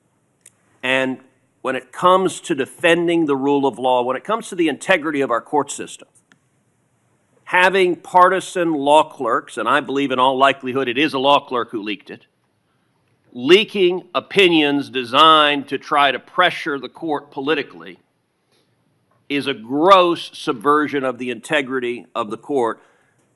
And when it comes to defending the rule of law, when it comes to the integrity of our court system, having partisan law clerks, and I believe in all likelihood it is a law clerk who leaked it, leaking opinions designed to try to pressure the court politically is a gross subversion of the integrity of the court.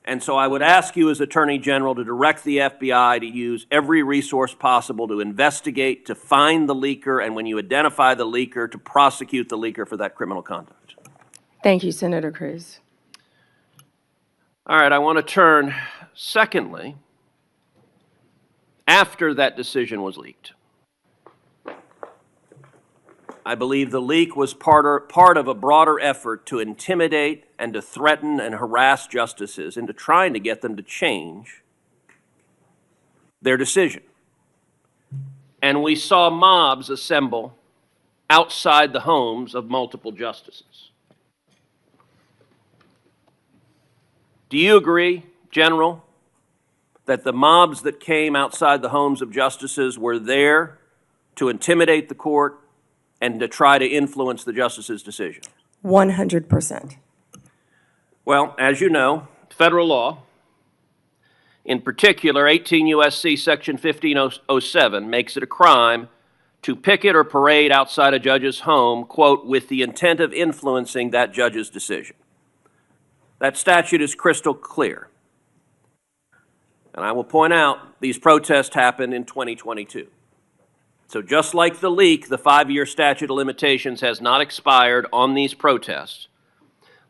And so I would ask you as Attorney General to direct the FBI to use every resource possible to investigate, to find the leaker, and when you identify the leaker, to prosecute the leaker for that criminal conduct. Thank you, Senator Cruz. All right, I want to turn, secondly, after that decision was leaked. I believe the leak was part of a broader effort to intimidate and to threaten and harass justices into trying to get them to change their decision. And we saw mobs assemble outside the homes of multiple justices. Do you agree, General, that the mobs that came outside the homes of justices were there to intimidate the court and to try to influence the justice's decision? 100%. Well, as you know, federal law, in particular 18 U.S.C. Section 1507, makes it a crime to picket or parade outside a judge's home, quote, with the intent of influencing that judge's decision. That statute is crystal clear. And I will point out, these protests happened in 2022. So just like the leak, the 5-year statute of limitations has not expired on these protests.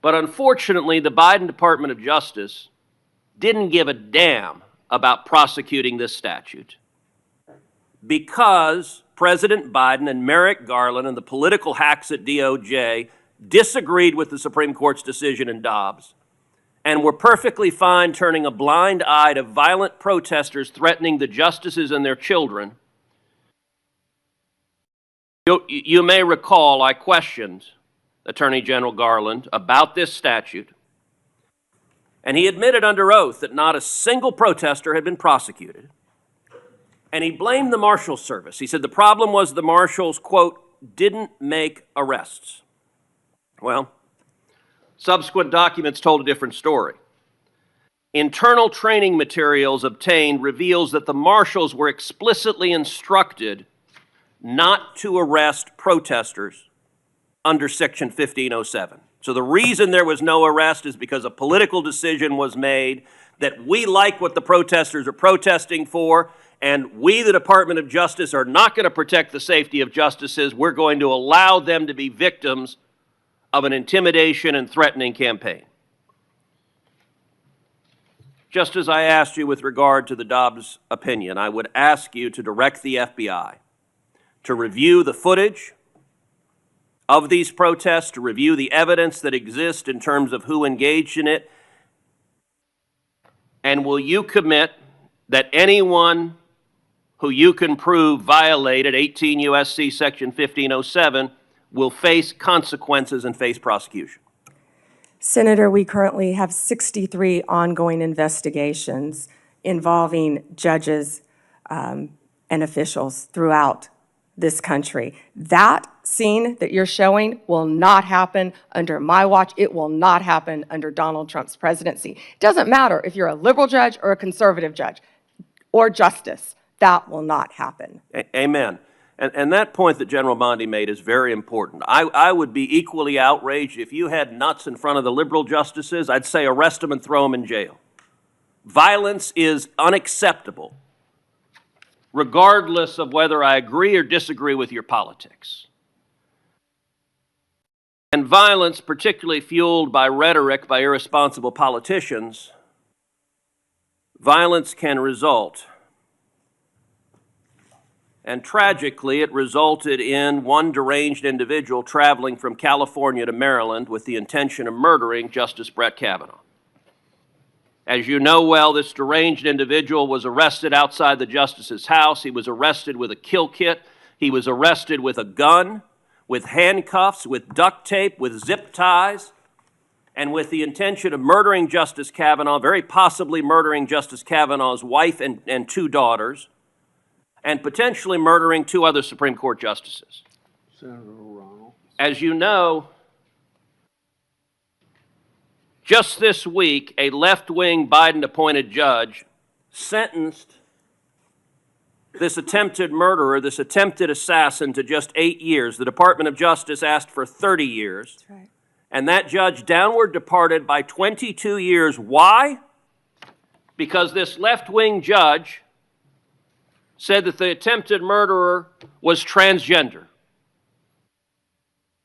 But unfortunately, the Biden Department of Justice didn't give a damn about prosecuting this statute because President Biden and Merrick Garland and the political hacks at DOJ disagreed with the Supreme Court's decision in Dobbs and were perfectly fine turning a blind eye to violent protesters threatening the justices and their children. You may recall I questioned Attorney General Garland about this statute, and he admitted under oath that not a single protester had been prosecuted. And he blamed the Marshal Service. He said the problem was the marshals, quote, didn't make arrests. Well, subsequent documents told a different story. Internal training materials obtained reveals that the marshals were explicitly instructed not to arrest protesters under Section 1507. So the reason there was no arrest is because a political decision was made that we like what the protesters are protesting for, and we, the Department of Justice, are not going to protect the safety of justices. We're going to allow them to be victims of an intimidation and threatening campaign. Just as I asked you with regard to the Dobbs opinion, I would ask you to direct the FBI to review the footage of these protests, to review the evidence that exists in terms of who engaged in it, and will you commit that anyone who you can prove violated 18 U.S.C. Section 1507 will face consequences and face prosecution? Senator, we currently have 63 ongoing investigations involving judges and officials throughout this country. That scene that you're showing will not happen under my watch. It will not happen under Donald Trump's presidency. It doesn't matter if you're a liberal judge or a conservative judge or justice. That will not happen. Amen. And that point that General Bondi made is very important. I would be equally outraged if you had nuts in front of the liberal justices. I'd say arrest them and throw them in jail. Violence is unacceptable, regardless of whether I agree or disagree with your politics. And violence, particularly fueled by rhetoric by irresponsible politicians, violence can result. And tragically, it resulted in one deranged individual traveling from California to Maryland with the intention of murdering Justice Brett Kavanaugh. As you know well, this deranged individual was arrested outside the justice's house. He was arrested with a kill kit. He was arrested with a gun, with handcuffs, with duct tape, with zip ties, and with the intention of murdering Justice Kavanaugh, very possibly murdering Justice Kavanaugh's wife and 2 daughters, and potentially murdering 2 other Supreme Court justices. Senator Ronald. As you know, just this week, a left-wing Biden-appointed judge sentenced this attempted murderer, this attempted assassin, to just 8 years. The Department of Justice asked for 30 years. That's right. And that judge downward departed by 22 years. Why? because this left-wing judge said that the attempted murderer was transgender.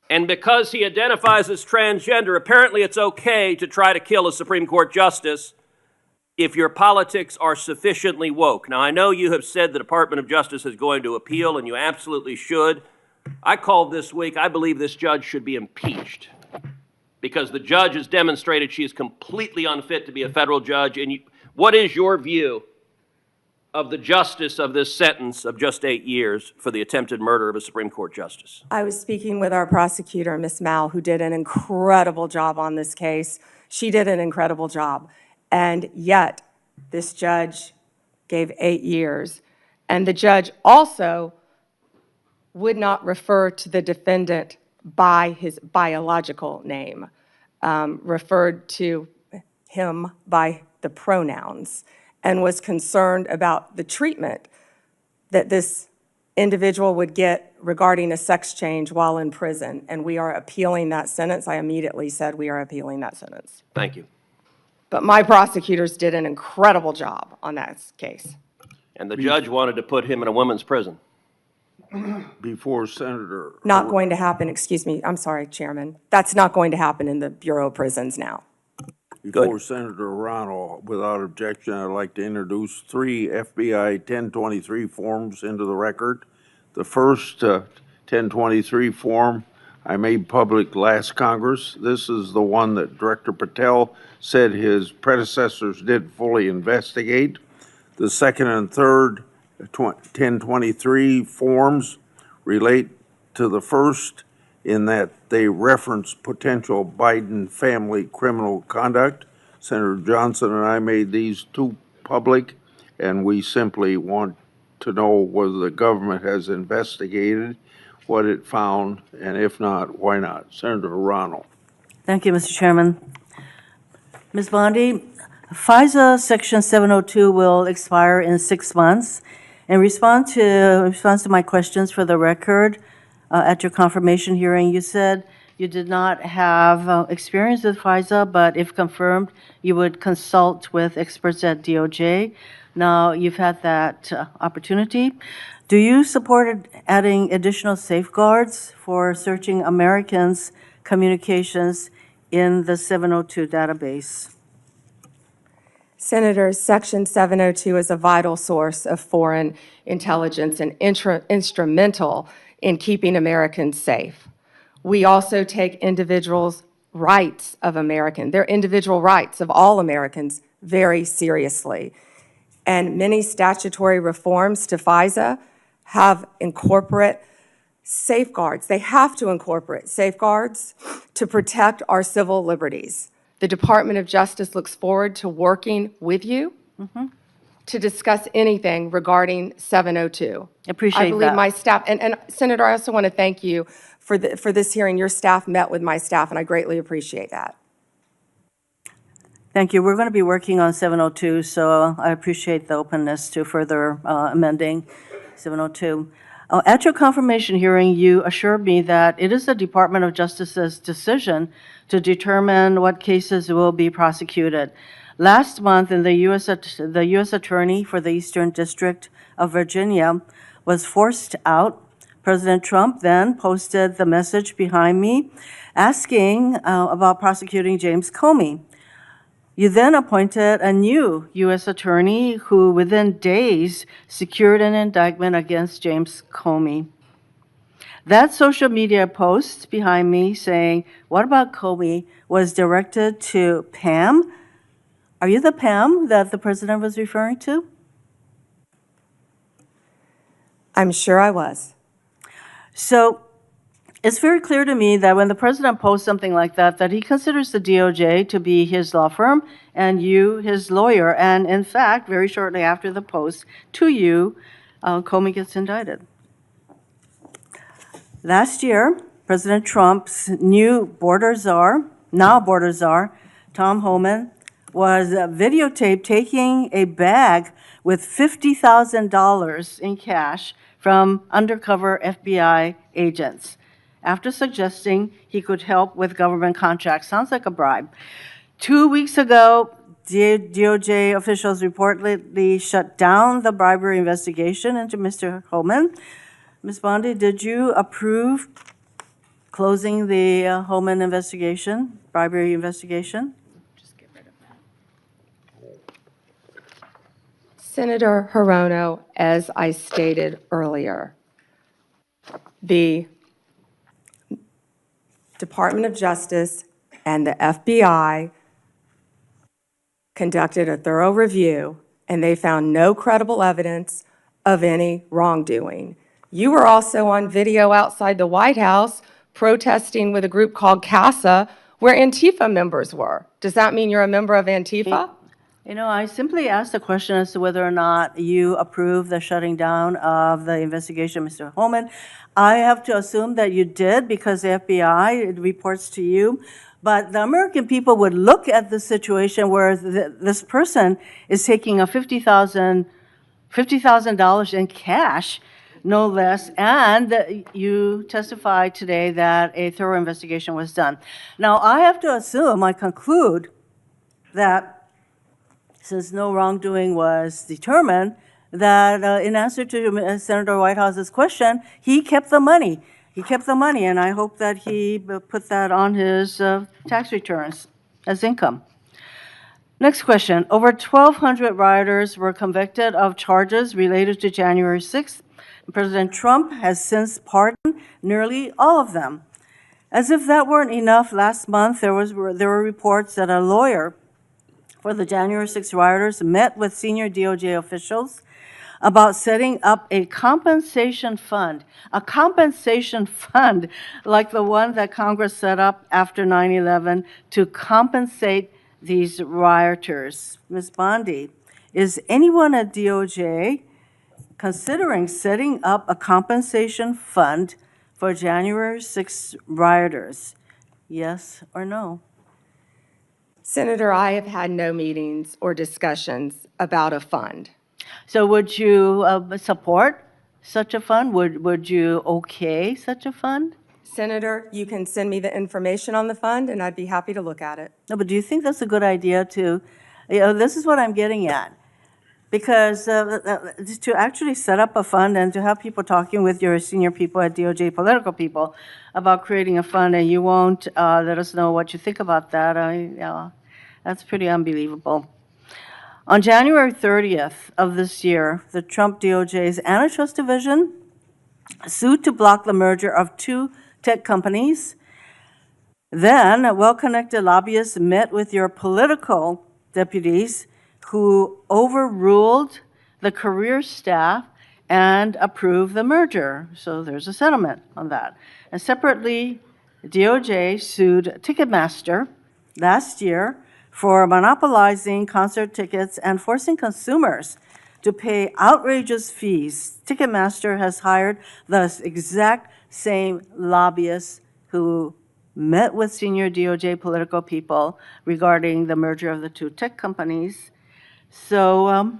And because he identifies as transgender, apparently it's okay to try to kill a Supreme Court justice if your politics are sufficiently woke. Now, I know you have said the Department of Justice is going to appeal, and you absolutely should. I called this week, I believe this judge should be impeached because the judge has demonstrated she is completely unfit to be a federal judge. And what is your view of the justice of this sentence of just 8 years for the attempted murder of a Supreme Court justice? I was speaking with our prosecutor, Ms. Mao, who did an incredible job on this case. She did an incredible job. And yet, this judge gave 8 years. And the judge also would not refer to the defendant by his biological name, referred to him by the pronouns, and was concerned about the treatment that this individual would get regarding a sex change while in prison. And we are appealing that sentence. I immediately said we are appealing that sentence. Thank you. But my prosecutors did an incredible job on that case. And the judge wanted to put him in a women's prison. Before Senator... Not going to happen, excuse me, I'm sorry, Chairman. That's not going to happen in the Bureau of Prisons now. Before Senator Ronald, without objection, I'd like to introduce 3 FBI 1023 forms into the record. The first 1023 form I made public last Congress. This is the one that Director Patel said his predecessors did fully investigate. The second and third 1023 forms relate to the first in that they reference potential Biden family criminal conduct. Senator Johnson and I made these 2 public, and we simply want to know whether the government has investigated what it found, and if not, why not? Senator Ronald. Thank you, Mr. Chairman. Ms. Bondi, FISA Section 702 will expire in 6 months. In response to my questions for the record, at your confirmation hearing, you said you did not have experience with FISA, but if confirmed, you would consult with experts at DOJ. Now, you've had that opportunity. Do you support adding additional safeguards for searching Americans' communications in the 702 database? Senator, Section 702 is a vital source of foreign intelligence and instrumental in keeping Americans safe. We also take individuals' rights of Americans, their individual rights of all Americans, very seriously. And many statutory reforms to FISA have incorporate safeguards. They have to incorporate safeguards to protect our civil liberties. The Department of Justice looks forward to working with you to discuss anything regarding 702. Appreciate that. I believe my staff, and Senator, I also want to thank you for this hearing. Your staff met with my staff, and I greatly appreciate that. Thank you. We're going to be working on 702, so I appreciate the openness to further amending 702. At your confirmation hearing, you assured me that it is the Department of Justice's decision to determine what cases will be prosecuted. Last month, the U.S. Attorney for the Eastern District of Virginia was forced out. President Trump then posted the message behind me asking about prosecuting James Comey. You then appointed a new U.S. attorney who within days secured an indictment against James Comey. That social media post behind me saying, "What about Comey?" was directed to Pam. Are you the Pam that the president was referring to? I'm sure I was. So it's very clear to me that when the president posts something like that, that he considers the DOJ to be his law firm and you his lawyer. And in fact, very shortly after the post to you, Comey gets indicted. Last year, President Trump's new now border czar, Tom Homan, was videotaped taking a bag with $50,000 in cash from undercover FBI agents after suggesting he could help with government contracts. Sounds like a bribe. 2 weeks ago, DOJ officials reportedly shut down the bribery investigation into Mr. Holman. Ms. Bondi, did you approve closing the Holman investigation, bribery investigation? Senator Hirono, as I stated earlier, the Department of Justice and the FBI conducted a thorough review, and they found no credible evidence of any wrongdoing. You were also on video outside the White House protesting with a group called CASA, where Antifa members were. Does that mean you're a member of Antifa? You know, I simply asked the question as to whether or not you approve the shutting down of the investigation, Mr. Holman. I have to assume that you did because the FBI reports to you. But the American people would look at the situation where this person is taking a $50,000 in cash, no less, and you testified today that a thorough investigation was done. Now, I have to assume, I conclude, that since no wrongdoing was determined, that in answer to Senator Whitehouse's question, he kept the money. He kept the money, and I hope that he put that on his tax returns as income. Next question. Over 1,200 rioters were convicted of charges related to January 6th. President Trump has since pardoned nearly all of them. As if that weren't enough, last month there were reports that a lawyer for the January 6th rioters met with senior DOJ officials about setting up a compensation fund like the one that Congress set up after 9/11 to compensate these rioters. Ms. Bondi, is anyone at DOJ considering setting up a compensation fund for January 6th rioters? Yes or no? Senator, I have had no meetings or discussions about a fund. So would you support such a fund? Would you okay such a fund? Senator, you can send me the information on the fund, and I'd be happy to look at it. No, but do you think that's a good idea to, this is what I'm getting at. Because to actually set up a fund and to have people talking with your senior people at DOJ, political people, about creating a fund, and you won't let us know what you think about that, that's pretty unbelievable. On January 30th of this year, the Trump DOJ's Antitrust Division sued to block the merger of two tech companies. Then, well-connected lobbyists met with your political deputies who overruled the career staff and approved the merger. So there's a settlement on that. And separately, DOJ sued Ticketmaster last year for monopolizing concert tickets and forcing consumers to pay outrageous fees. Ticketmaster has hired the exact same lobbyists who met with senior DOJ political people regarding the merger of the two tech companies. So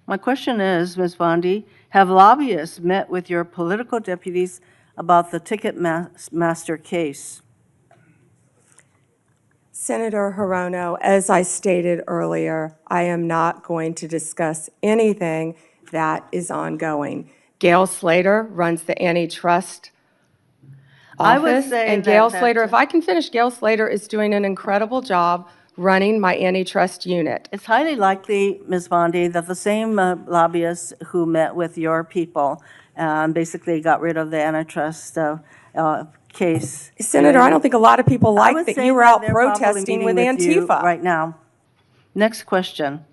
my question is, Ms. Bondi, have lobbyists met with your political deputies about the Ticketmaster case? Senator Hirono, as I stated earlier, I am not going to discuss anything that is ongoing. Gail Slater runs the antitrust I would office, say and Gail Slater, if I can finish, Gail Slater is doing an incredible job running my antitrust unit. It's highly likely, Ms. Bondi, that the same lobbyists who met with your people basically got rid of the antitrust case. Senator, I don't think a lot of people I like would that say you were out they're probably protesting with meeting you Antifa. right now. Next question.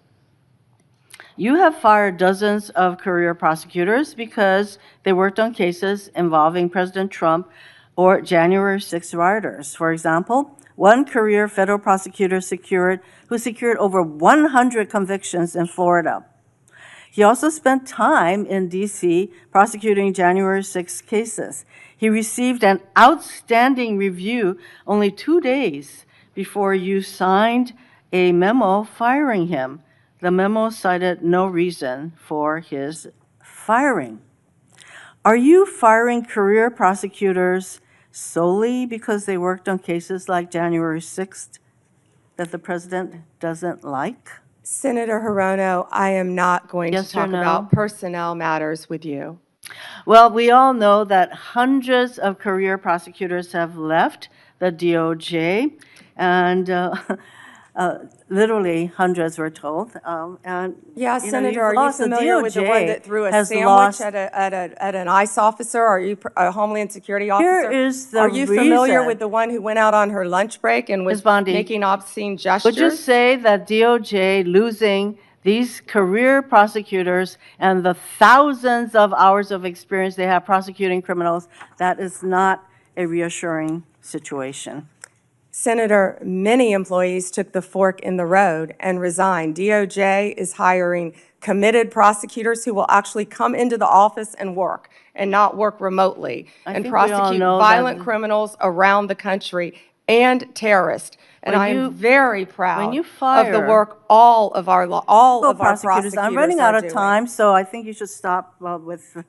You have fired dozens of career prosecutors because they worked on cases involving President Trump or January 6th rioters. For example, one career federal prosecutor who secured over 100 convictions in Florida. He also spent time in D.C. prosecuting January 6 cases. He received an outstanding review only 2 days before you signed a memo firing him. The memo cited no reason for his firing. Are you firing career prosecutors solely because they worked on cases like January 6th? that the president doesn't like? Senator Hirono, I am not going to Yes or talk no? about personnel matters with you. Well, we all know that hundreds of career prosecutors have left the DOJ, and literally hundreds, we're told. And Yeah, you know, Senator, you've are you lost- the familiar with the one DOJ that threw a has sandwich lost- at an ICE officer? Are you a Homeland Security officer? is the Are you familiar reason- with the one who went out on her lunch break and was Ms. Bondi, making obscene gestures? Would you say that DOJ losing these career prosecutors and the thousands of hours of experience they have prosecuting criminals, that is not a reassuring situation? Senator, many employees took the fork in the road and resigned. DOJ is hiring committed prosecutors who will actually come into the office and work, and not work remotely, I and think we all prosecute know violent that- criminals around the country and terrorists. And When I you- am very proud you of the fire- work all of our prosecutors I'm running out are of doing. time, so I think you should stop with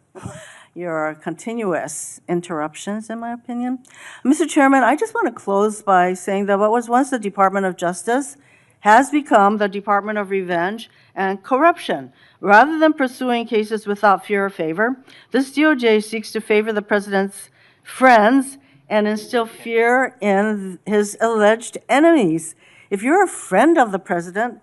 your continuous interruptions, in my opinion. Mr. Chairman, I just want to close by saying that what was once the Department of Justice has become the Department of Revenge and Corruption. Rather than pursuing cases without fear or favor, this DOJ seeks to favor the president's friends and instill fear in his alleged enemies. If you're a friend of the president,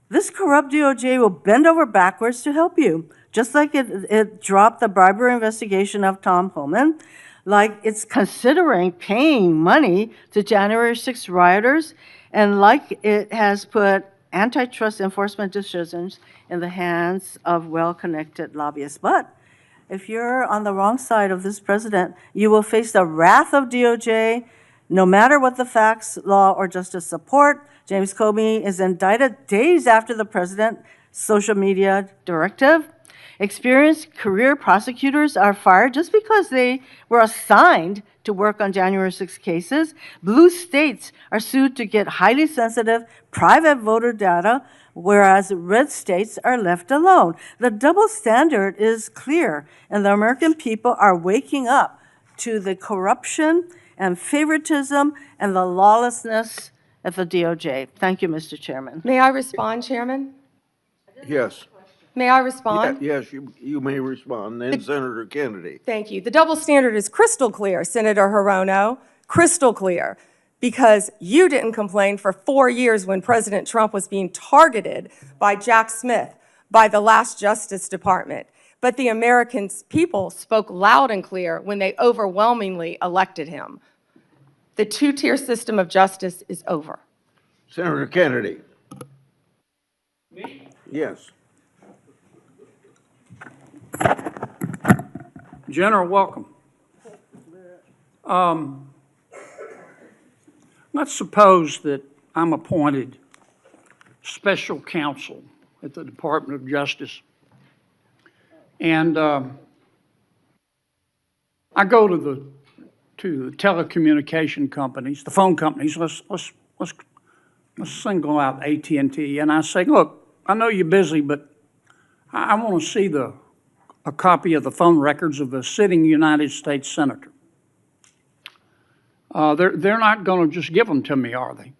this corrupt DOJ will bend over backwards to help you, just like it dropped the bribery investigation of Tom Homan, like it's considering paying money to January 6 rioters, and like it has put antitrust enforcement decisions in the hands of well-connected lobbyists. But if you're on the wrong side of this president, you will face the wrath of DOJ, no matter what the facts, law, or justice support. James Comey is indicted days after the president's social media directive. Experienced career prosecutors are fired just because they were assigned to work on January 6 cases. Blue states are sued to get highly sensitive private voter data, whereas red states are left alone. The double standard is clear, and the American people are waking up to the corruption and favoritism and the lawlessness at the DOJ. Thank you, Mr. Chairman. May I respond, Chairman? Yes. May I respond? Yes, you may respond. Then Senator Kennedy. Thank you. The double standard is crystal clear, Senator Hirono, crystal clear, because you didn't complain for 4 years when President Trump was being targeted by Jack Smith, by the last Justice Department. But the American people spoke loud and clear when they overwhelmingly elected him. The two-tier system of justice is over. Senator Kennedy. Me? Yes. General, welcome. Let's suppose that I'm appointed special counsel at the Department of Justice, and I go to the telecommunication companies, the phone companies. Let's single out AT&T, and I say, look, I know you're busy, but I want to see a copy of the phone records of a sitting United States senator. They're not going to just give them to me, are they?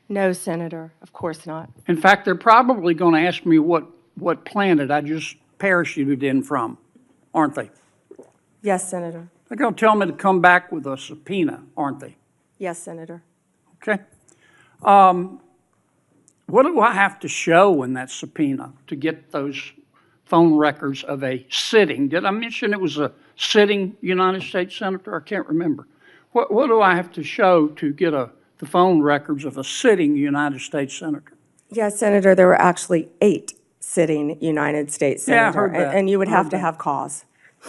No, Senator, of course not. In fact, they're probably going to ask me what planet I just parachuted in from, aren't they? Yes, Senator. They're going to tell me to come back with a subpoena, aren't they? Yes, Senator. Okay. What do I have to show in that subpoena to get those phone records of a sitting? Did I mention it was a sitting United States senator? I can't remember. What do I have to show to get the phone records of a sitting United States senator? Yes, Senator, there were actually 8 sitting United States Yeah, I senators, heard that. and you would I have heard to that. have cause.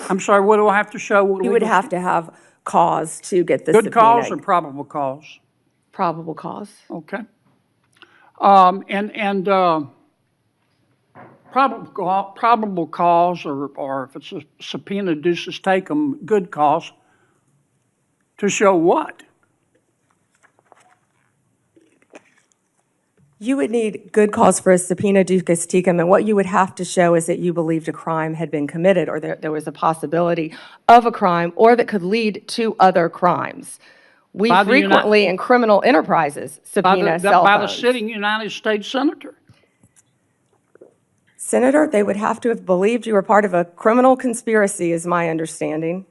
I'm sorry, what do I have to show? You would have to have cause to get the Good subpoena. cause or probable cause? Probable cause. Okay. Probable cause, or if it's a subpoena duces take 'em, good cause, to show what? You would need good cause for a subpoena duces tecum, and what you would have to show is that you believed a crime had been committed, or there was a possibility of a crime, or that could lead to other crimes. We By the frequently, in criminal enterprises, subpoena cell by the phones. sitting United States Senator. Senator, they would have to have believed you were part of a criminal conspiracy, is my understanding.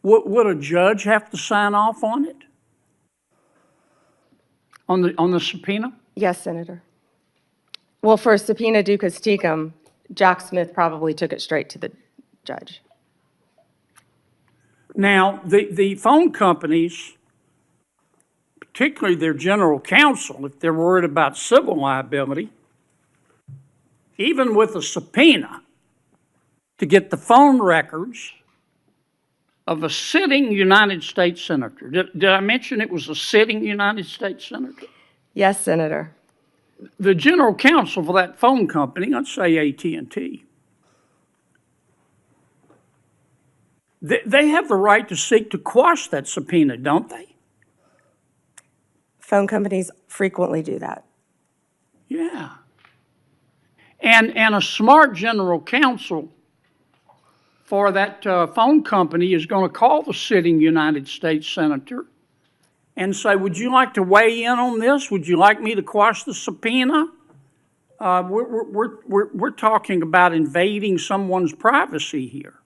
Would a judge have to sign off on it? On the subpoena? Yes, Senator. Well, for subpoena ducas tecum, Jack Smith probably took it straight to the judge. Now, the phone companies, particularly their general counsel, if they're worried about civil liability, even with a subpoena to get the phone records of a sitting United States Senator. Did I mention it was a sitting United States Senator? Yes, Senator. The general counsel for that phone company, let's say AT&T, they have the right to seek to quash that subpoena, don't they? Phone companies frequently do that. Yeah. And a smart general counsel for that phone company is going to call the sitting United States Senator and say, would you like to weigh in on this? Would you like me to quash the subpoena? We're talking about invading someone's privacy here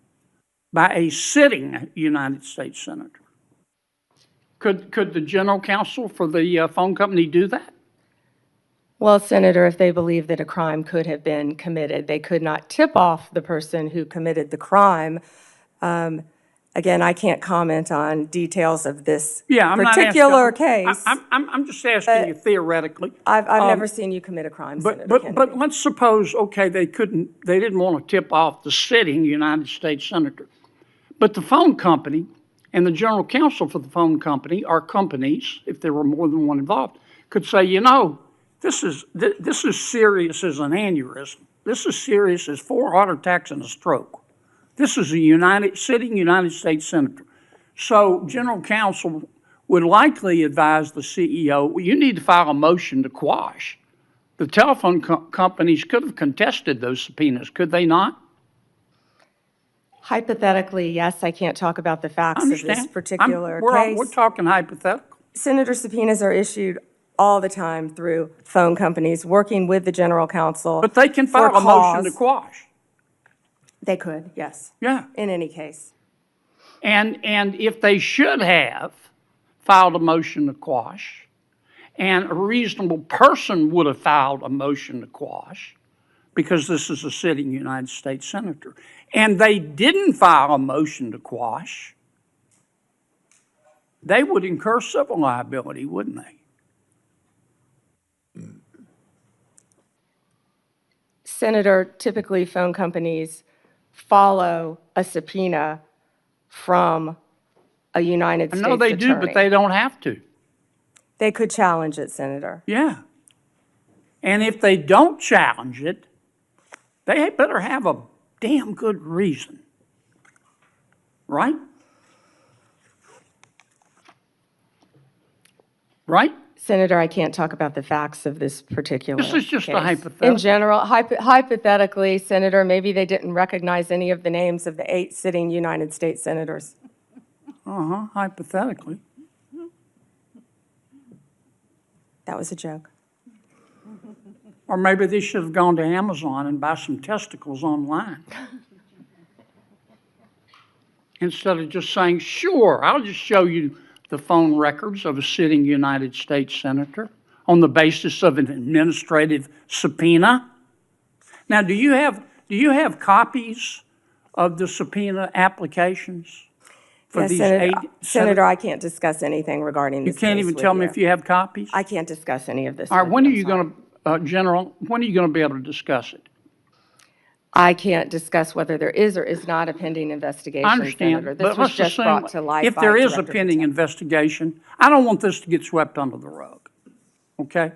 by a sitting United States Senator. Could the general counsel for the phone company do that? Well, Senator, if they believe that a crime could have been committed, they could not tip off the person who committed the crime. Again, I can't comment on details of this particular case. I'm just asking you theoretically. I've never seen you commit a crime, Senator Kennedy. But let's suppose, okay, they didn't want to tip off the sitting United States Senator. But the phone company and the general counsel for the phone company, or companies, if there were more than one involved, could say, you know, this is serious as an aneurysm. This is serious as 4 heart attacks and a stroke. This is a sitting United States Senator. So general counsel would likely advise the CEO, well, you need to file a motion to quash. The telephone companies could have contested those subpoenas, could they not? Hypothetically, yes, I can't talk about the facts of this particular case. We're talking hypothetical. Senator, subpoenas are issued all the time through phone companies working with the general counsel. But they can file a motion to quash. They could, yes. Yeah. In any case. And if they should have filed a motion to quash, and a reasonable person would have filed a motion to quash, because this is a sitting United States Senator, and they didn't file a motion to quash, they would incur civil liability, wouldn't they? Senator, typically phone companies follow a subpoena from a United States attorney. I know they do, but they don't have to. They could challenge it, Senator. Yeah. And if they don't challenge it, they better have a damn good reason. Right? Right? Senator, I can't talk about the facts of this particular This is just case. a hypothetical. In general, hypothetically, Senator, maybe they didn't recognize any of the names of the 8 sitting United States senators. Hypothetically. That was a joke. Or maybe they should have gone to Amazon and buy some testicles online. Instead of just saying, sure, I'll just show you the phone records of a sitting United States Senator on the basis of an administrative subpoena. Now, do you have copies of the subpoena applications for these Senator, 8? Senator, I can't discuss anything regarding this You can't case even with tell me you. if you have copies? I can't discuss any of this. All right, with when are I'm you sorry. going to, General, when are you going to be able to discuss it? I can't discuss whether there is or is not a pending investigation, I understand, Senator. but This was let's just assume brought to light if by there is a Director pending investigation, I don't want this to get swept under the rug, okay?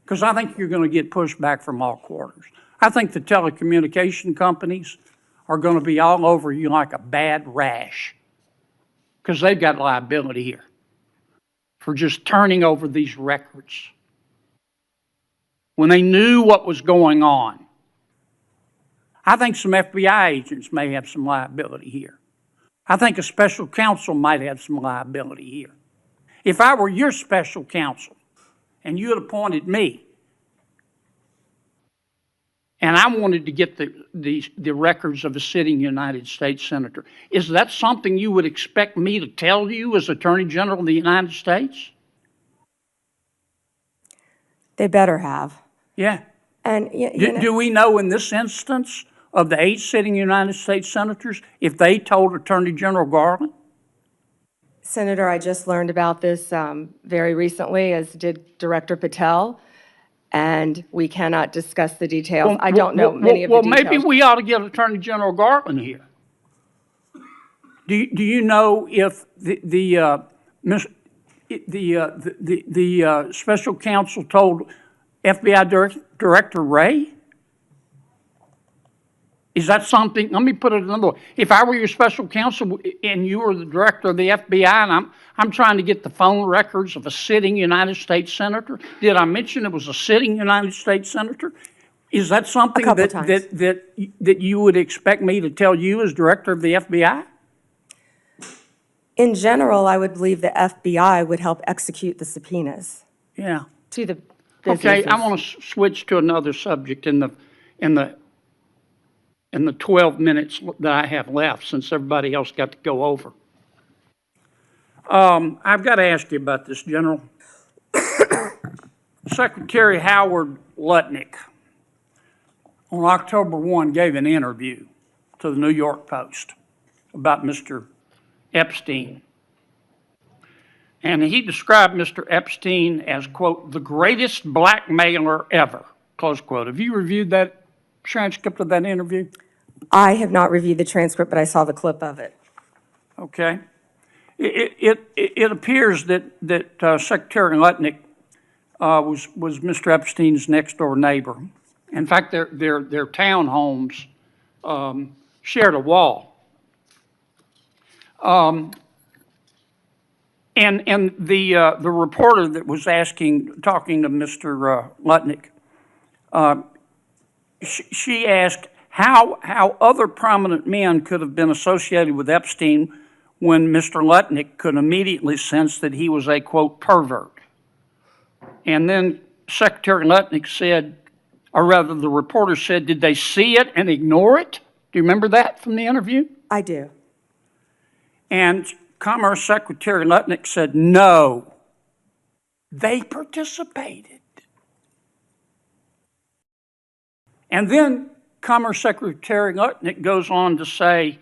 Because I think you're going to get pushback from all quarters. I think the telecommunication companies are going to be all over you like a bad rash because they've got liability here for just turning over these records when they knew what was going on. I think some FBI agents may have some liability here I think a special counsel might have some liability here. If I were your special counsel and you had appointed me and I wanted to get the records of a sitting United States senator, is that something you would expect me to tell you as Attorney General of the United States? They better have. Yeah. And Do we know in this instance of the 8 sitting United States senators if they told Attorney General Garland? Senator, I just learned about this very recently, as did Director Patel, and we cannot discuss the details. I don't know many of the details. Well, maybe we ought to get Attorney General Garland here. Do you know if the special counsel told FBI Director Wray? Is that something, let me put it another way. If I were your special counsel and you were the director of the FBI and I'm trying to get the phone records of a sitting United States senator, did I mention it was a sitting United States senator? Is that something that you would expect me to tell you as director of the FBI? In general, I would believe the FBI would help execute the subpoenas. Yeah. To the businesses. Okay, I want to switch to another subject in the 12 minutes that I have left, since everybody else got to go over. I've got to ask you about this, General. Secretary Howard Lutnick on October 1 gave an interview to the New York Post about Mr. Epstein. And he described Mr. Epstein as, quote, the greatest blackmailer ever, close quote. Have you reviewed that transcript of that interview? I have not reviewed the transcript, but I saw the clip of it. Okay. It appears that Secretary Lutnick was Mr. Epstein's next door neighbor. In fact, their townhomes shared a wall. And the reporter that was talking to Mr. Lutnick, she asked how other prominent men could have been associated with Epstein when Mr. Lutnick could immediately sense that he was a, quote, pervert. And then Secretary Lutnick said, or rather the reporter said, did they see it and ignore it? Do you remember that from the interview? I do. And Commerce Secretary Lutnick said, no, they participated. And then Commerce Secretary Lutnick goes on to say,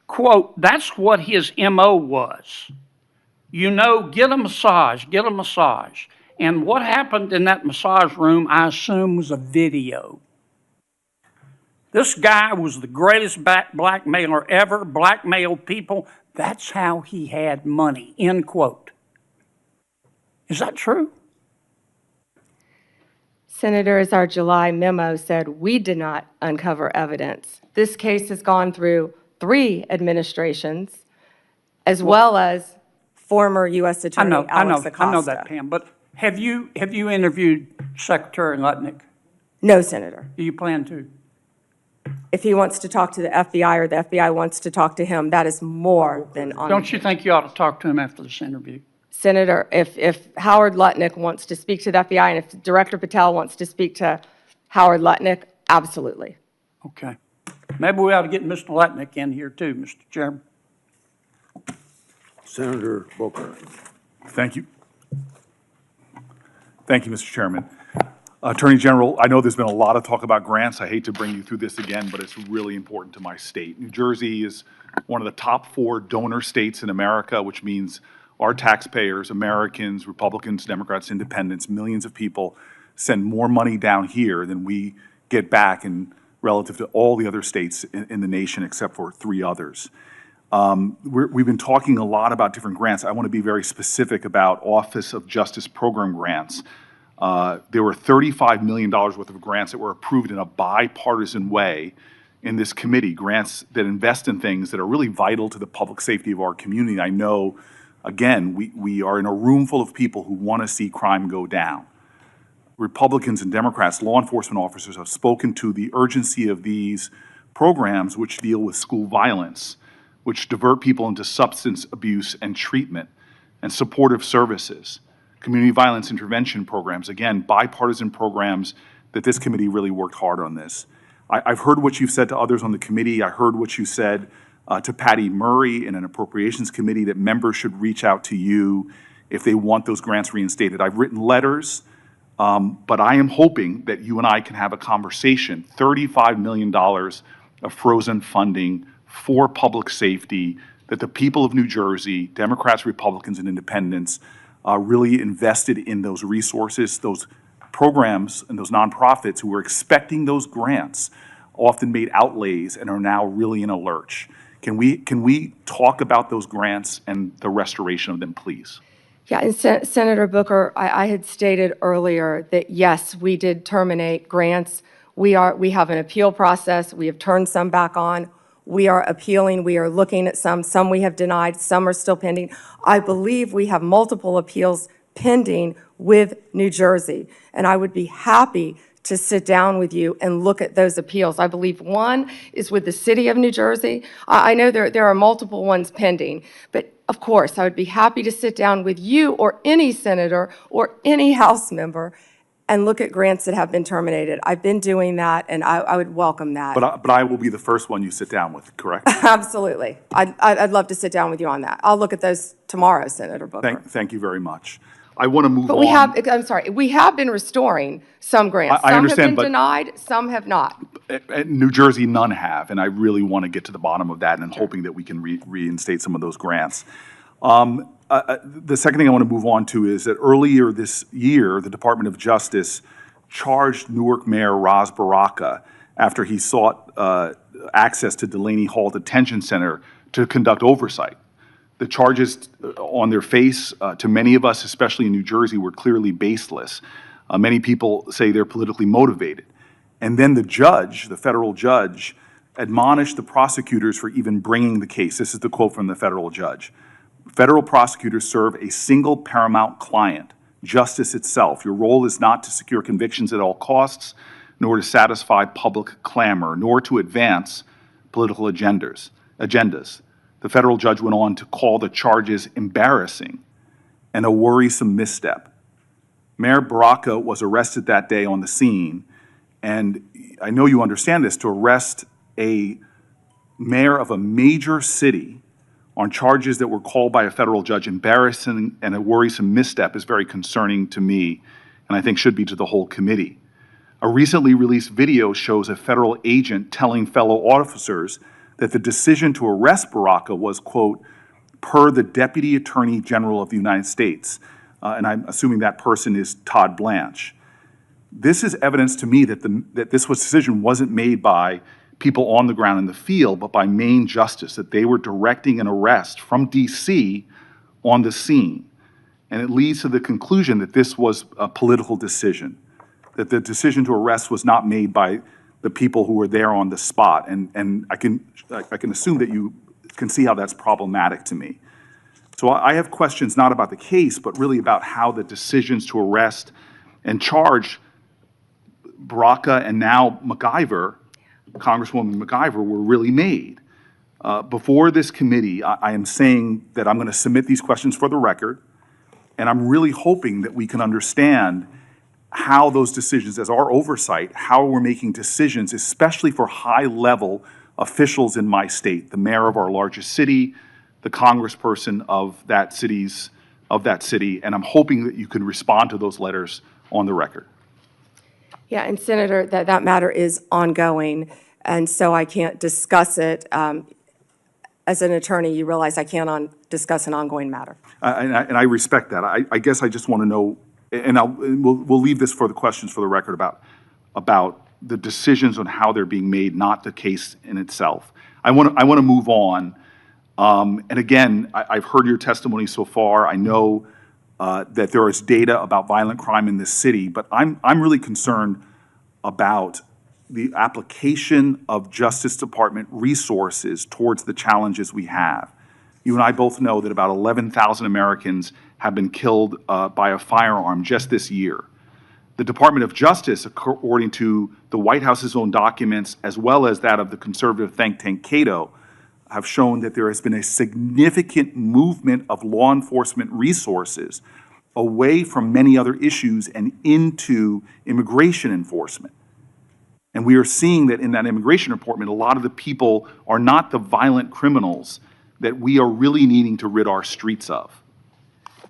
quote, that's what his MO was. You know, get a massage, get a massage. And what happened in that massage room, I assume, was a video. This guy was the greatest blackmailer ever, blackmailed people. That's how he had money, end quote. Is that true? Senator, as our July memo said, we did not uncover evidence. This case has gone through 3 administrations, as well as former U.S. Attorney Alex Acosta. I know that, Pam, but have you interviewed Secretary Lutnick? No, Senator. Do you plan to? If he wants to talk to the FBI or the FBI wants to talk to him, that is more than on. Don't you think you ought to talk to him after this interview? Senator, if Howard Lutnick wants to speak to the FBI and if Director Patel wants to speak to Howard Lutnick, absolutely. Okay. Maybe we ought to get Mr. Lutnick in here too, Mr. Chairman. Senator Booker. Thank you. Thank you, Mr. Chairman. Attorney General, I know there's been a lot of talk about grants. I hate to bring you through this again, but it's really important to my state. New Jersey is one of the top 4 donor states in America, which means our taxpayers, Americans, Republicans, Democrats, Independents, millions of people send more money down here than we get back in relative to all the other states in the nation except for 3 others. We've been talking a lot about different grants. I want to be very specific about Office of Justice Program grants. There were $35 million worth of grants that were approved in a bipartisan way in this committee, grants that invest in things that are really vital to the public safety of our community. I know, again, we are in a room full of people who want to see crime go down. Republicans and Democrats, law enforcement officers have spoken to the urgency of these programs which deal with school violence, which divert people into substance abuse and treatment, and supportive services, community violence intervention programs, again, bipartisan programs that this committee really worked hard on this. I've heard what you've said to others on the committee. I heard what you said to Patty Murray in an appropriations committee, that members should reach out to you if they want those grants reinstated. I've written letters, but I am hoping that you and I can have a conversation. $35 million of frozen funding for public safety that the people of New Jersey, Democrats, Republicans, and Independents, really invested in those resources, those programs, and those nonprofits who were expecting those grants often made outlays and are now really in a lurch. Can we talk about those grants and the restoration of them, please? Yeah, and Senator Booker, I had stated earlier that yes, we did terminate grants. We have an appeal process. We have turned some back on. We are appealing. We are looking at some. Some we have denied. Some are still pending. I believe we have multiple appeals pending with New Jersey, and I would be happy to sit down with you and look at those appeals. I believe one is with the city of New Jersey. I know there are multiple ones pending, but of course, I would be happy to sit down with you or any senator or any House member and look at grants that have been terminated. I've been doing that, and I would welcome that. But I will be the first one you sit down with, correct? Absolutely. I'd love to sit down with you on that. I'll look at those tomorrow, Senator Booker. Thank you very much. I want to move on. But we have been restoring some grants. I understand, some have been denied, some have not. At New Jersey, none have, and I really want to get to the bottom of that, and hoping that we can reinstate some of those grants. The second thing I want to move on to is that earlier this year, the Department of Justice charged Newark Mayor Ras Baraka after he sought access to Delaney Hall Detention Center to conduct oversight. The charges on their face, to many of us, especially in New Jersey, were clearly baseless. Many people say they're politically motivated. And then the judge, the federal judge, admonished the prosecutors for even bringing the case. This is the quote from the federal judge. Federal prosecutors serve a single paramount client, justice itself. Your role is not to secure convictions at all costs, nor to satisfy public clamor, nor to advance political agendas. The federal judge went on to call the charges embarrassing and a worrisome misstep. Mayor Baraka was arrested that day on the scene, and I know you understand this, to arrest a mayor of a major city on charges that were called by a federal judge embarrassing and a worrisome misstep is very concerning to me, and I think should be to the whole committee. A recently released video shows a federal agent telling fellow officers that the decision to arrest Baraka was, quote, per the Deputy Attorney General of the United States. And I'm assuming that person is Todd Blanche. This is evidence to me that this decision wasn't made by people on the ground in the field, but by Maine Justice, that they were directing an arrest from D.C. on the scene. And it leads to the conclusion that this was a political decision, that the decision to arrest was not made by the people who were there on the spot. And I can assume that you can see how that's problematic to me. So I have questions not about the case, but really about how the decisions to arrest and charge Baraka and now MacIver, Congresswoman MacIver, were really made. Before this committee, I am saying that I'm going to submit these questions for the record, and I'm really hoping that we can understand how those decisions, as our oversight, how we're making decisions, especially for high-level officials in my state, the mayor of our largest city, the congressperson of that city, and I'm hoping that you can respond to those letters on the record. Yeah, and Senator, that matter is ongoing, and so I can't discuss it. As an attorney, you realize I can't discuss an ongoing matter. And I respect that. I guess I just want to know, and we'll leave this for the questions for the record about the decisions on how they're being made, not the case in itself. I want to move on. And again, I've heard your testimony so far. I know that there is data about violent crime in this city, but I'm really concerned about the application of Justice Department resources towards the challenges we have. You and I both know that about 11,000 Americans have been killed by a firearm just this year. The Department of Justice, according to the White House's own documents, as well as that of the conservative think tank Cato, have shown that there has been a significant movement of law enforcement resources away from many other issues and into immigration enforcement. And we are seeing that in that immigration report, a lot of the people are not the violent criminals that we are really needing to rid our streets of.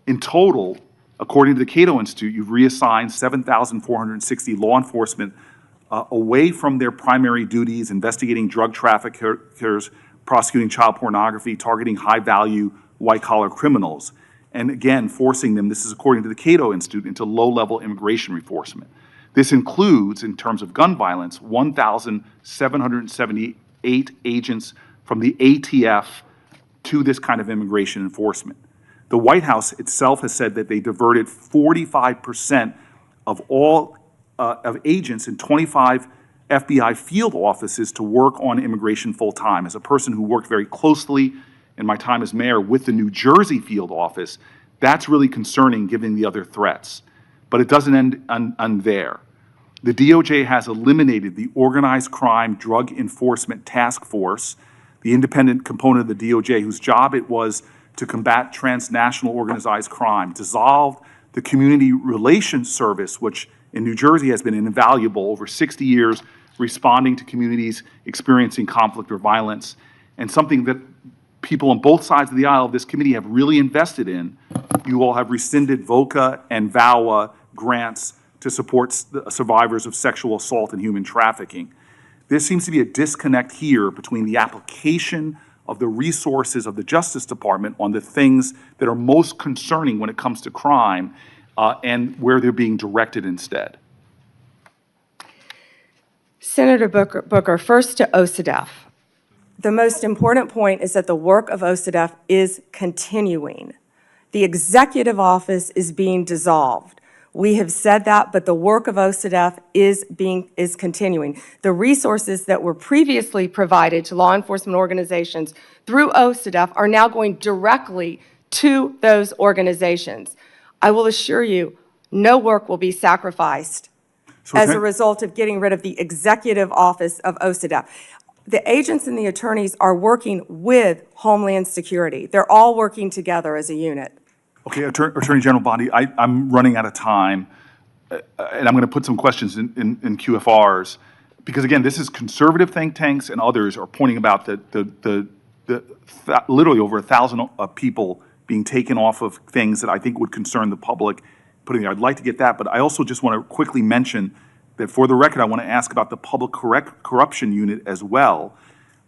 In total, according to the Cato Institute, you've reassigned 7,460 law enforcement away from their primary duties, investigating drug traffickers, prosecuting child pornography, targeting high-value white-collar criminals, and again, forcing them, this is according to the Cato Institute, into low-level immigration enforcement. This includes, in terms of gun violence, 1,778 agents from the ATF to this kind of immigration enforcement. The White House itself has said that they diverted 45% of all of agents in 25 FBI field offices to work on immigration full-time. As a person who worked very closely in my time as mayor with the New Jersey field office, that's really concerning given the other threats. But it doesn't end there. The DOJ has eliminated the Organized Crime Drug Enforcement Task Force, the independent component of the DOJ whose job it was to combat transnational organized crime, dissolved the Community Relations Service, which in New Jersey has been invaluable over 60 years, responding to communities experiencing conflict or violence, and something that people on both sides of the aisle of this committee have really invested in. You all have rescinded VOCA and VAWA grants to support survivors of sexual assault and human trafficking. There seems to be a disconnect here between the application of the resources of the Justice Department on the things that are most concerning when it comes to crime and where they're being directed instead. Senator Booker, first to OCDEF. The most important point is that the work of OCDEF is continuing. The executive office is being dissolved. We have said that, but the work of OCDEF is continuing. The resources that were previously provided to law enforcement organizations through OCDEF are now going directly to those organizations. I will assure you, no work will be sacrificed as a result of getting rid of the executive office of OCDEF. The agents and the attorneys are working with Homeland Security. They're all working together as a unit. Okay, Attorney General Bondi, I'm running out of time, and I'm going to put some questions in QFRs, because again, this is conservative think tanks and others are pointing about literally over 1,000 people being taken off of things that I think would concern the public. I'd like to get that, but I also just want to quickly mention that for the record, I want to ask about the Public Corruption Unit as well.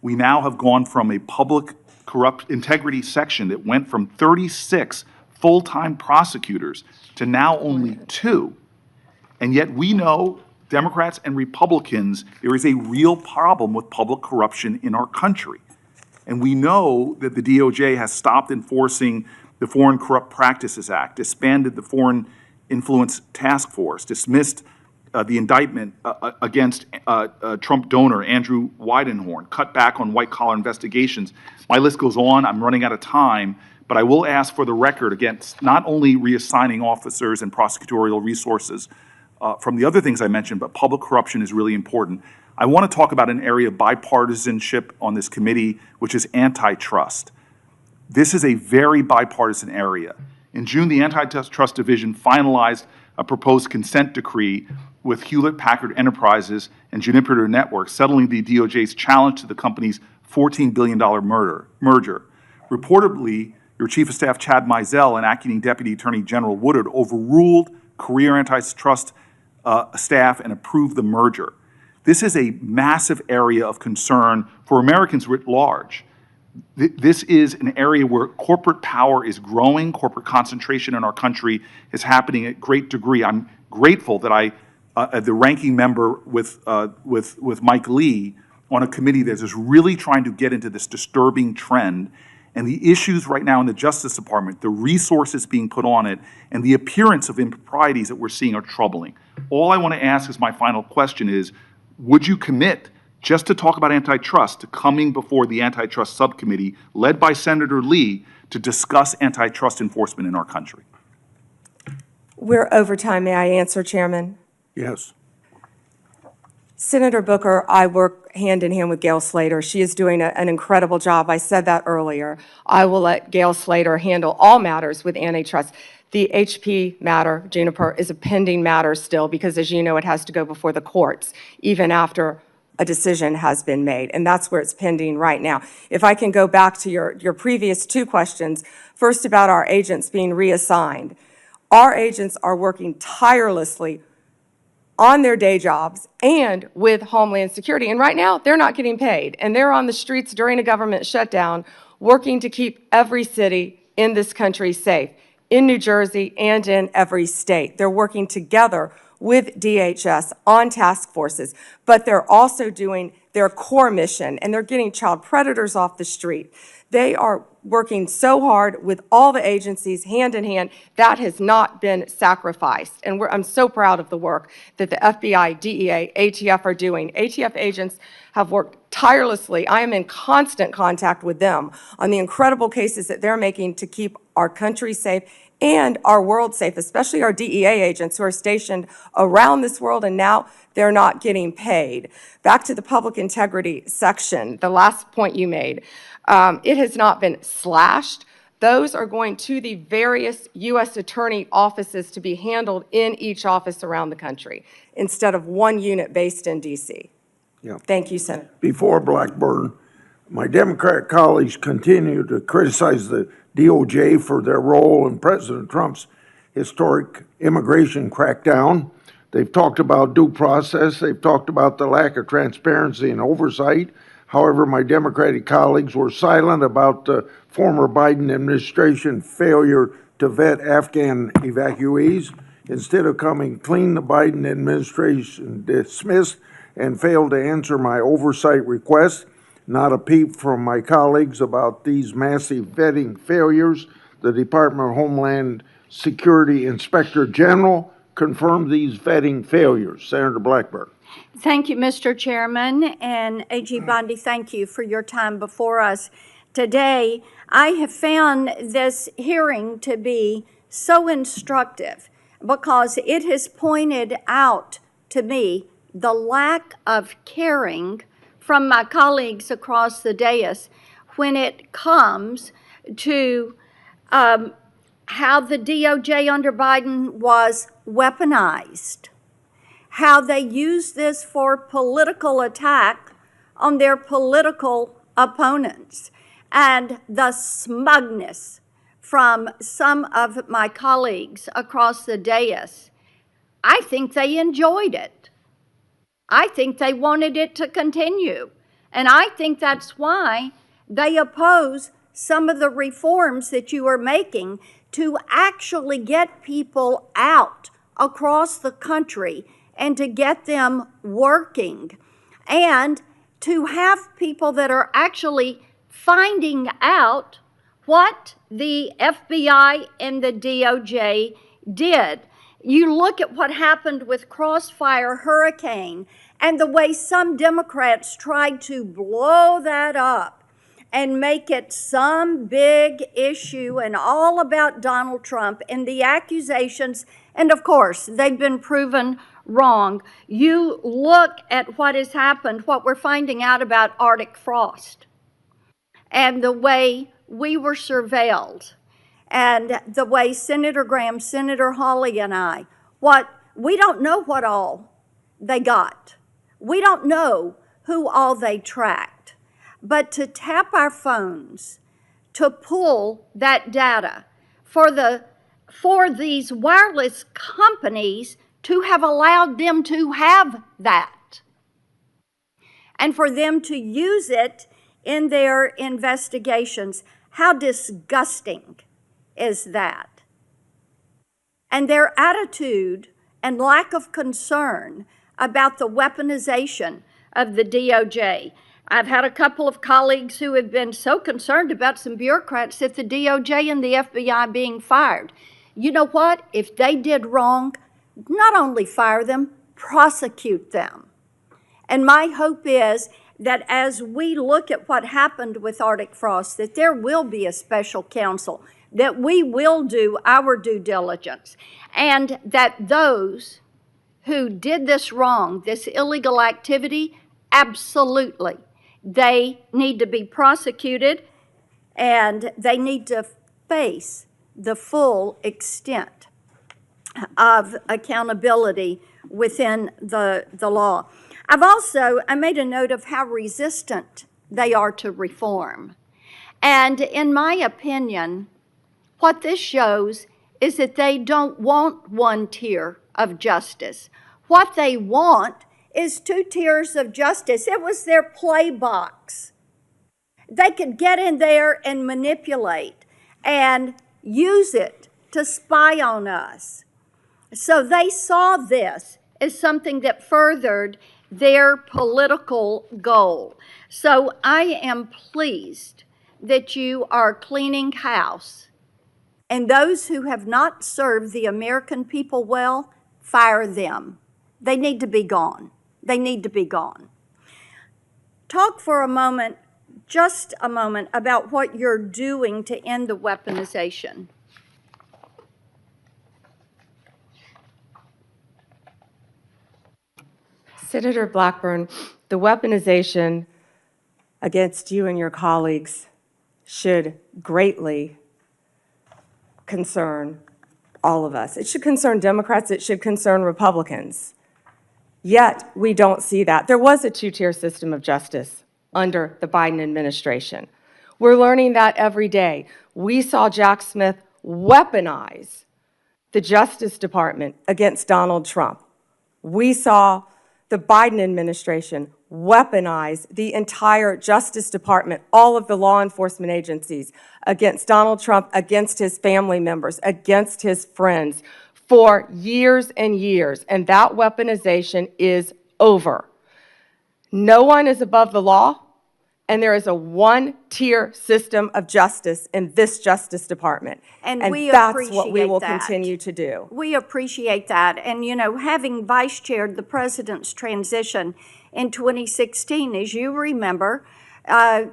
We now have gone from a public integrity section that went from 36 full-time prosecutors to now only 2. And yet we know, Democrats and Republicans, there is a real problem with public corruption in our country. And we know that the DOJ has stopped enforcing the Foreign Corrupt Practices Act, disbanded the Foreign Influence Task Force, dismissed the indictment against Trump donor Andrew Weidenhorn, cut back on white-collar investigations. My list goes on. I'm running out of time. But I will ask for the record against not only reassigning officers and prosecutorial resources from the other things I mentioned, but public corruption is really important. I want to talk about an area of bipartisanship on this committee, which is antitrust. This is a very bipartisan area. In June, the Antitrust Division finalized a proposed consent decree with Hewlett-Packard Enterprises and Juniper Networks, settling the DOJ's challenge to the company's $14 billion merger. Reportedly, your Chief of Staff, Chad Mizell, and Acting Deputy Attorney General Woodard overruled career antitrust staff and approved the merger. This is a massive area of concern for Americans writ large. This is an area where corporate power is growing, corporate concentration in our country is happening at great degree. I'm grateful that the ranking member with Mike Lee on a committee that is really trying to get into this disturbing trend. And the issues right now in the Justice Department, the resources being put on it, and the appearance of improprieties that we're seeing are troubling. All I want to ask as my final question is, would you commit just to talk about antitrust to coming before the Antitrust Subcommittee, led by Senator Lee, to discuss antitrust enforcement in our country? We're over time. May I answer, Chairman? Yes. Senator Booker, I work hand in hand with Gail Slater. She is doing an incredible job. I said that earlier. I will let Gail Slater handle all matters with antitrust. The HP matter, Juniper, is a pending matter still because, as you know, it has to go before the courts, even after a decision has been made, and that's where it's pending right now. If I can go back to your previous two questions, first about our agents being reassigned. Our agents are working tirelessly on their day jobs and with Homeland Security. And right now, they're not getting paid. And they're on the streets during a government shutdown working to keep every city in this country safe, in New Jersey and in every state. They're working together with DHS on task forces, but they're also doing their core mission, and they're getting child predators off the street. They are working so hard with all the agencies hand in hand. That has not been sacrificed. And I'm so proud of the work that the FBI, DEA, ATF are doing. ATF agents have worked tirelessly. I am in constant contact with them on the incredible cases that they're making to keep our country safe and our world safe, especially our DEA agents who are stationed around this world, and now they're not getting paid. Back to the public integrity section, the last point you made. It has not been slashed. Those are going to the various U.S. attorney offices to be handled in each office around the country instead of one unit based in D.C. Yeah. Thank you, Senator. Before Blackburn, my Democrat colleagues continue to criticize the DOJ for their role in President Trump's historic immigration crackdown. They've talked about due process. They've talked about the lack of transparency and oversight. However, my Democratic colleagues were silent about the former Biden administration failure to vet Afghan evacuees. Instead of coming clean, the Biden administration dismissed and failed to answer my oversight request. Not a peep from my colleagues about these massive vetting failures. The Department of Homeland Security Inspector General confirmed these vetting failures. Senator Blackburn. Thank you, Mr. Chairman, and AG Bondi, thank you for your time before us today. I have found this hearing to be so instructive because it has pointed out to me the lack of caring from my colleagues across the dais when it comes to how the DOJ under Biden was weaponized, how they used this for political attack on their political opponents, and the smugness from some of my colleagues across the dais. I think they enjoyed it. I think they wanted it to continue. And I think that's why they oppose some of the reforms that you are making to actually get people out across the country and to get them working and to have people that are actually finding out what the FBI and the DOJ did. You look at what happened with Crossfire Hurricane and the way some Democrats tried to blow that up and make it some big issue and all about Donald Trump and the accusations, and of course, they've been proven wrong. You look at what has happened, what we're finding out about Arctic frost, and the way we were surveilled, and the way Senator Graham, Senator Hawley, and I, we don't know what all they got. We don't know who all they tracked. But to tap our phones, to pull that data, for these wireless companies to have allowed them to have that, and for them to use it in their investigations, how disgusting is that? And their attitude and lack of concern about the weaponization of the DOJ. I've had a couple of colleagues who have been so concerned about some bureaucrats at the DOJ and the FBI being fired. You know what? If they did wrong, not only fire them, prosecute them. And my hope is that as we look at what happened with Arctic frost, that there will be a special counsel, that we will do our due diligence, and that those who did this wrong, this illegal activity, absolutely. They need to be prosecuted, and they need to face the full extent of accountability within the law. I made a note of how resistant they are to reform. And in my opinion, what this shows is that they don't want one tier of justice. What they want is two tiers of justice. It was their play box. They could get in there and manipulate and use it to spy on us. So they saw this as something that furthered their political goal. So I am pleased that you are cleaning house. And those who have not served the American people well, fire them. They need to be gone. They need to be gone. Talk for a moment, just a moment, about what you're doing to end the weaponization. Senator Blackburn, the weaponization against you and your colleagues should greatly concern all of us. It should concern Democrats. It should concern Republicans. Yet, we don't see that. There was a two-tier system of justice under the Biden administration. We're learning that every day. We saw Jack Smith weaponize the Justice Department against Donald Trump. We saw the Biden administration weaponize the entire Justice Department, all of the law enforcement agencies, against Donald Trump, against his family members, against his friends for years and years. And that weaponization is over. No one is above the law, and there is a one-tier system of justice in this Justice Department. And that's what we will continue to do. We appreciate that. And, you know, having vice-chaired the president's transition in 2016, as you remember,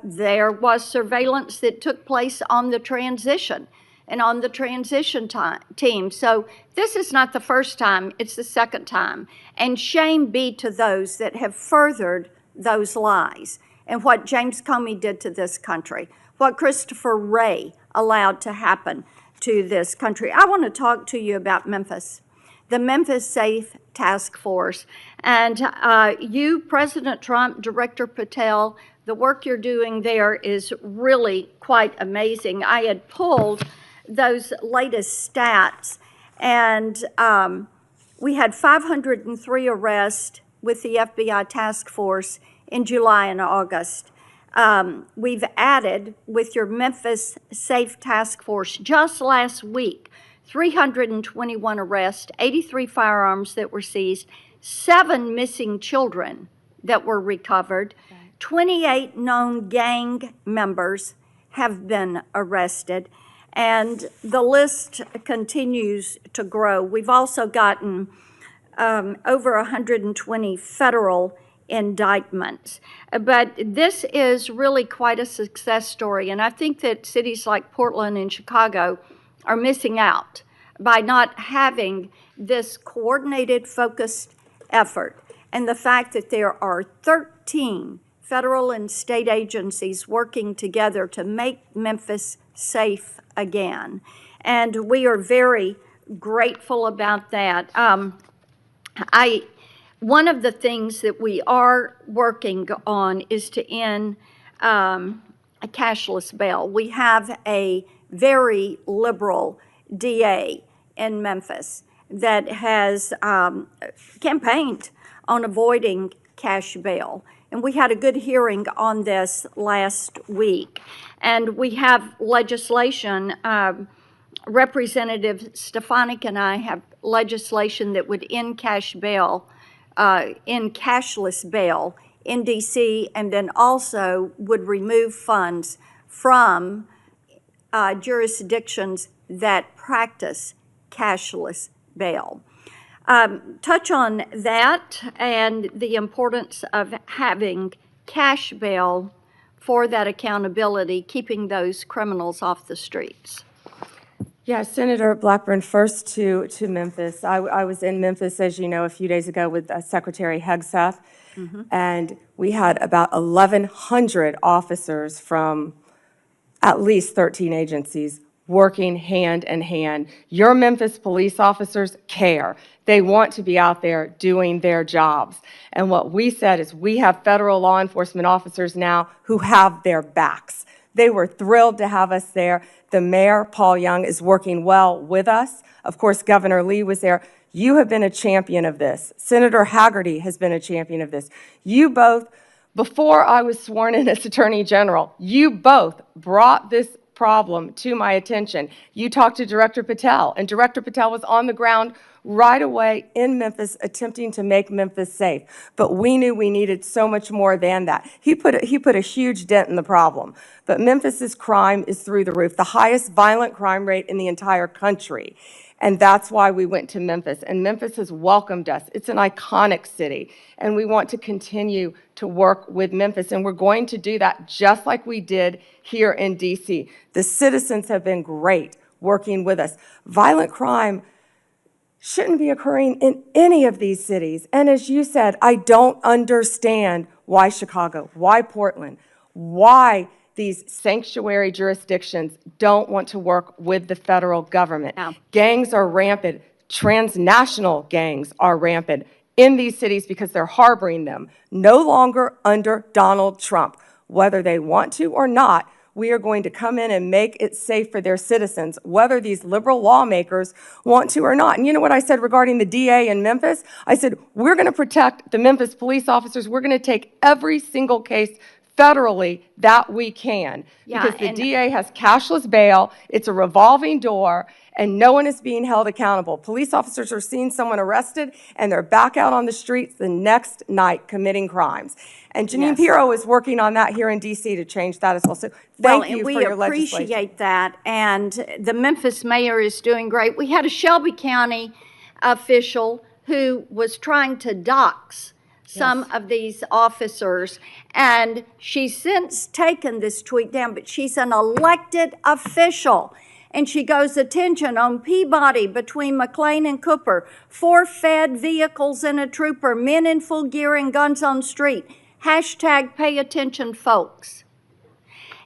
there was surveillance that took place on the transition and on the transition team. So this is not the first time, it's the second time. And shame be to those that have furthered those lies and what James Comey did to this country, what Christopher Wray allowed to happen to this country. I want to talk to you about Memphis, the Memphis Safe Task Force. And you, President Trump, Director Patel, the work you're doing there is really quite amazing. I had pulled those latest stats, and we had 503 arrests with the FBI task force in July and August. We've added, with your Memphis Safe Task Force, just last week, 321 arrests, 83 firearms that were seized, 7 missing children that were recovered, 28 known gang members have been arrested, and the list continues to grow. We've also gotten over 120 federal indictments. But this is really quite a success story, and I think that cities like Portland and Chicago are missing out by not having this coordinated, focused effort. And the fact that there are 13 federal and state agencies working together to make Memphis safe again. And we are very grateful about that. One of the things that we are working on is to end a cashless bail. We have a very liberal DA in Memphis that has campaigned on avoiding cash bail. And we had a good hearing on this last week. And we have legislation, Representative Stefanik and I have legislation that would end cash bail, cashless bail in D.C., and then also would remove funds from jurisdictions that practice cashless bail. Touch on that and the importance of having cash bail for that accountability, keeping those criminals off the streets. Yeah, Senator Blackburn, first to Memphis. I was in Memphis, as you know, a few days ago with Secretary Hegseth, and we had about 1,100 officers from at least 13 agencies working hand in hand. Your Memphis police officers care. They want to be out there doing their jobs. And what we said is we have federal law enforcement officers now who have their backs. They were thrilled to have us there. The mayor, Paul Young, is working well with us. Of course, Governor Lee was there. You have been a champion of this. Senator Haggerty has been a champion of this. You both, before I was sworn in as Attorney General, you both brought this problem to my attention. You talked to Director Patel, and Director Patel was on the ground right away in Memphis attempting to make Memphis safe. But we knew we needed so much more than that. He put a huge dent in the problem. But Memphis's crime is through the roof, the highest violent crime rate in the entire country. And that's why we went to Memphis. And Memphis has welcomed us. It's an iconic city. And we want to continue to work with Memphis. And we're going to do that just like we did here in D.C. The citizens have been great working with us. Violent crime shouldn't be occurring in any of these cities. And as you said, I don't understand why Chicago, why Portland, why these sanctuary jurisdictions don't want to work with the federal government. No. Gangs are rampant. Transnational gangs are rampant in these cities because they're harboring them, no longer under Donald Trump. Whether they want to or not, we are going to come in and make it safe for their citizens, whether these liberal lawmakers want to or not. And you know what I said regarding the DA in Memphis? I said, we're going to protect the Memphis police officers. We're going to take every single case federally that we can. Yeah, Because the and DA has cashless bail, it's a revolving door, and no one is being held accountable. Police officers are seeing someone arrested, and they're back out on the streets the next night committing crimes. And Janine Yes. Pirro is working on that here in D.C. to change that as well. So thank you for your Well, and we legislation. appreciate that, and the Memphis mayor is doing great. We had a Shelby County official who was trying to dox some of these officers, and she's since taken this tweet down, but she's an elected official. And she goes, attention on Peabody between McLean and Cooper, 4 fed vehicles and a trooper, men in full gear and guns on street. Hashtag pay attention, folks.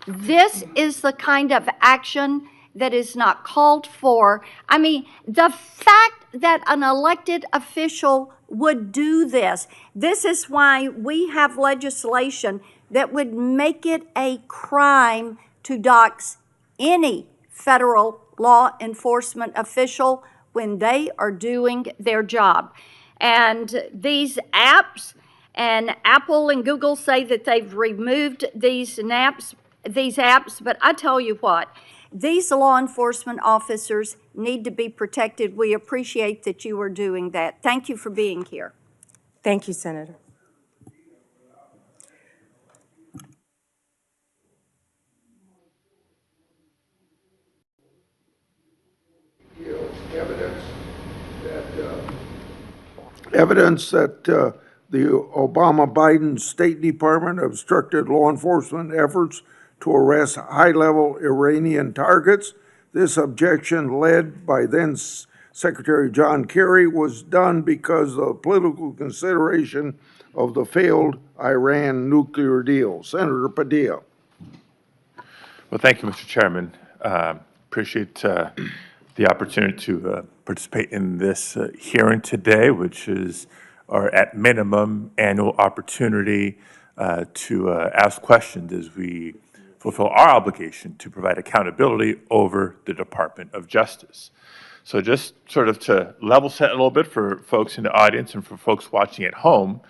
This is the kind of action that is not called for. I mean, the fact that an elected official would do this, this is why we have legislation that would make it a crime to dox any federal law enforcement official when they are doing their job. And these apps, and Apple and Google say that they've removed these apps, but I tell you what, these law enforcement officers need to be protected. We appreciate that you are doing that. Thank you for being here. Thank you, Senator. Evidence that the Obama-Biden State Department obstructed law enforcement efforts to arrest high-level Iranian targets. This objection, led by then Secretary John Kerry, was done because of political consideration of the failed Iran nuclear deal. Senator Padilla. Well, thank you, Mr. Chairman. Appreciate the opportunity to participate in this hearing today, which is our, at minimum, annual opportunity to ask questions as we fulfill our obligation to provide accountability over the Department of Justice. So just sort of to level set a little bit for folks in the audience and for folks watching at home,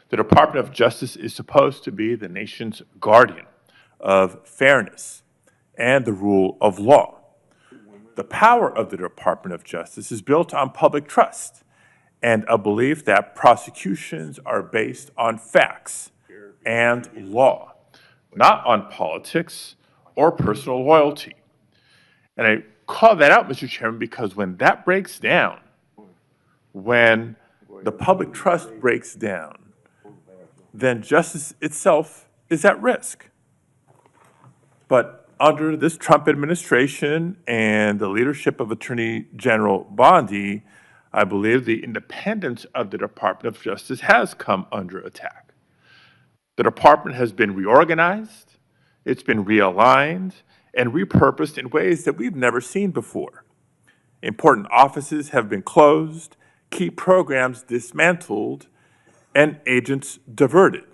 the Department of Justice is supposed to be the nation's guardian of fairness and the rule of law. The power of the Department of Justice is built on public trust and a belief that prosecutions are based on facts and law, not on politics or personal loyalty. And I call that out, Mr. Chairman, because when that breaks down, when the public trust breaks down, then justice itself is at risk. But under this Trump administration and the leadership of Attorney General Bondi, I believe the independence of the Department of Justice has come under attack. The department has been reorganized, it's been realigned, and repurposed in ways that we've never seen before. Important offices have been closed, key programs dismantled, and agents diverted,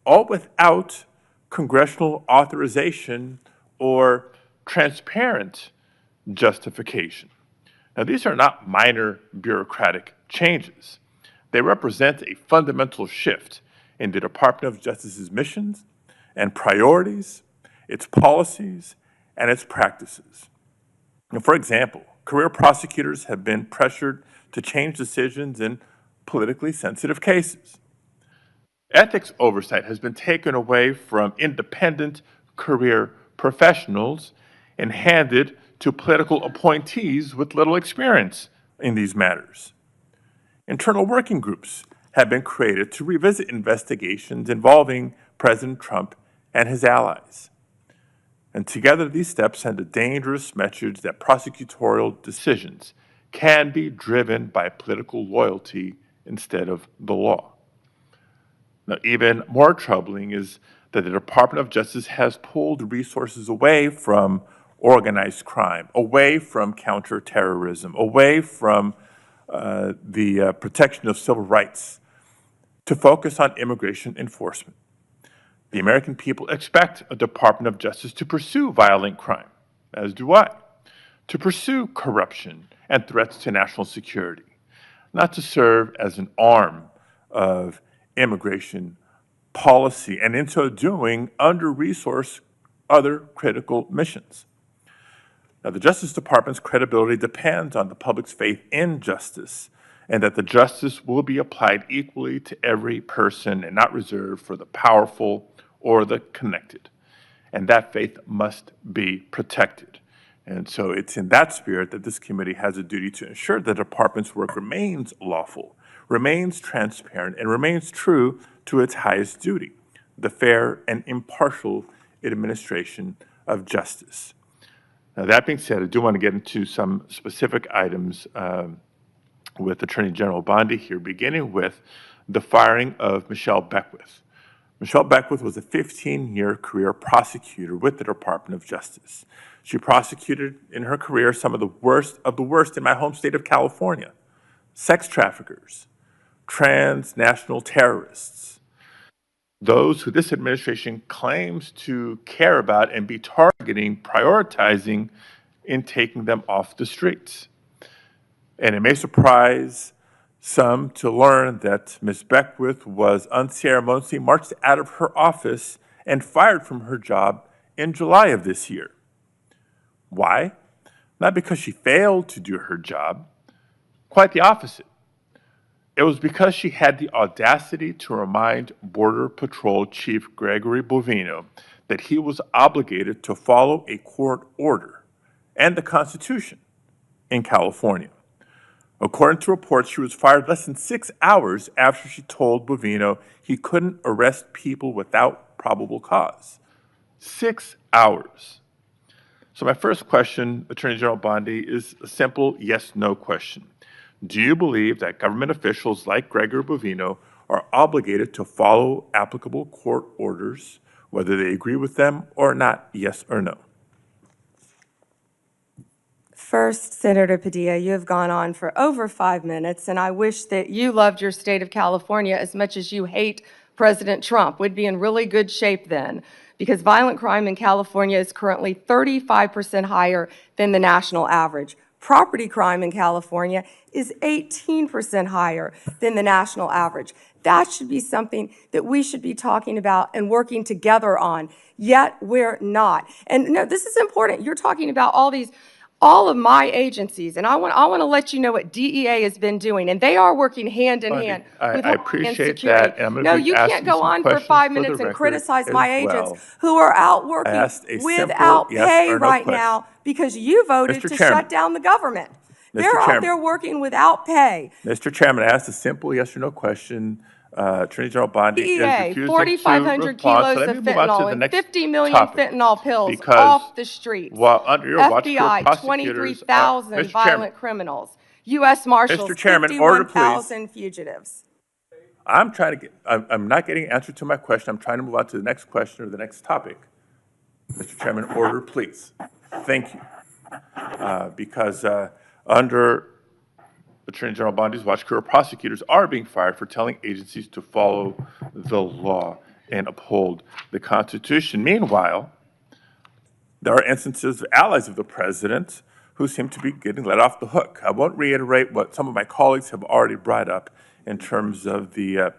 all without congressional authorization or transparent justification. Now, these are not minor bureaucratic changes. They represent a fundamental shift in the Department of Justice's missions and priorities, its policies, and its practices. Now, for example, career prosecutors have been pressured to change decisions in politically sensitive cases. Ethics oversight has been taken away from independent career professionals and handed to political appointees with little experience in these matters. Internal working groups have been created to revisit investigations involving President Trump and his allies. And together, these steps send a dangerous message that prosecutorial decisions can be driven by political loyalty instead of the law. Now, even more troubling is that the Department of Justice has pulled resources away from organized crime, away from counterterrorism, away from the protection of civil rights, to focus on immigration enforcement. The American people expect a Department of Justice to pursue violent crime, as do I, to pursue corruption and threats to national security, not to serve as an arm of immigration policy, and in so doing, under-resource other critical missions. Now, the Justice Department's credibility depends on the public's faith in justice, and that the justice will be applied equally to every person and not reserved for the powerful or the connected. And that faith must be protected. And so it's in that spirit that this committee has a duty to ensure the department's work remains lawful, remains transparent, and remains true to its highest duty, the fair and impartial administration of justice. Now, that being said, I do want to get into some specific items with Attorney General Bondi here, beginning with the firing of Michelle Beckwith. Michelle Beckwith was a 15-year career prosecutor with the Department of Justice. She prosecuted in her career some of the worst in my home state of California: sex traffickers, transnational terrorists, those who this administration claims to care about and be targeting, prioritizing in taking them off the streets. And it may surprise some to learn that Ms. Beckwith was unceremoniously marched out of her office and fired from her job in July of this year. Why? Not because she failed to do her job, quite the opposite. It was because she had the audacity to remind Border Patrol Chief Gregory Bovino that he was obligated to follow a court order and the Constitution in California. According to reports, she was fired less than 6 hours after she told Bovino he couldn't arrest people without probable cause. 6 hours. So my first question, Attorney General Bondi, is a simple yes-no question. Do you believe that government officials like Gregory Bovino are obligated to follow applicable court orders, whether they agree with them or not, yes or no? First, Senator Padilla, you have gone on for over 5 minutes, and I wish that you loved your state of California as much as you hate President Trump. We'd be in really good shape then, because violent crime in California is currently 35% higher than the national average. Property crime in California is 18% higher than the national average. That should be something that we should be talking about and working together on, yet we're not. And no, this is important. You're talking about all of my agencies, and I want to let you know what DEA has been doing, and they are working hand in hand with I Homeland appreciate Security. that, and I'm going No, to be you asking can't go some on for questions 5 for minutes the and record criticize as my agents well. who are out I working asked a simple without yes pay or no right question. now because you voted Mr. to Chairman. shut down the government. Mr. They're out Chairman. there working without pay. Mr. Chairman, I asked a simple yes or no question Attorney General Bondi is DEA, refusing to 4,500 respond. So kilos let of me move on to fentanyl the and next 50 million topic. fentanyl pills Because off the streets. while under your watch, career FBI, prosecutors 23,000 Mr. Chairman, violent criminals. U.S. Marshals, Mr. Chairman, order, please. 51,000 fugitives. I'm not getting an answer to my question. I'm trying to move on to the next question or the next topic. Mr. Chairman, order, please. Thank you. Because under Attorney General Bondi's watch, career prosecutors are being fired for telling agencies to follow the law and uphold the Constitution. Meanwhile, there are instances of allies of the president who seem to be getting let off the hook. I won't reiterate what some of my colleagues have already brought up in terms of the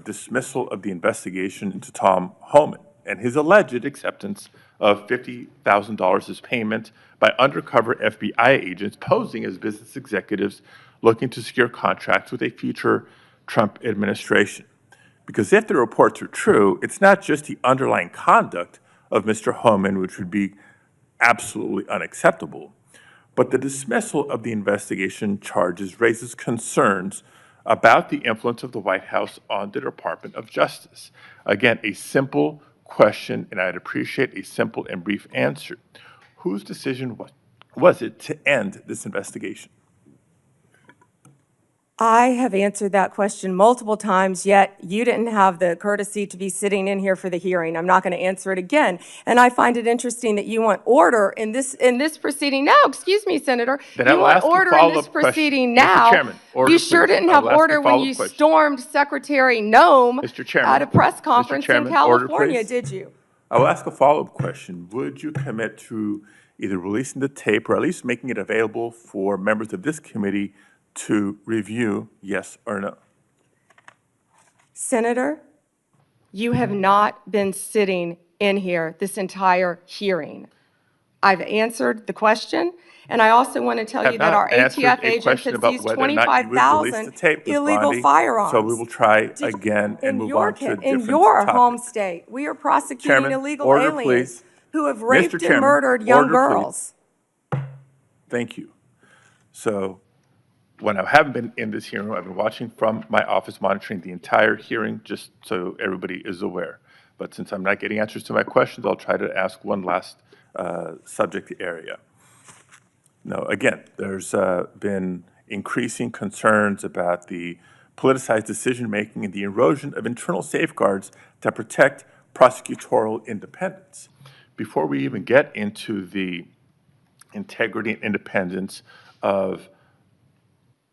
dismissal of the investigation into Tom Homan and his alleged acceptance of $50,000 as payment by undercover FBI agents posing as business executives looking to secure contracts with a future Trump administration. Because if the reports are true, it's not just the underlying conduct of Mr. Homan, which would be absolutely unacceptable, but the dismissal of the investigation charges raises concerns about the influence of the White House on the Department of Justice. Again, a simple question, and I'd appreciate a simple and brief answer. Whose decision was it to end this investigation? I have answered that question multiple times, yet you didn't have the courtesy to be sitting in here for the hearing. I'm not going to answer it again. And I find it interesting that you want order in this proceeding now. Excuse me, Senator. Then You I'll want ask a order in this follow-up question. proceeding Mr. now. Chairman, order, You sure please. didn't I'll have ask a order when follow-up you question. stormed Secretary Noem Mr. Chairman, at a press conference in Chairman, order, California, please. did you? I will ask a follow-up question. Would you commit to either releasing the tape or at least making it available for members of this committee to review, yes or no? Senator, you have not been sitting in here this entire hearing. I've answered the question, and I also want to tell you that our ATF agents have seized 25,000 illegal firearms. So we will try again and move on to a different in your topic. home state, we are prosecuting Chairman, illegal order, aliens please. who have raped Mr. and Chairman, murdered young order, girls. please. Thank you. So when I haven't been in this hearing, I've been watching from my office, monitoring the entire hearing, just so everybody is aware. But since I'm not getting answers to my questions, I'll try to ask one last subject area. Now, again, there's been increasing concerns about the politicized decision-making and the erosion of internal safeguards that protect prosecutorial independence. Before we even get into the integrity and independence of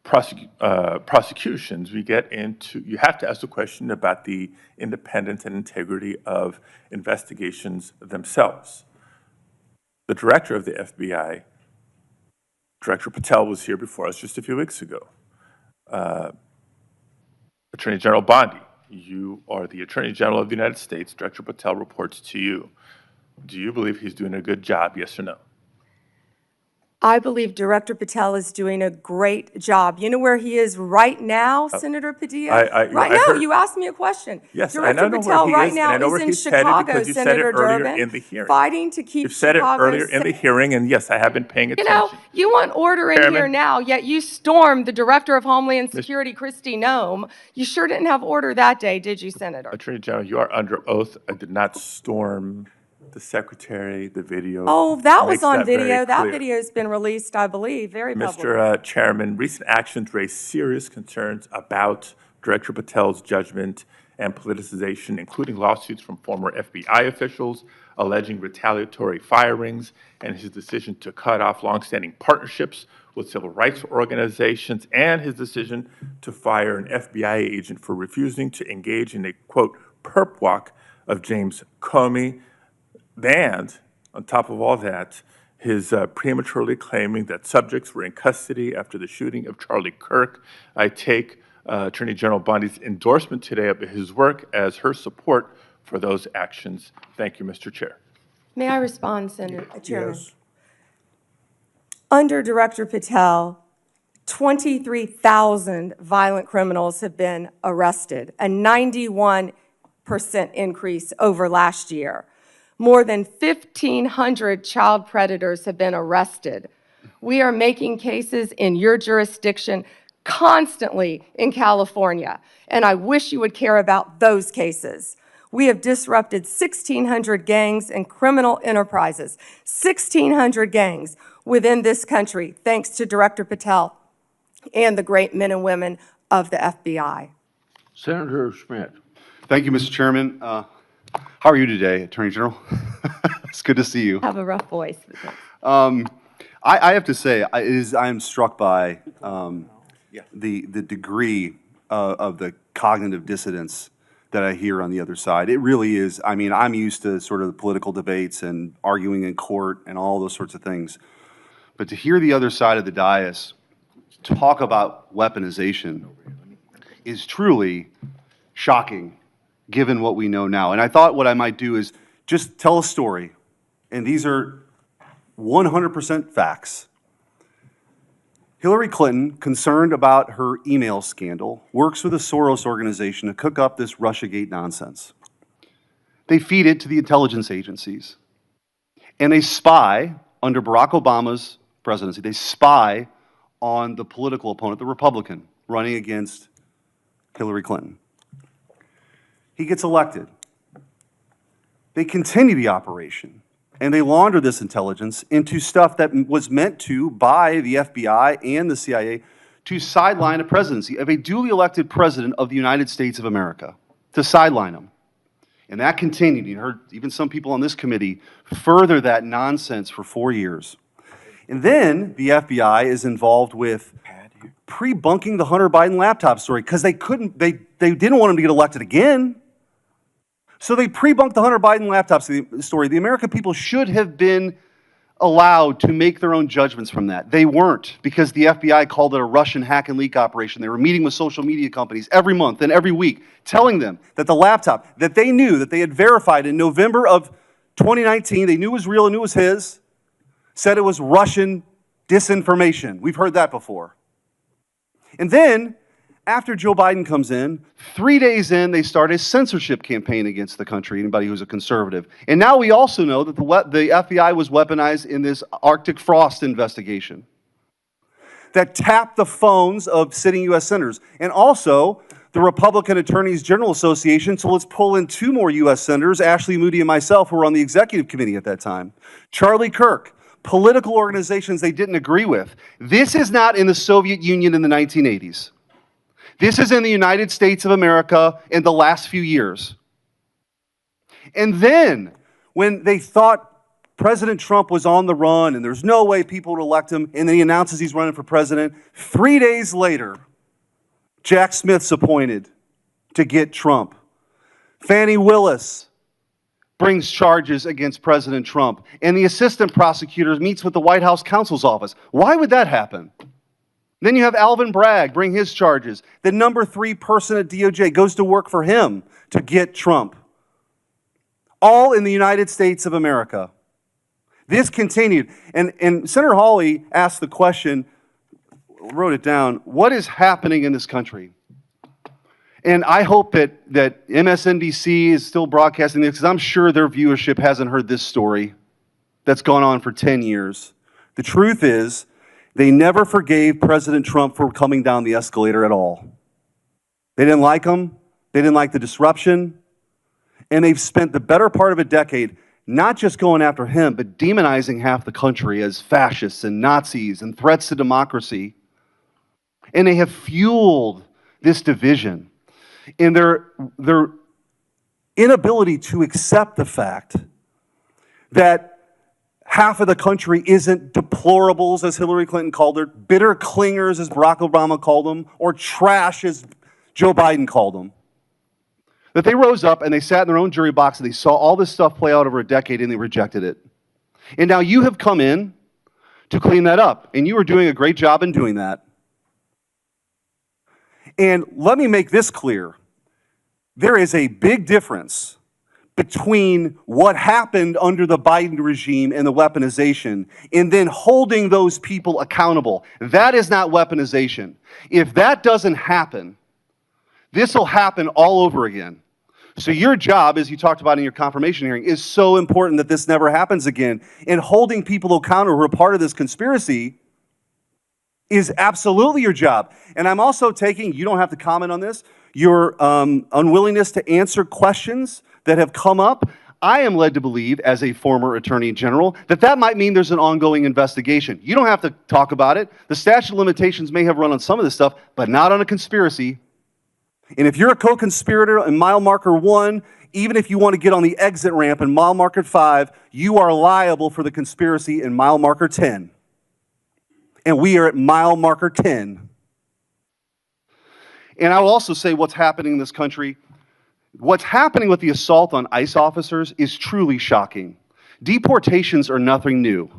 prosecutions, we get into, you have to ask the question about the independence and integrity of investigations themselves. The director of the FBI, Director Patel, was here before us just a few weeks ago. Attorney General Bondi, you are the Attorney General of the United States. Director Patel reports to you. Do you believe he's doing a good job, yes or no? I believe Director Patel is doing a great job. You know where he is right now, Senator Padilla? Right now, you asked me a question. Yes, Director I know Patel where he right is, now and I know is where in he's headed Chicago, because you said Senator it earlier Durbin, in the hearing. fighting to keep You've said it Chicago earlier in the hearing, and yes, I have been paying You attention. know, you want order in here now, yet you stormed the Director of Homeland Security, Kristi Noem. You sure didn't have order that day, did you, Senator? Attorney General, you are under oath. I did not storm the secretary, the video. Oh, that was makes on very video. That clear. video's been released, I believe, very publicly. Mr. Chairman, recent actions raise serious concerns about Director Patel's judgment and politicization, including lawsuits from former FBI officials alleging retaliatory firings and his decision to cut off longstanding partnerships with civil rights organizations and his decision to fire an FBI agent for refusing to engage in a, quote, perp walk of James Comey. And on top of all that, his prematurely claiming that subjects were in custody after the shooting of Charlie Kirk. I take Attorney General Bondi's endorsement today of his work as her support for those actions. Thank you, Mr. Chair. May I respond, Senator Chairman? Yes. Under Director Patel, 23,000 violent criminals have been arrested, a 91% increase over last year. More than 1,500 child predators have been arrested. We are making cases in your jurisdiction constantly in California, and I wish you would care about those cases. We have disrupted 1,600 gangs and criminal enterprises, 1,600 gangs within this country, thanks to Director Patel and the great men and women of the FBI. Senator Schmidt. Thank you, Mr. Chairman. How are you today, Attorney General? It's good to see you. Have a rough voice. I have to say, I am struck by the degree of the cognitive dissonance that I hear on the other side. It really is. I mean, I'm used to sort of the political debates and arguing in court and all those sorts of things. But to hear the other side of the dais talk about weaponization is truly shocking, given what we know now. And I thought what I might do is just tell a story, and these are 100% facts. Hillary Clinton, concerned about her email scandal, works with a Soros organization to cook up this Russiagate nonsense. They feed it to the intelligence agencies, and they spy, under Barack Obama's presidency, they spy on the political opponent, the Republican, running against Hillary Clinton. He gets elected. They continue the operation, and they launder this intelligence into stuff that was meant to, by the FBI and the CIA, to sideline a presidency of a duly elected president of the United States of America, to sideline him. And that continued. You heard even some people on this committee further that nonsense for 4 years. And then the FBI is involved with pre-bunking the Hunter Biden laptop story because they didn't want him to get elected again. So they pre-bunked the Hunter Biden laptop story. The American people should have been allowed to make their own judgments from that. They weren't, because the FBI called it a Russian hack and leak operation. They were meeting with social media companies every month and every week, telling them that the laptop that they knew, that they had verified in November of 2019, they knew was real and knew was his, said it was Russian disinformation. We've heard that before. And then, after Joe Biden comes in, 3 days in, they start a censorship campaign against the country, anybody who's a conservative. And now we also know that the FBI was weaponized in this Arctic frost investigation that tapped the phones of sitting U.S. senators. And also, the Republican Attorneys General Association, so let's pull in 2 more U.S. senators, Ashley Moody and myself, who were on the executive committee at that time. Charlie Kirk, political organizations they didn't agree with. This is not in the Soviet Union in the 1980s. This is in the United States of America in the last few years. And then, when they thought President Trump was on the run and there's no way people would elect him, and then he announces he's running for president, 3 days later, Jack Smith's appointed to get Trump. Fannie Willis brings charges against President Trump, and the assistant prosecutor meets with the White House counsel's office. Why would that happen? Then you have Alvin Bragg bring his charges. The number 3 person at DOJ goes to work for him to get Trump. All in the United States of America. This continued. And Senator Hawley asked the question, wrote it down, what is happening in this country? And I hope that MSNBC is still broadcasting this, because I'm sure their viewership hasn't heard this story that's gone on for 10 years. The truth is, they never forgave President Trump for coming down the escalator at all. They didn't like him. They didn't like the disruption. And they've spent the better part of a decade not just going after him, but demonizing half the country as fascists and Nazis and threats to democracy. And they have fueled this division in their inability to accept the fact that half of the country isn't deplorables, as Hillary Clinton called it, bitter clingers, as Barack Obama called them, or trash, as Joe Biden called them. That they rose up and they sat in their own jury box and they saw all this stuff play out over a decade and they rejected it. And now you have come in to clean that up, and you are doing a great job in doing that. And let me make this clear. There is a big difference between what happened under the Biden regime and the weaponization, and then holding those people accountable. That is not weaponization. If that doesn't happen, this will happen all over again. So your job, as you talked about in your confirmation hearing, is so important that this never happens again. And holding people accountable who are part of this conspiracy is absolutely your job. And I'm also taking, you don't have to comment on this, your unwillingness to answer questions that have come up. I am led to believe, as a former Attorney General, that that might mean there's an ongoing investigation. You don't have to talk about it. The statute of limitations may have run on some of this stuff, but not on a conspiracy. And if you're a co-conspirator in mile marker 1, even if you want to get on the exit ramp in mile marker 5, you are liable for the conspiracy in mile marker 10. And we are at mile marker 10. And I will also say what's happening in this country. What's happening with the assault on ICE officers is truly shocking. Deportations are nothing new.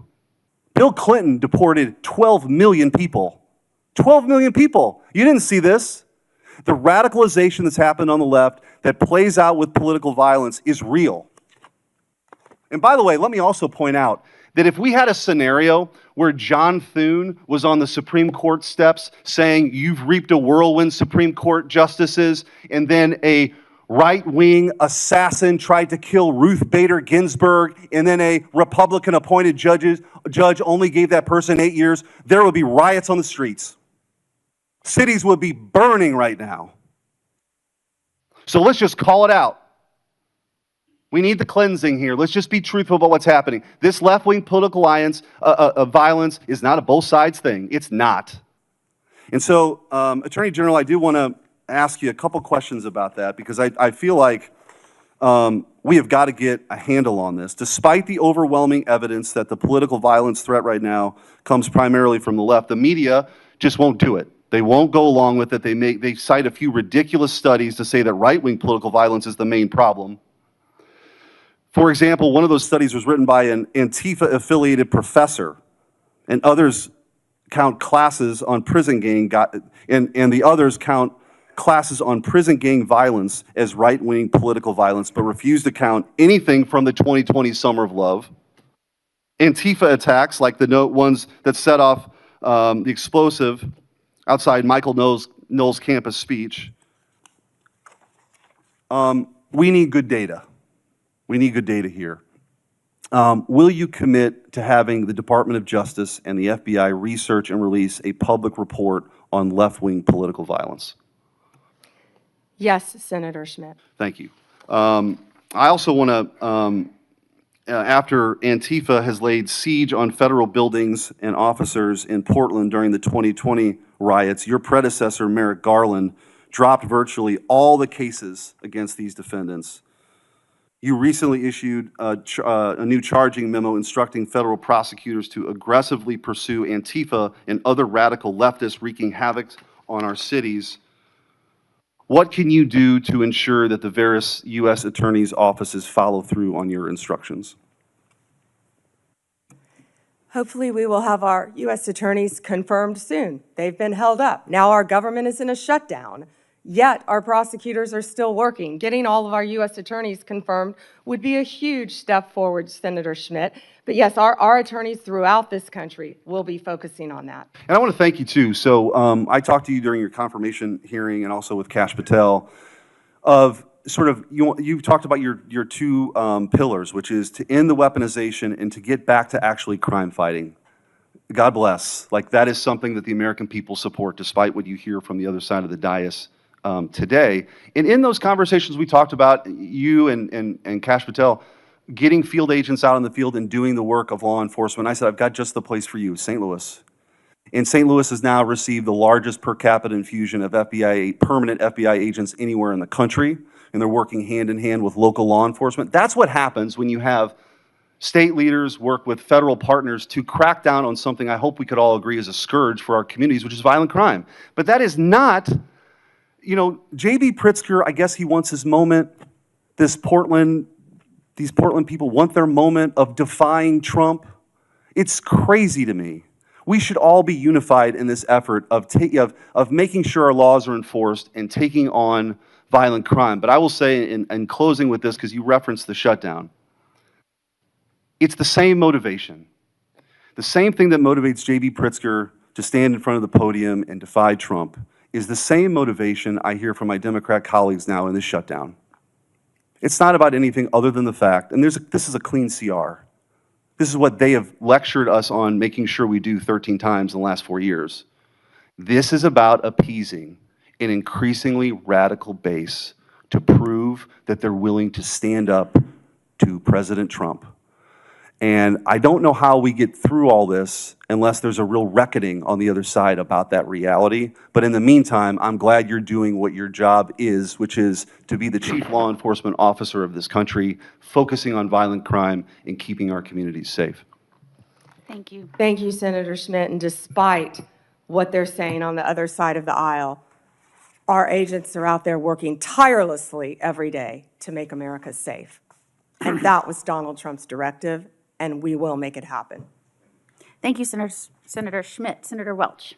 Bill Clinton deported 12 million people. 12 million people. You didn't see this. The radicalization that's happened on the left that plays out with political violence is real. And by the way, let me also point out that if we had a scenario where John Thune was on the Supreme Court steps saying, "You've reaped a whirlwind, Supreme Court justices," and then a right-wing assassin tried to kill Ruth Bader Ginsburg, and then a Republican-appointed judge only gave that person 8 years, there would be riots on the streets. Cities would be burning right now. So let's just call it out. We need the cleansing here. Let's just be truthful about what's happening. This left-wing political alliance of violence is not a both sides thing. It's not. And so, Attorney General, I do want to ask you a couple questions about that, because I feel like we have got to get a handle on this. Despite the overwhelming evidence that the political violence threat right now comes primarily from the left, the media just won't do it. They won't go along with it. They cite a few ridiculous studies to say that right-wing political violence is the main problem. For example, one of those studies was written by an Antifa-affiliated professor, and others count classes on prison gang, and the others count classes on prison gang violence as right-wing political violence, but refuse to count anything from the 2020 Summer of Love. Antifa attacks, like the ones that set off the explosive outside Michael Knowles' campus speech. We need good data. We need good data here. Will you commit to having the Department of Justice and the FBI research and release a public report on left-wing political violence? Yes, Senator Schmidt. Thank you. I also want to, after Antifa has laid siege on federal buildings and officers in Portland during the 2020 riots, your predecessor, Merrick Garland, dropped virtually all the cases against these defendants. You recently issued a new charging memo instructing federal prosecutors to aggressively pursue Antifa and other radical leftists wreaking havoc on our cities. What can you do to ensure that the various U.S. attorneys' offices follow through on your instructions? Hopefully, we will have our U.S. attorneys confirmed soon. They've been held up. Now our government is in a shutdown, yet our prosecutors are still working. Getting all of our U.S. attorneys confirmed would be a huge step forward, Senator Schmidt. But yes, our attorneys throughout this country will be focusing on that. And I want to thank you, too. So I talked to you during your confirmation hearing and also with Kash Patel of sort of, you've talked about your two pillars, which is to end the weaponization and to get back to actually crime fighting. God bless. Like, that is something that the American people support, despite what you hear from the other side of the dais today. And in those conversations, we talked about you and Kash Patel getting field agents out in the field and doing the work of law enforcement. I said, I've got just the place for you, St. Louis. And St. Louis has now received the largest per capita infusion of permanent FBI agents anywhere in the country, and they're working hand in hand with local law enforcement. That's what happens when you have state leaders work with federal partners to crack down on something I hope we could all agree is a scourge for our communities, which is violent crime. But that is not, J.B. Pritzker, I guess he wants his moment. These Portland people want their moment of defying Trump. It's crazy to me. We should all be unified in this effort of making sure our laws are enforced and taking on violent crime. But I will say, in closing with this, because you referenced the shutdown, it's the same motivation. The same thing that motivates J.B. Pritzker to stand in front of the podium and defy Trump is the same motivation I hear from my Democrat colleagues now in this shutdown. It's not about anything other than the fact, and this is a clean CR. This is what they have lectured us on making sure we do 13 times in the last 4 years. This is about appeasing an increasingly radical base to prove that they're willing to stand up to President Trump. And I don't know how we get through all this unless there's a real reckoning on the other side about that reality. But in the meantime, I'm glad you're doing what your job is, which is to be the chief law enforcement officer of this country, focusing on violent crime and keeping our communities safe. Thank you. Thank you, Senator Schmidt. And despite what they're saying on the other side of the aisle, our agents are out there working tirelessly every day to make America safe. And that was Donald Trump's directive, and we will make it happen. Thank you, Senator Schmidt. Senator Welch.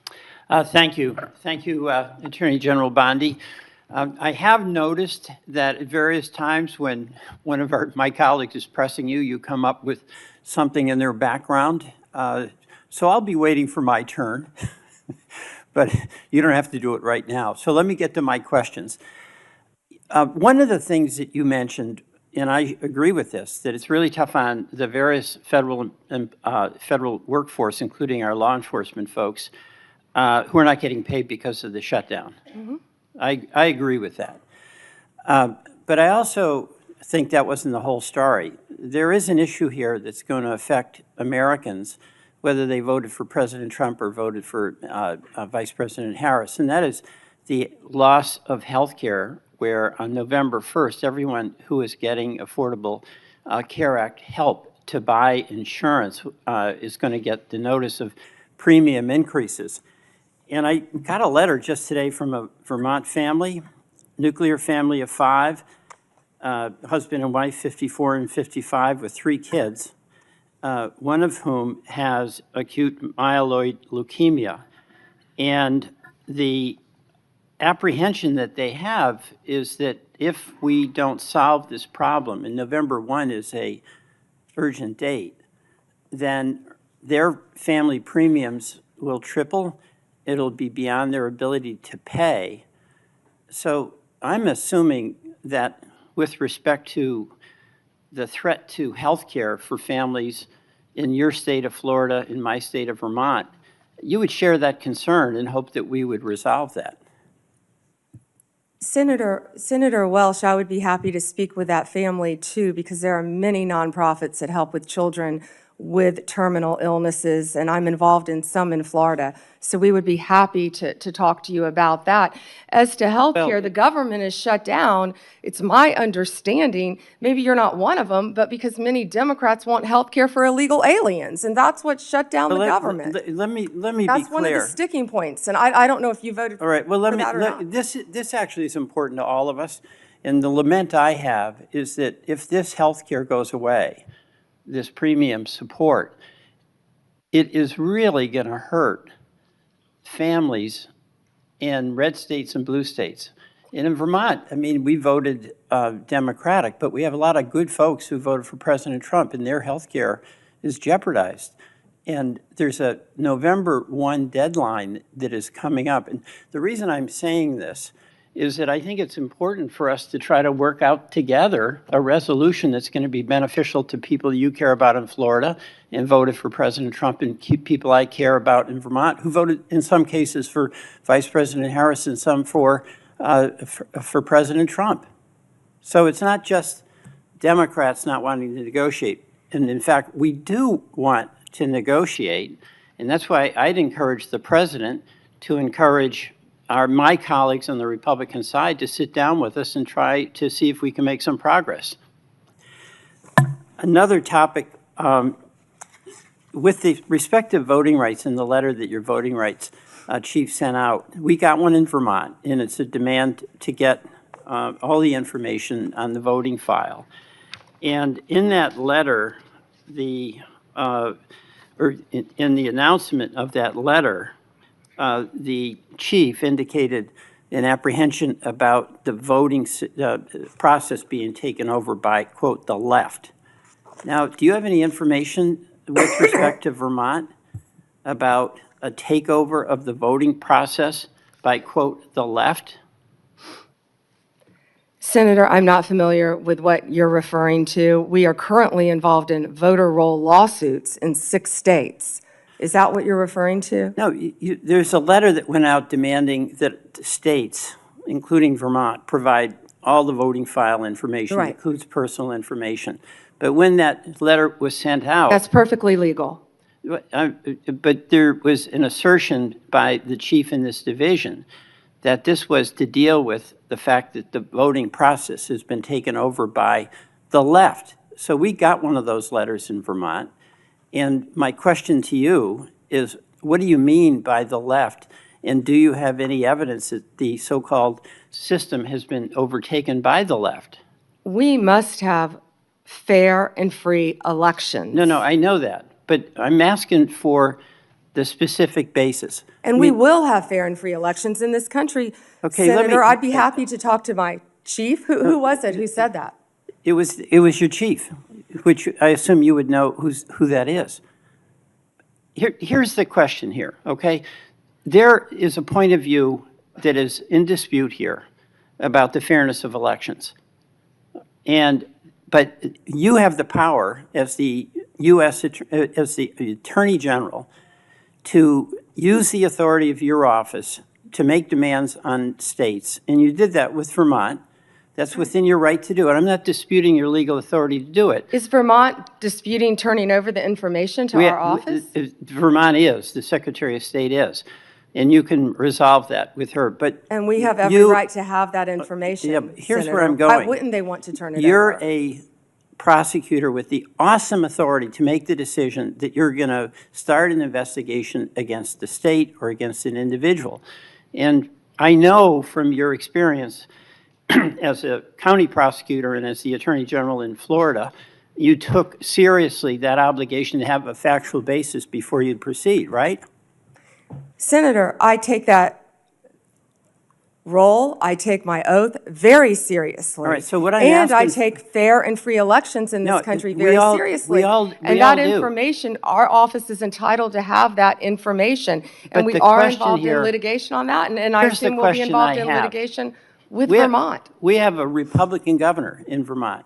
Thank you. Thank you, Attorney General Bondi. I have noticed that at various times when one of my colleagues is pressing you, you come up with something in their background. So I'll be waiting for my turn, but you don't have to do it right now. So let me get to my questions. One of the things that you mentioned, and I agree with this, that it's really tough on the various federal workforce, including our law enforcement folks, who are not getting paid because of the shutdown. Mm-hmm. I agree with that. But I also think that wasn't the whole story. There is an issue here that's going to affect Americans, whether they voted for President Trump or voted for Vice President Harris, and that is the loss of health care, where on November 1st, everyone who is getting Affordable Care Act help to buy insurance is going to get the notice of premium increases. And I got a letter just today from a Vermont family, nuclear family of 5, husband and wife, 54 and 55, with 3 kids, one of whom has acute myeloid leukemia. And the apprehension that they have is that if we don't solve this problem, and November 1 is a urgent date, then their family premiums will triple. It'll be beyond their ability to pay. So I'm assuming that with respect to the threat to health care for families in your state of Florida, in my state of Vermont, you would share that concern and hope that we would resolve that. Senator Welch, I would be happy to speak with that family too, because there are many nonprofits that help with children with terminal illnesses, and I'm involved in some in Florida. So we would be happy to talk to you about that. As to health care, the government is shut down. It's my understanding, maybe you're not one of them, but because many Democrats want health care for illegal aliens, and that's what shut down the government. Let me be clear. That's one of the sticking points, and I don't know if you voted All right, well, for that or not. This actually is important to all of us, and the lament I have is that if this health care goes away, this premium support, it is really going to hurt families in red states and blue states. And in Vermont, I mean, we voted Democratic, but we have a lot of good folks who voted for President Trump, and their health care is jeopardized. And there's a November 1 deadline that is coming up. And the reason I'm saying this is that I think it's important for us to try to work out together a resolution that's going to be beneficial to people you care about in Florida and voted for President Trump, and people I care about in Vermont who voted in some cases for Vice President Harris and some for President Trump. So it's not just Democrats not wanting to negotiate. And in fact, we do want to negotiate, and that's why I'd encourage the President to encourage my colleagues on the Republican side to sit down with us and try to see if we can make some progress. Another topic, with the respect to voting rights in the letter that your voting rights chief sent out, we got one in Vermont, and it's a demand to get all the information on the voting file. And in that letter, in the announcement of that letter, the chief indicated an apprehension about the voting process being taken over by, quote, the left. Now, do you have any information with respect to Vermont about a takeover of the voting process by, quote, the left? Senator, I'm not familiar with what you're referring to. We are currently involved in voter roll lawsuits in 6 states. Is that what you're referring to? No, there's a letter that went out demanding that states, including Vermont, provide all the voting file information, Right. includes personal information. But when that letter was sent out. That's perfectly legal. But there was an assertion by the chief in this division that this was to deal with the fact that the voting process has been taken over by the left. So we got one of those letters in Vermont. And my question to you is, what do you mean by the left? And do you have any evidence that the so-called system has been overtaken by the left? We must have fair and free elections. No, I know that. But I'm asking for the specific basis. And we will have fair and free elections in this country. Okay, Senator, I'd be happy to talk to my chief. Who was it who said that? It was your chief, which I assume you would know who that is. Here's the question here, okay? There is a point of view that is in dispute here about the fairness of elections. But you have the power as the as the Attorney General to use the authority of your office to make demands on states. And you did that with Vermont. That's within your right to do it. I'm not disputing your legal authority to do it. Is Vermont disputing turning over the information to our office? Vermont is, the Secretary of State is. And you can resolve that with her. But and we have every right to have that information. Yeah, here's Senator. where I'm going. Why wouldn't they want to turn it You're over? a prosecutor with the awesome authority to make the decision that you're going to start an investigation against the state or against an individual. And I know from your experience as a county prosecutor and as the Attorney General in Florida, you took seriously that obligation to have a factual basis before you proceed, right? Senator, I take that role, I take my oath very seriously. All right, so what I'm and I asking- take fair and free elections in this No, country we very all- seriously. we all and that do. information, our office is entitled to have that information. But And we the are question involved here- in litigation on that, and I Here's the assume we'll be question involved I in have. litigation with We have- Vermont. We have a Republican governor in Vermont.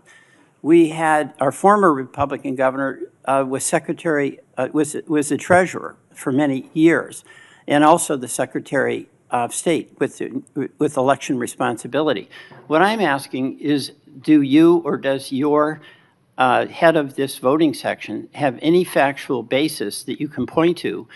We had, our former Republican governor was the treasurer for many years, and also the Secretary of State with election responsibility. What I'm asking is, do you or does your head of this voting section have any factual basis that you can point to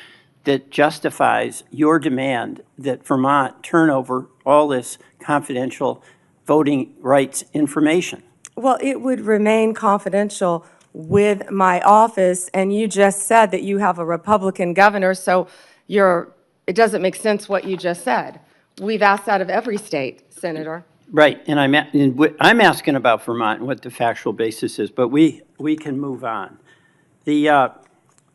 that justifies your demand that Vermont turn over all this confidential voting rights information? Well, it would remain confidential with my office, and you just said that you have a Republican governor, so it doesn't make sense what you just said. We've asked that of every state, Senator. Right, and I'm asking about Vermont and what the factual basis is, but we can move on.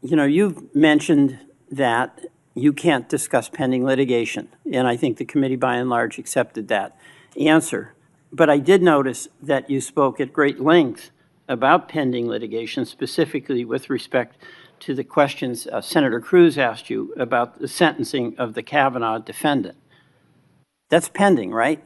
You've mentioned that you can't discuss pending litigation, and I think the committee by and large accepted that answer. But I did notice that you spoke at great length about pending litigation, specifically with respect to the questions Senator Cruz asked you about the sentencing of the Kavanaugh defendant. That's pending, right?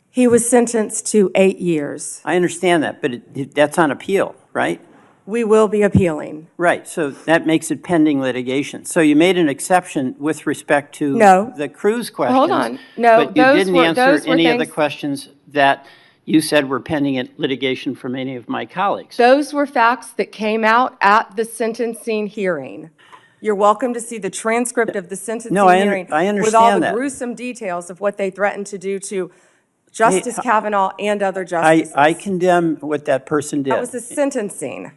He was sentenced to 8 years. I understand that, but that's on appeal, right? We will be appealing. Right, so that makes it pending litigation. So you made an exception with respect to No. the Cruz questions. Hold on. No, but you those didn't were- answer those were any of the things- questions that you said were pending in litigation from any of my colleagues. Those were facts that came out at the sentencing hearing. You're welcome to see the transcript of the sentencing No, I hearing with all understand the that. gruesome details of what they threatened to do to Justice Kavanaugh and other justices. I condemn what that person did. That was the sentencing.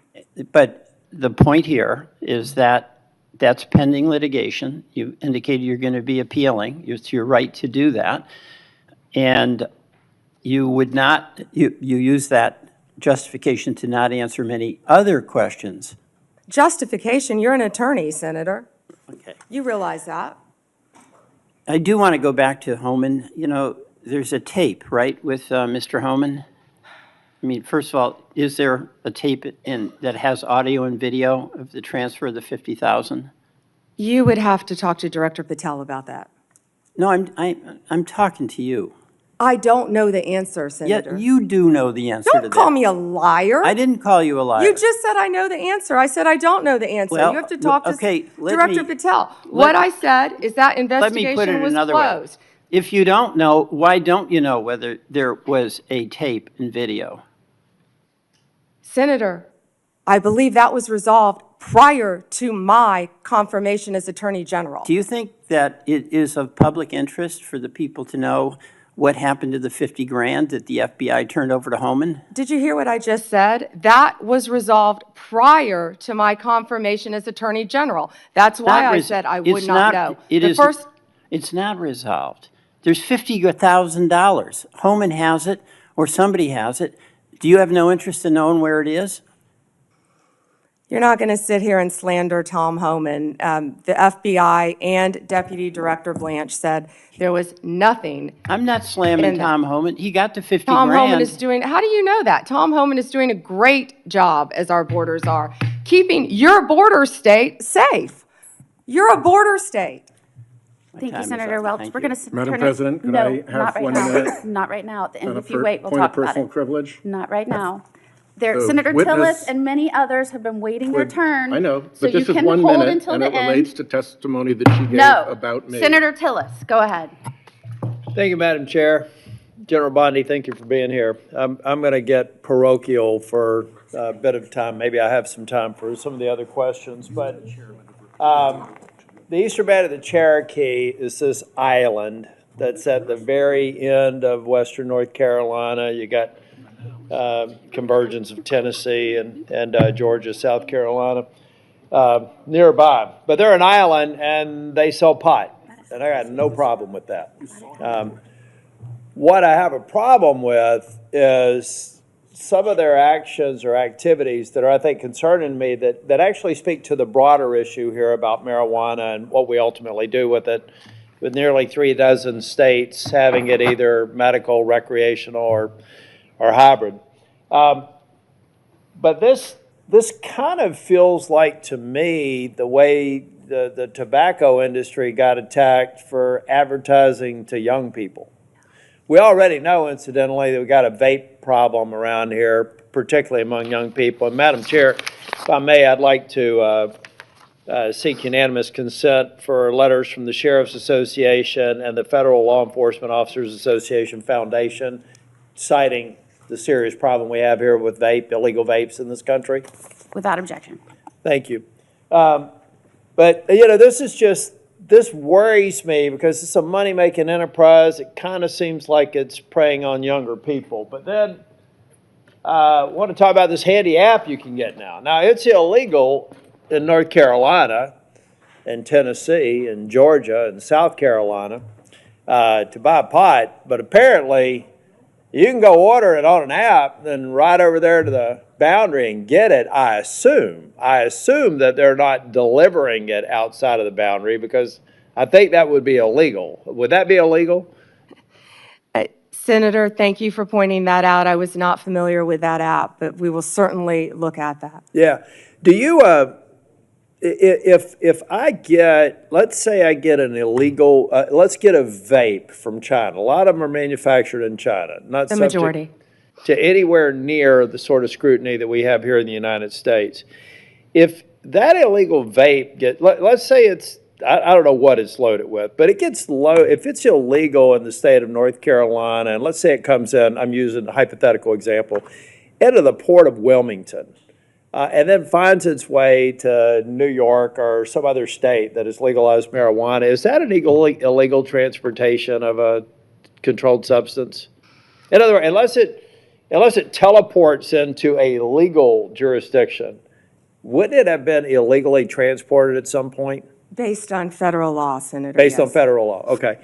But the point here is that that's pending litigation. You indicated you're going to be appealing. It's your right to do that. And you would not, you use that justification to not answer many other questions. Justification, you're an attorney, Senator. Okay. You realize that. I do want to go back to Homan. You know, there's a tape, right, with Mr. Homan? I mean, first of all, is there a tape that has audio and video of the transfer of the $50,000? You would have to talk to Director Patel about that. No, I'm talking to you. I don't know the answer, Senator. Yet you do know the answer to that. Don't call me a liar. I didn't call you a liar. You just said I know the answer. I said I don't know the answer. Well, You have to talk to okay, let Director me- Patel. What I said is that Let me investigation put it was another way. closed. If you don't know, why don't you know whether there was a tape and video? Senator, I believe that was resolved prior to my confirmation as Attorney General. Do you think that it is of public interest for the people to know what happened to the 50 grand that the FBI turned over to Homan? Did you hear what I just said? That was resolved prior to my confirmation as Attorney General. That's why I said I would not know. It's not resolved. There's $50,000. Homan has it, or somebody has it. Do you have no interest in knowing where it is? You're not going to sit here and slander Tom Homan. The FBI and Deputy Director Blanche said there was nothing. I'm not slamming Tom Homan. He got the 50 Tom grand. Homan is doing, how do you know that? Tom Homan is doing a great job, as our borders are, keeping your border state safe. You're a border state. Thank you, Senator Welch. We're going to Madam President, could I have 1 minute? Not right now. At the end, On a if you wait, we'll point of talk about personal it. privilege? Not right now. The Senator witness Tillis and many others have been waiting their turn. I know, so but this you is can 1 hold minute, until and the it end. relates to testimony that she gave No. about me. Senator Tillis, go ahead. Thank you, Madam Chair. General Bondi, thank you for being here. I'm going to get parochial for a bit of time. Maybe I have some time for some of the other questions, but the eastern band of the Cherokee is this island that's at the very end of western North Carolina. You got convergence of Tennessee and Georgia, South Carolina nearby. But they're an island and they sell pot, and I got no problem with that. What I have a problem with is some of their actions or activities that are, I think, concerning me that actually speak to the broader issue here about marijuana and what we ultimately do with it, with nearly 36 states having it either medical, recreational, or hybrid. But this kind of feels like, to me, the way the tobacco industry got attacked for advertising to young people. We already know, incidentally, that we got a vape problem around here, particularly among young people. And Madam Chair, if I may, I'd like to seek unanimous consent for letters from the Sheriff's Association and the Federal Law Enforcement Officers Association Foundation citing the serious problem we have here with illegal vapes in this country. Without objection. Thank you. But, this worries me because it's a money-making enterprise. It kind of seems like it's preying on younger people. But then I want to talk about this handy app you can get now. Now, it's illegal in North Carolina and Tennessee and Georgia and South Carolina to buy pot, but apparently you can go order it on an app, then right over there to the boundary and get it, I assume. I assume that they're not delivering it outside of the boundary because I think that would be illegal. Would that be illegal? Senator, thank you for pointing that out. I was not familiar with that app, but we will certainly look at that. Yeah. Do you, if I get, let's say I get an illegal, let's get a vape from China. A lot of them are manufactured in China. Not The subject majority. to anywhere near the sort of scrutiny that we have here in the United States. If that illegal vape let's say it's, I don't know what it's loaded with, but it gets if it's illegal in the state of North Carolina, and let's say it comes in, I'm using a hypothetical example, into the port of Wilmington, and then finds its way to New York or some other state that has legalized marijuana, is that an illegal transportation of a controlled substance? In other words, unless it teleports into a legal jurisdiction, wouldn't it have been illegally transported at some point? Based on federal law, Senator. Based on yes. federal law, okay.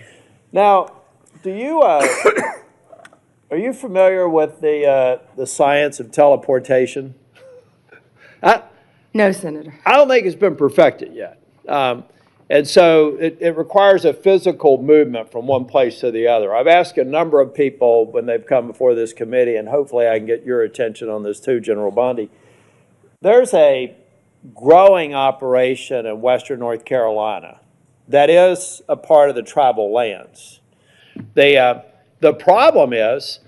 Now, do you, are you familiar with the science of teleportation? No, Senator. I don't think it's been perfected yet. And so it requires a physical movement from one place to the other. I've asked a number of people when they've come before this committee, and hopefully I can get your attention on this too, General Bondi. There's a growing operation in western North Carolina that is a part of the tribal lands. The problem is,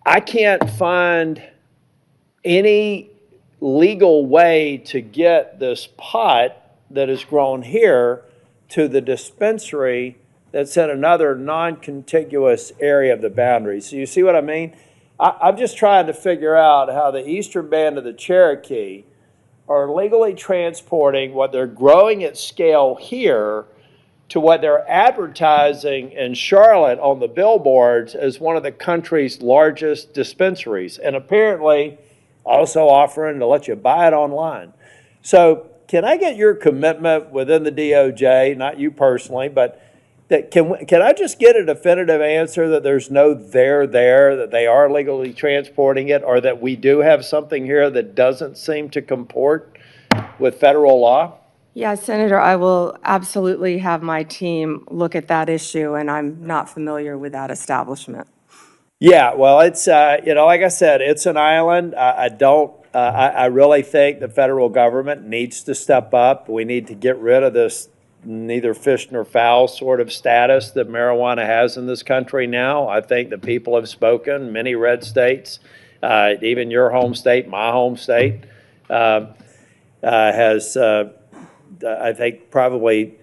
I can't find any legal way to get this pot that has grown here to the dispensary that's in another non-contiguous area of the boundary. So you see what I mean? I'm just trying to figure out how the eastern band of the Cherokee are legally transporting what they're growing at scale here to what they're advertising in Charlotte on the billboards as one of the country's largest dispensaries, and apparently also offering to let you buy it online. So can I get your commitment within the DOJ, not you personally, but that can I just get a definitive answer that there's no there, that they are legally transporting it, or that we do have something here that doesn't seem to comport with federal law? Yeah, Senator, I will absolutely have my team look at that issue, and I'm not familiar with that establishment. Yeah, well, it's, like I said, it's an island. I really think the federal government needs to step up. We need to get rid of this neither fish nor fowl sort of status that marijuana has in this country now. I think the people have spoken, many red states, even your home state, my home state, has, I think, probably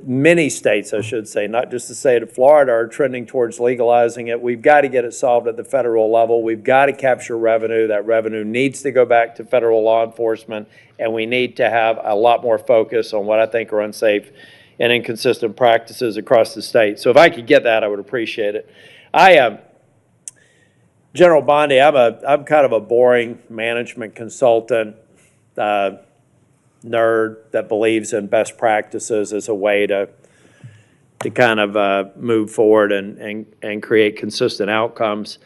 many states, I should say, not just the state of Florida, are trending towards legalizing it. We've got to get it solved at the federal level. We've got to capture revenue. That revenue needs to go back to federal law enforcement, and we need to have a lot more focus on what I think are unsafe and inconsistent practices across the state. So if I could get that, I would appreciate it. General Bondi, I'm kind of a boring management consultant, nerd that believes in best practices as a way to kind of move forward and create consistent outcomes.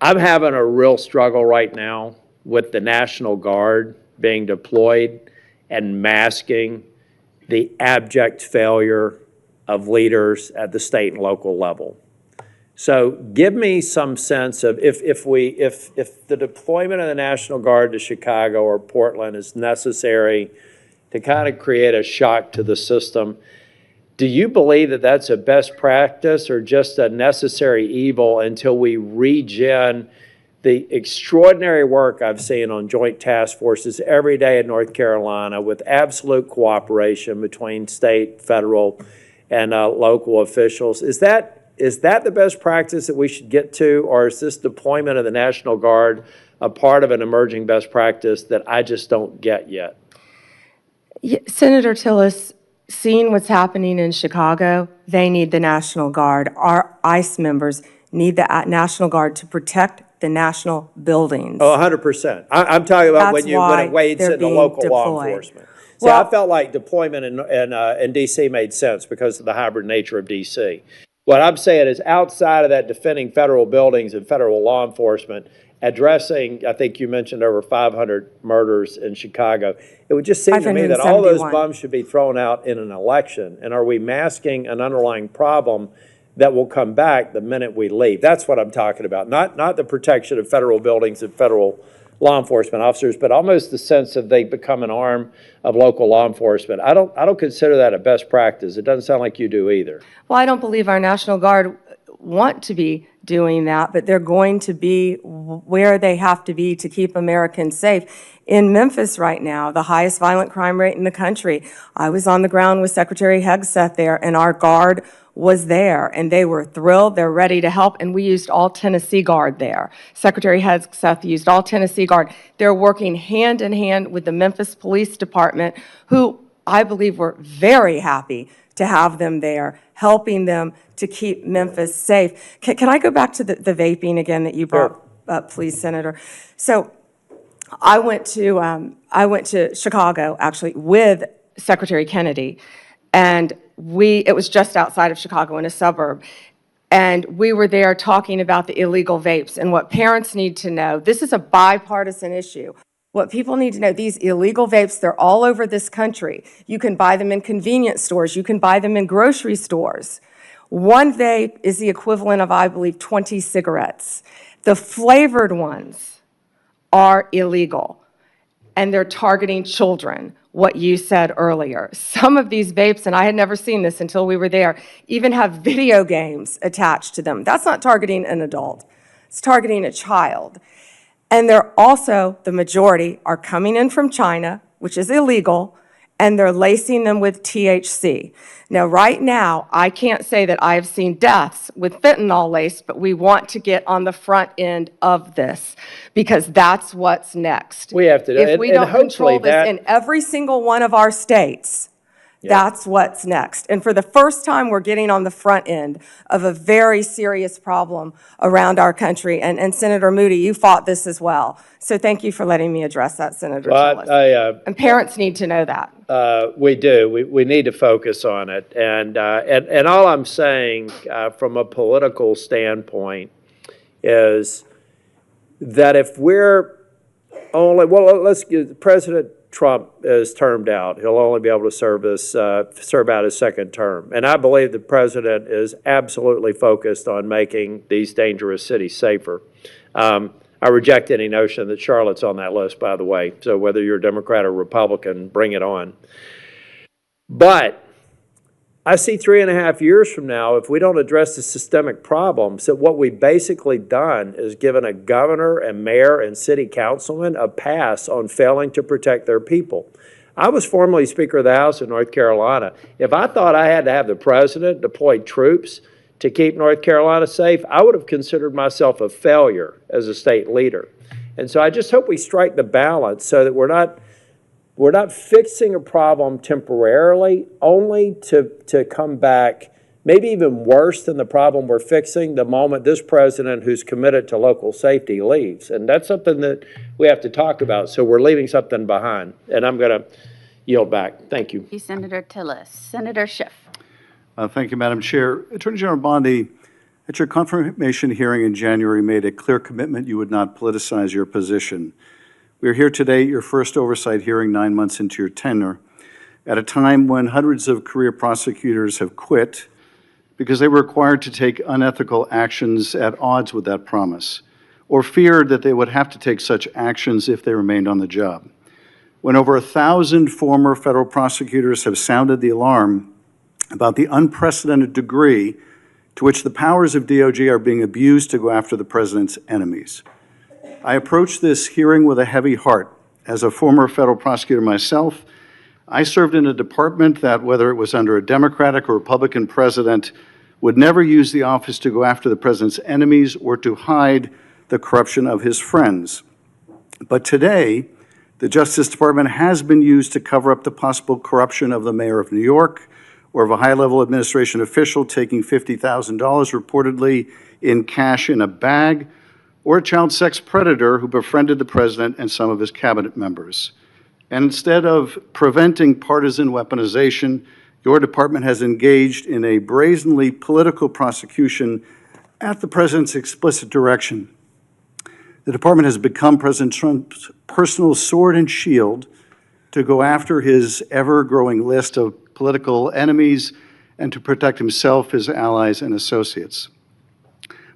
I'm having a real struggle right now with the National Guard being deployed and masking the abject failure of leaders at the state and local level. So give me some sense of if the deployment of the National Guard to Chicago or Portland is necessary to kind of create a shock to the system, do you believe that that's a best practice or just a necessary evil until we regen the extraordinary work I've seen on joint task forces every day in North Carolina with absolute cooperation between state, federal, and local officials? Is that the best practice that we should get to, or is this deployment of the National Guard a part of an emerging best practice that I just don't get yet? Yeah, Senator Tillis, seeing what's happening in Chicago, they need the National Guard. Our ICE members need the National Guard to protect the national buildings. Oh, 100%. I'm talking about when it wades into local law enforcement. See, I felt like deployment in D.C. made sense because of the hybrid nature of D.C. What I'm saying is outside of that defending federal buildings and federal law enforcement, addressing, I think you mentioned over 500 murders in Chicago, it would just seem to me that all those bums should be thrown out in an election. And are we masking an underlying problem that will come back the minute we leave? That's what I'm talking about. Not the protection of federal buildings and federal law enforcement officers, but almost the sense of they become an arm of local law enforcement. I don't consider that a best practice. It doesn't sound like you do either. Well, I don't believe our National Guard want to be doing that, but they're going to be where they have to be to keep Americans safe. In Memphis right now, the highest violent crime rate in the country. I was on the ground with Secretary Hegseth there, and our Guard was there, and they were thrilled. They're ready to help, and we used all Tennessee Guard there. Secretary Hegseth used all Tennessee Guard. They're working hand in hand with the Memphis Police Department, who I believe were very happy to have them there, helping them to keep Memphis safe. Can I go back to the vaping again that you brought up, please, Senator? So I went to Chicago, actually, with Secretary Kennedy, and it was just outside of Chicago in a suburb, and we were there talking about the illegal vapes and what parents need to know. This is a bipartisan issue. What people need to know, these illegal vapes, they're all over this country. You can buy them in convenience stores. You can buy them in grocery stores. One vape is the equivalent of, I believe, 20 cigarettes. The flavored ones are illegal. and they're targeting children, what you said earlier. Some of these vapes, and I had never seen this until we were there, even have video games attached to them. That's not targeting an adult. It's targeting a child. And they're also, the majority, are coming in from China, which is illegal, and they're lacing them with THC. Now, right now, I can't say that I've seen deaths with fentanyl laced, but we want to get on the front end of this because that's what's next. We have to, If we don't control this that, in every single one of our states, that's what's next. And for the first time, we're getting on the front end of a very serious problem around our country. And Senator Moody, you fought this as well. So thank you for letting me address that, Senator Tillis. And parents need to know that. We do. We need to focus on it. And all I'm saying from a political standpoint is that if we're only, well, let's get President Trump is termed out. He'll only be able to serve out his second term. And I believe the president is absolutely focused on making these dangerous cities safer. I reject any notion that Charlotte's on that list, by the way. So whether you're a Democrat or Republican, bring it on. But I see 3.5 years from now, if we don't address the systemic problems, that what we've basically done is given a governor and mayor and city councilman a pass on failing to protect their people. I was formerly Speaker of the House in North Carolina. If I thought I had to have the president deploy troops to keep North Carolina safe, I would have considered myself a failure as a state leader. And so I just hope we strike the balance so that we're not fixing a problem temporarily, only to come back maybe even worse than the problem we're fixing the moment this president who's committed to local safety leaves. And that's something that we have to talk about. So we're leaving something behind. And I'm going to yield back. Thank you. Senator Tillis. Senator Schiff. Thank you, Madam Chair. Attorney General Bondi, at your confirmation hearing in January, made a clear commitment you would not politicize your position. We are here today at your first oversight hearing 9 months into your tenure, at a time when hundreds of career prosecutors have quit because they were required to take unethical actions at odds with that promise, or feared that they would have to take such actions if they remained on the job. When over 1,000 former federal prosecutors have sounded the alarm about the unprecedented degree to which the powers of DOJ are being abused to go after the president's enemies. I approach this hearing with a heavy heart. As a former federal prosecutor myself, I served in a department that, whether it was under a Democratic or Republican president, would never use the office to go after the president's enemies or to hide the corruption of his friends. But today, the Justice Department has been used to cover up the possible corruption of the mayor of New York or of a high-level administration official taking $50,000 reportedly in cash in a bag, or a child sex predator who befriended the president and some of his cabinet members. And instead of preventing partisan weaponization, your department has engaged in a brazenly political prosecution at the president's explicit direction. The department has become President Trump's personal sword and shield to go after his ever-growing list of political enemies and to protect himself, his allies, and associates.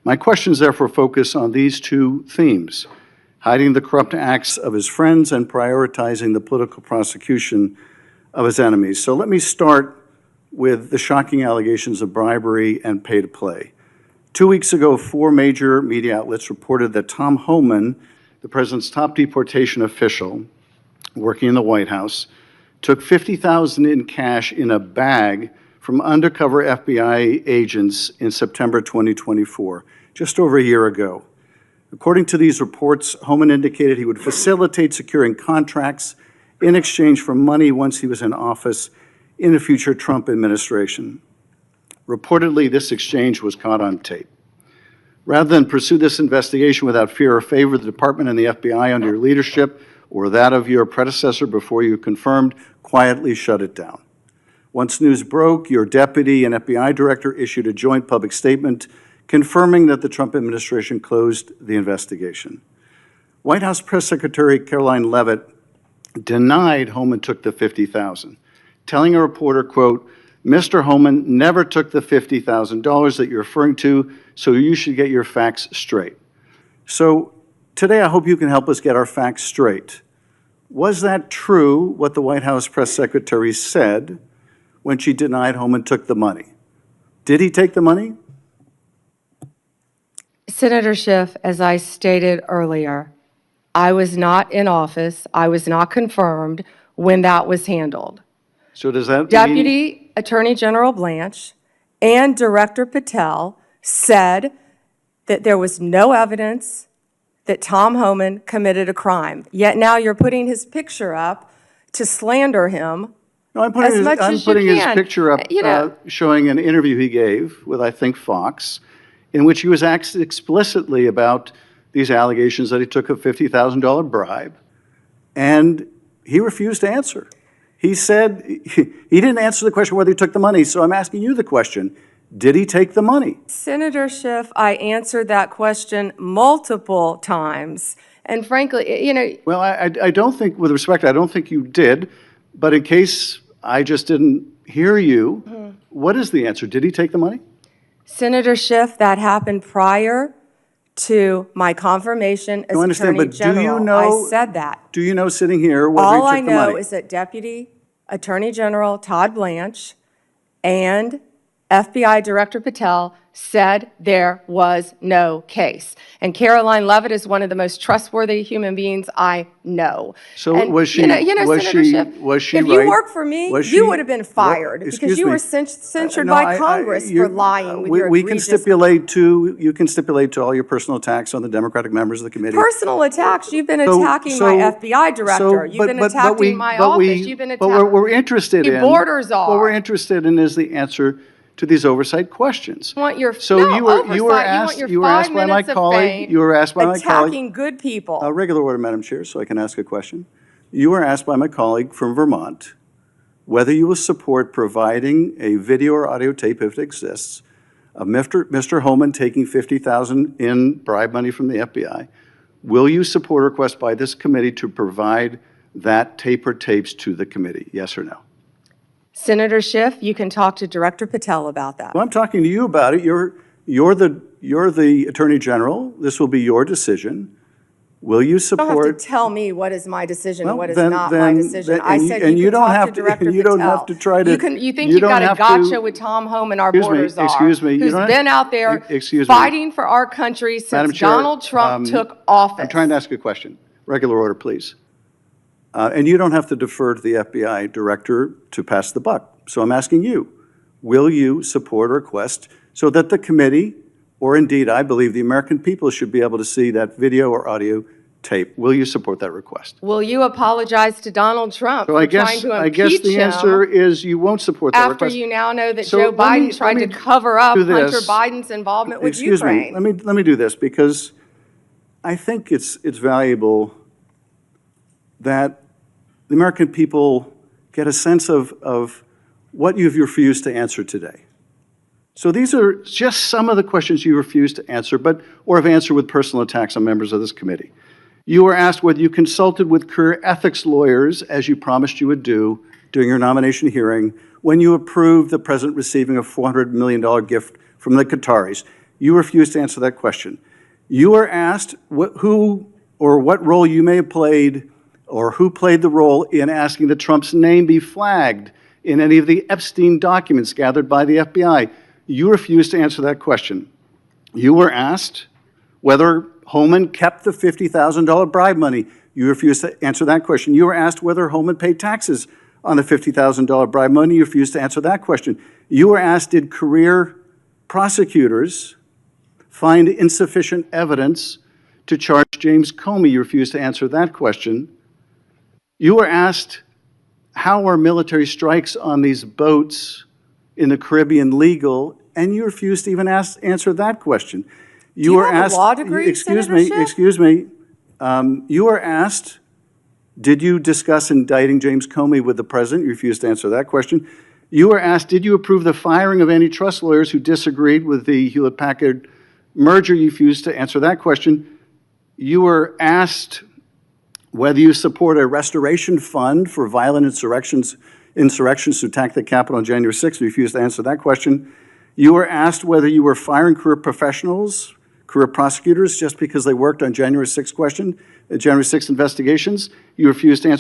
My questions therefore focus on these two themes: hiding the corrupt acts of his friends and prioritizing the political prosecution of his enemies. So let me start with the shocking allegations of bribery and pay to play. 2 weeks ago, 4 major media outlets reported that Tom Homan, the president's top deportation official working in the White House, took $50,000 in cash in a bag from undercover FBI agents in September 2024, just over a year ago. According to these reports, Homan indicated he would facilitate securing contracts in exchange for money once he was in office in a future Trump administration. Reportedly, this exchange was caught on tape. Rather than pursue this investigation without fear or favor, the department and the FBI under your leadership or that of your predecessor before you confirmed quietly shut it down. Once news broke, your deputy and FBI director issued a joint public statement confirming that the Trump administration closed the investigation. White House Press Secretary Caroline Leavitt denied Homan took the $50,000, telling a reporter, quote, "Mr. Homan never took the $50,000 that you're referring to, so you should get your facts straight." So today I hope you can help us get our facts straight. Was that true, what the White House press secretary said when she denied Homan took the money? Did he take the money? Senator Schiff, as I stated earlier, I was not in office. I was not confirmed when that was handled. So does that mean? Deputy Attorney General Blanche and Director Patel said that there was no evidence that Tom Homan committed a crime. Yet now you're putting his picture up to slander him. No, I'm putting, as his, much I'm as you putting his can. picture up You know, showing an interview he gave with, I think, Fox, in which he was asked explicitly about these allegations that he took a $50,000 bribe, and he refused to answer. He said he didn't answer the question whether he took the money, so I'm asking you the question. Did he take the money? Senator Schiff, I answered that question multiple times. And frankly, you know. Well, I don't think, with respect, I don't think you did. But in case I just didn't hear you, what is the answer? Did he take the money? Senator Schiff, that happened prior to my confirmation as I understand, Attorney but General. do you know? I said that. Do you know, sitting here, whether All he I took the money? know is that Deputy Attorney General Todd Blanche and FBI Director Patel said there was no case. And Caroline Leavitt is one of the most trustworthy human beings I know. So And, was she? You know, was Senator she? Schiff, Was she if right? you worked for me, Was you she- would have been fired because excuse you me. were censured No, by Congress for lying with your we can egregious stipulate to, you can stipulate to all your personal attacks on the Democratic members of the committee. personal attacks. You've been So- attacking so- my FBI director. You've been attacking my office. You've been But what attacking. we're interested in. Borders are. What we're interested in is the answer to these oversight questions. You want your So no, you were oversight. you were asked your you were 5 asked by my minutes of colleague fame you were asked by my colleague. attacking good people. Regular order, Madam Chair, so I can ask a question. You were asked by my colleague from Vermont whether you will support providing a video or audio tape, if it exists, of Mr. Homan taking $50,000 in bribe money from the FBI. Will you support a request by this committee to provide that tape or tapes to the committee? Yes or no? Senator Schiff, you can talk to Director Patel about that. Well, I'm talking to you about it. You're the Attorney General. This will be your decision. Will you You don't support? have to tell me what is my decision and Well, what is then- not my then- decision. then- I and you- said and you you can don't talk have to to- Director you Patel. don't have to try to- You think you you don't got a have to- gotcha with Tom Homan, our Excuse me, borders are. excuse me, you who's don't- been out there excuse me. fighting for our country Madam since Chair, Donald Trump took office. I'm trying to ask a question. Regular order, please. And you don't have to defer to the FBI director to pass the buck. So I'm asking you, will you support a request so that the committee, or indeed, I believe the American people should be able to see that video or audio tape? Will you support that request? Will you apologize to Donald Trump So for I trying guess, to I guess impeach the him answer is you won't support that after request. you now know that So Joe let Biden me- tried let to me cover up do Hunter this. Biden's involvement with Excuse Ukraine? me, let me do this, because I think it's valuable that the American people get a sense of what you've refused to answer today. So these are just some of the questions you refused to answer, or have answered with personal attacks on members of this committee. You were asked whether you consulted with career ethics lawyers, as you promised you would do during your nomination hearing, when you approved the president receiving a $400 million gift from the Qataris. You refused to answer that question. You were asked who or what role you may have played, or who played the role in asking that Trump's name be flagged in any of the Epstein documents gathered by the FBI. You refused to answer that question. You were asked whether Homan kept the $50,000 bribe money. You refused to answer that question. You were asked whether Homan paid taxes on the $50,000 bribe money. You refused to answer that question. You were asked, did career prosecutors find insufficient evidence to charge James Comey? You refused to answer that question. You were asked, how are military strikes on these boats in the Caribbean legal? And you refused to even answer that question. You were asked, a law degree, excuse Senator me, Schiff? excuse me. You were asked, did you discuss indicting James Comey with the president? You refused to answer that question. You were asked, did you approve the firing of antitrust lawyers who disagreed with the Hewlett-Packard merger? You refused to answer that question. You were asked whether you support a restoration fund for violent insurrections to attack the Capitol on January 6th. You refused to answer that question. You were asked whether you were firing career professionals, career prosecutors, just because they worked on January 6th investigations. You refused to answer